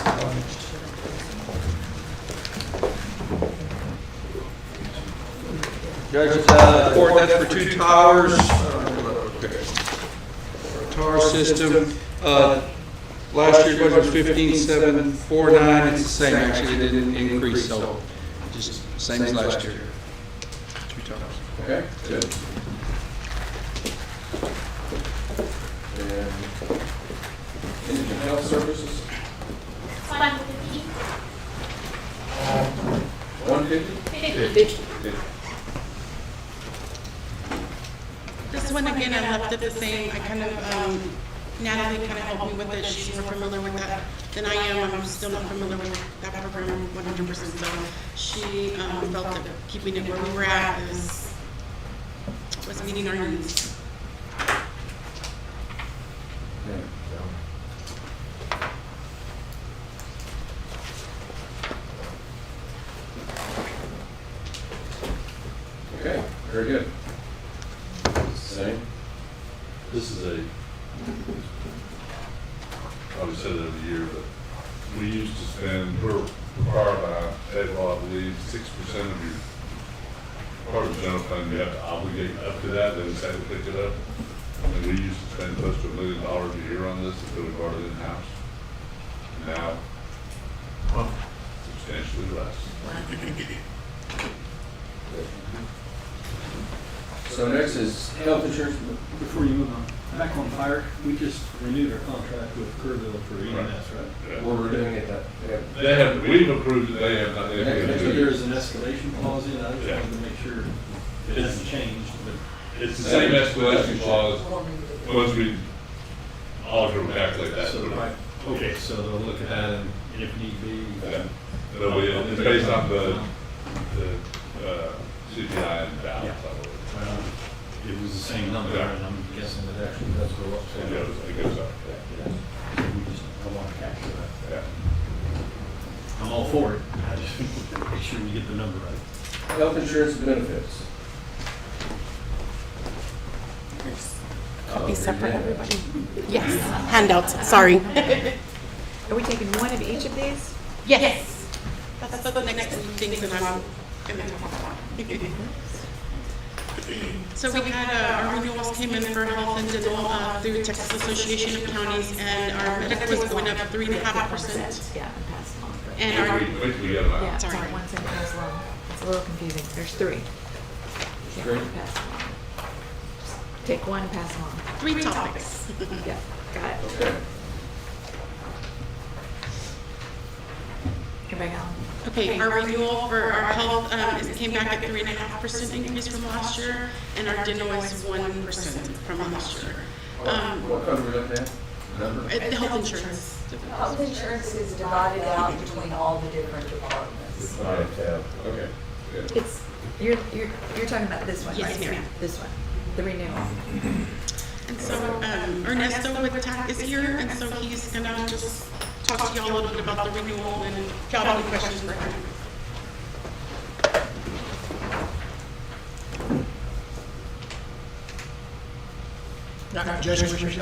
Judge, court, that's for 2 towers. Tower system, last year's budget was 15,749, it's the same, actually, it didn't increase, so just same as last year. 2 towers. Okay, good. And Indigent Health Services, 150? This one, again, I left it the same. I kind of, Natalie kind of helped me with it. She's more familiar with that than I am. I'm still not familiar with that program 100%. So she felt that keeping it where we were at was meeting our needs. Okay, very good. Same. This is probably said it every year, but we used to spend, we're required by state law, I believe, 6% of your part of the general fund, you have to obligate up to that, then say to pick it up. And we used to spend close to $1 million a year on this until we brought it in-house. Now, substantially less. So next is health insurance. Before you move on, back on fire, we just renewed our contract with Kerrville for EMS, right? We're doing it that. They have, we've approved it, they have not. They have So not. there's an escalation clause in, I just Yeah. wanted to make sure it hasn't changed, but. It's the same escalation clause, once we alter and calculate that. So, right, okay, so they'll look at that and if need be. Yeah. It'll be, it's based on the CPI and balance, I believe. It was the same number, and I'm guessing it actually does go up. So It goes up. so we just, I want to capture that. Yeah. I'm all for it, I just want to make sure we get the number right. Health insurance and benefits. Be separate, everybody. Yes, handouts, sorry. Are we taking one of each of these? Yes. That's the next thing that I'm gonna talk about. So we had, our renewals came in for health and dental through Texas Association of Counties, and our medical was going up 3.5%. Yeah, and pass along. And our, Wait till we get them out. Yeah, Sorry. one second, pass along. It's a little confusing. There's three. Yeah, Three? pass along. Just take one and pass along. 3 topics. Yeah, got it. Okay. Everybody got Okay, our renewal for our health, it came back at 3.5% increase from last year, and our dental is 1% from last year. What color are we looking at? Number? The health insurance. Health insurance is divided out between all the different departments. Okay. Good. It's, you're talking about this one, Yes, right? ma'am. This one, the renewal. And so Ernesto with TAC is here, and so he's gonna just talk to y'all a little bit about the renewal and if y'all have any questions for him. Judge, good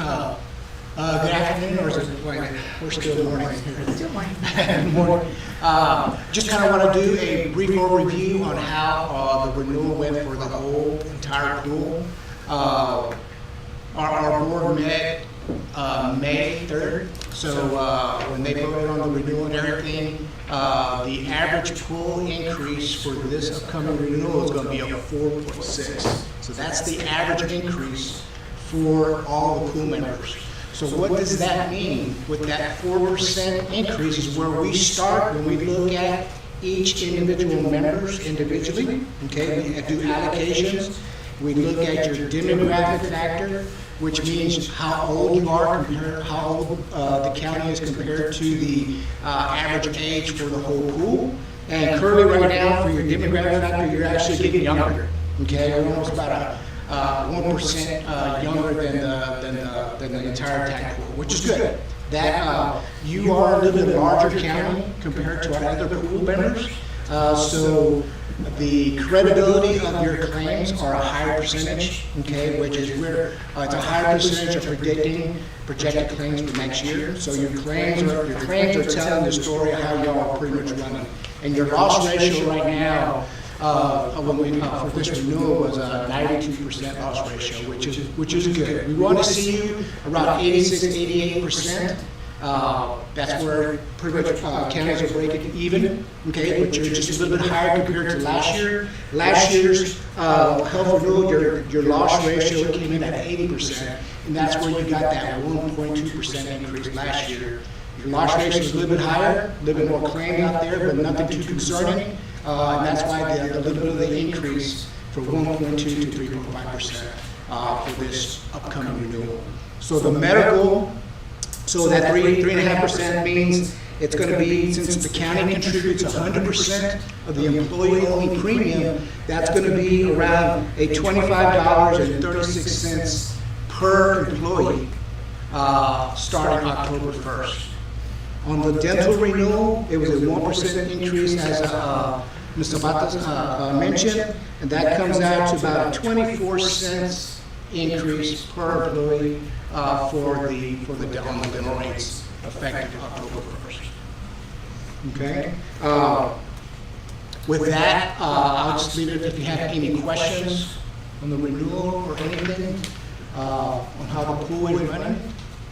afternoon, or is it, wait, we're still morning. Still morning. Morning. Just kind of want to do a brief overview on how the renewal went for the whole entire pool. Our board met May 3rd, so when they voted on the renewal and everything, the average pool increase for this upcoming renewal is going to be a 4.6. So that's the average increase for all the pool members. So what does that mean? With that 4% increase is where we start when we look at each individual members individually. Okay, we do allocations. We look at your demographic factor, which means how old you are, how old the county is compared to the average age for the whole pool. And currently right now, for your demographic factor, you're actually getting younger. Okay, you're almost about 1% younger than the entire TAC pool, which is good. That you are a little bit larger county compared to our other pool members. So the credibility of your claims are a higher percentage, okay, which is where it's a higher percentage of projected claims for next year. So your claims are telling the story of how y'all are pretty much running. And your loss ratio right now, for this renewal was a 92% loss ratio, which is good. We want to see you around 86, 88%. That's where pretty much counties are breaking even, okay, but you're just a little bit higher compared to last year. Last year's health renewal, your loss ratio came in at 80%, and that's where you got that 1.2% increase last year. Your loss ratio is a little bit higher, a little bit more claim out there, but nothing too concerning, and that's why the little bit of the increase from 1.2 to 3.5% for this upcoming renewal. So the medical. So that 3.5% means it's going to be, since the county contributes 100% of the employee-only premium, that's going to be around a $25.36 per employee starting October 1st. On the dental renewal, it was a 1% increase, as Mr. Matas mentioned, and that comes out to about 24 cents increase per employee for the dental rates effective October 1st. Okay. With that, I'll just leave it if you have any questions on the renewal or anything on how the pool is running,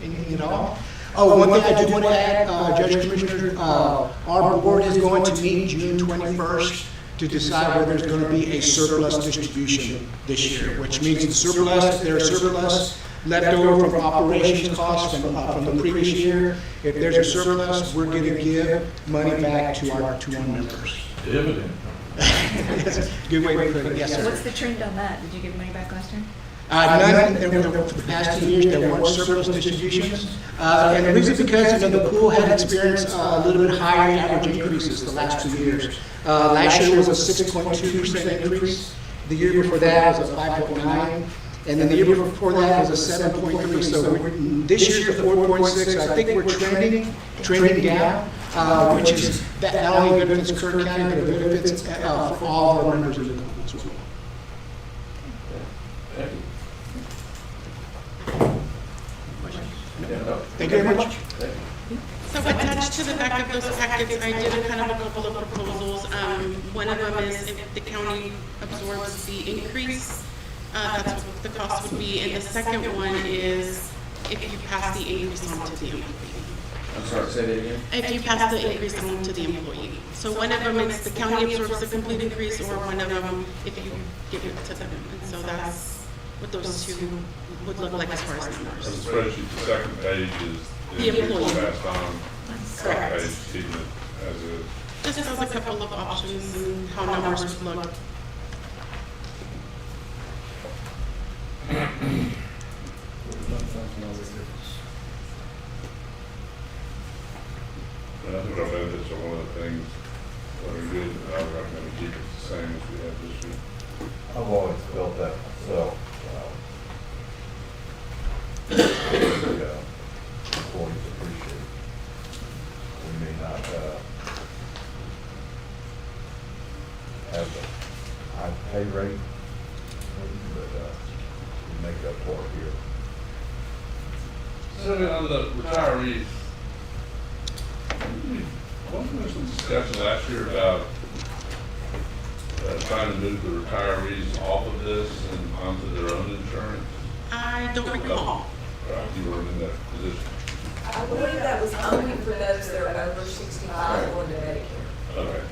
anything at all. Oh, one thing I do want to add, Judge Commissioner, our board is going to meet June 21st to decide whether there's going to be a surplus distribution this year, which means the surplus, if there's surplus left over from operations costs from the previous year, if there's a surplus, we're going to give money back to our members. Dividend. That's a good way to put it, yes, sir. What's the trend on that? Did you give money back last year? None, for the past 2 years, there weren't surplus distributions. And the reason because, the pool had experienced a little bit higher average increases the last 2 years. Last year was a 6.2% increase. The year before that was a 5.9. And then the year before that was a 7.3. So this year's the 4.6. I think we're trending down, which is that not only benefits Kerr County, but it benefits for all of our members in the pool as well. Thank you very much. So attached to the back of those packets, I did a kind of a couple of proposals. One of them is if the county absorbs the increase, that's what the cost would be. And the second one is if you pass the increase on to the employee. I'm sorry, say that again? If you pass the increase on to the employee. So one of them is the county absorbs the complete increase, or one of them if you give it to them. And so that's what those two would look like as far as numbers. The spreadsheet, the second page is The employee. passed on. Correct. Page, keeping it as is. Just has a couple of options and how numbers would look. And I think our benefits are one of the things that are good, and I would recommend we keep it the same as we have this year. I've always felt that myself. Employees appreciate. We may not have a high pay rate, but we make up for it here. So on the retirees, wasn't there some discussion last year about trying to move the retirees off of this and onto their own insurance? I don't recall. Right, you were in that position. I believe that was only for those that are over 65 or the Medicare. Okay.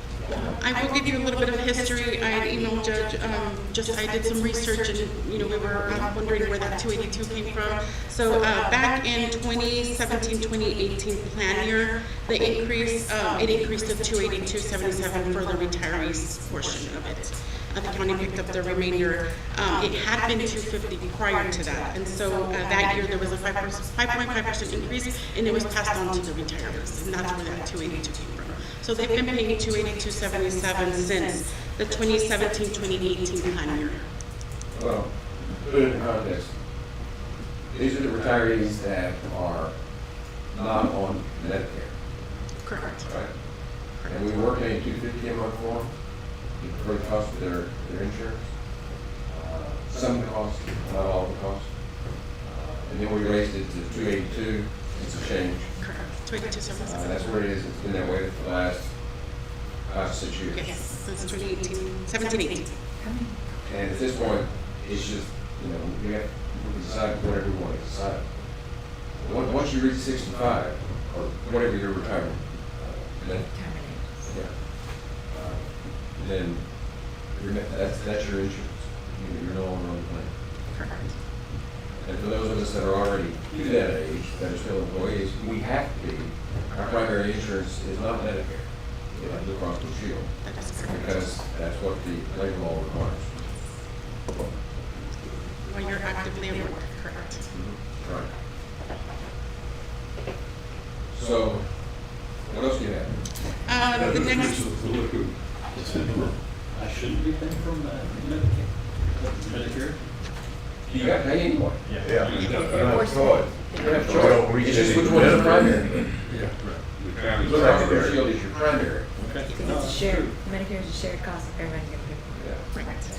I will give you a little bit of history. I had emailed Judge, I did some research and, we were wondering where that 282 came from. So back in 2017, 2018 plan year, the increase, it increased to 282.77 for the retirees portion of it. The county picked up the remainder. It had been 250 prior to that. And so that year there was a 5.5% increase and it was passed on to the retirees. And that's where that 282 came from. So they've been paying $282.77 since the 2017-2018 plan year. Well, put it in context. These are the retirees that are not on Medicare, Correct. right? And we were paying $250 a month for them, for the cost of their insurance. Some of the costs, not all of the costs. And then we raised it to $282. It's a change. Correct. 282.77. That's where it is. It's been that way for the last 6 years. Yes, since 2018, 17-18. And at this point, it's just, we can decide whatever we want to decide. Once you reach 65, or whatever your retirement, then that's your insurance. You're no longer on the plan. Correct. And for those of us that are already to that age, that are still employees, we have to be, our primary insurance is not Medicare. It is Blue Cross Blue Shield. That is correct. Because that's what the labor law requires. When you're actively at work, correct. Right. So, what else do you have? The next, I shouldn't be paying from Medicare. You got to pay anyway. Yeah. You don't have choice. You have choice. It's just which one is the primary. The county's Blue Cross Blue primary. Shield is your primary. Okay. It's a shared, Medicare is a shared cost, everybody's gonna pay for correct. it.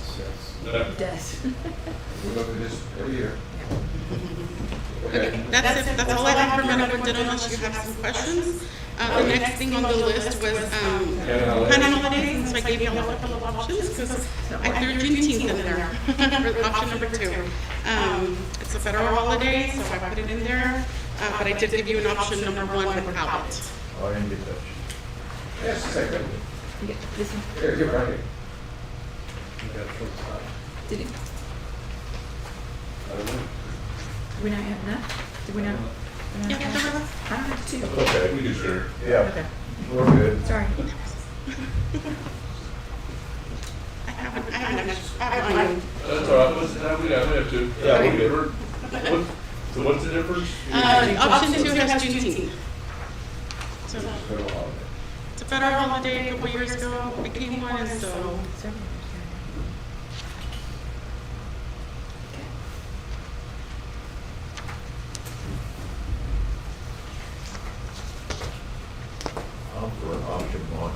It does. We look at this every year. Okay, that's it. That's all I have for medical dental unless you have some questions. The next thing on the list was Hannah holidays, and so I gave you all a couple of options because I threw Juneteenth in there for option number 2. It's a federal holiday, so I put it in there, but I did give you an option number 1 without it. Oh, I didn't get that. Yes, second. You get this one? Here, right here. Did it, I don't know. do we not have enough? Did we not? we not Yeah, have- there was- I don't have two. Okay, we can share. Yeah, Okay, we're good. sorry. I have mine. That's all right, we have two. Yeah, we good. So what's the difference? Option 2 has Juneteenth. So Federal holiday. it's a federal holiday, a couple years ago, became one, and so I'm for option one.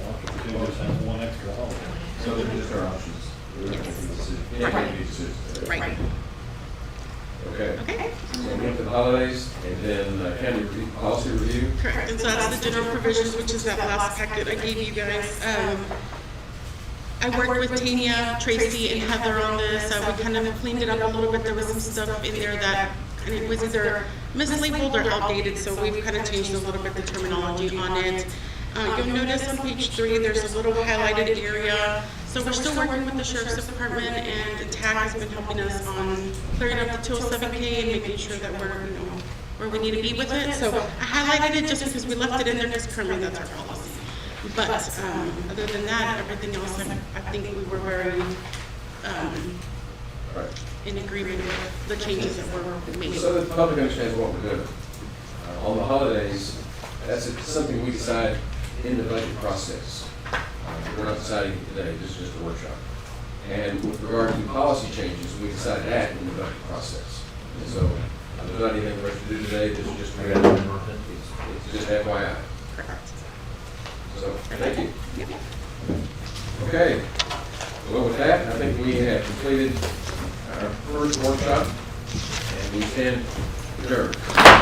Option 2 just has one extra holiday. So they're just our options. We're not making a decision. We ain't making a decision. right. Okay. Okay. So we went to the holidays, and then county policy review. Correct, and so that's the general provisions, which is that last packet I gave you guys. I worked with Tanya, Tracy, and Heather on this. We kind of cleaned it up a little bit. There was some stuff in there that, and it was either mislabeled or outdated, so we've kind of changed a little bit the terminology on it. You'll notice on page 3, there's a little highlighted area. So we're still working with the Sheriff's Department, and TAC has been helping us on clearing up the 207K and making sure that we're, where we need to be with it. So I highlighted it just because we left it in there because currently that's our policy. But other than that, everything else, I think we were very Right. in agreement with the changes that were made. So the public understands what we're doing. On the holidays, that's something we decide in the budget process. We're not deciding today, this is just a workshop. And with regard to policy changes, we decide that in the budget process. And so there's not anything for us to do today, this is just, it's just FYI. Correct. So, thank you. Okay, well, with that, I think we have completed our first workshop, and we stand adjourned.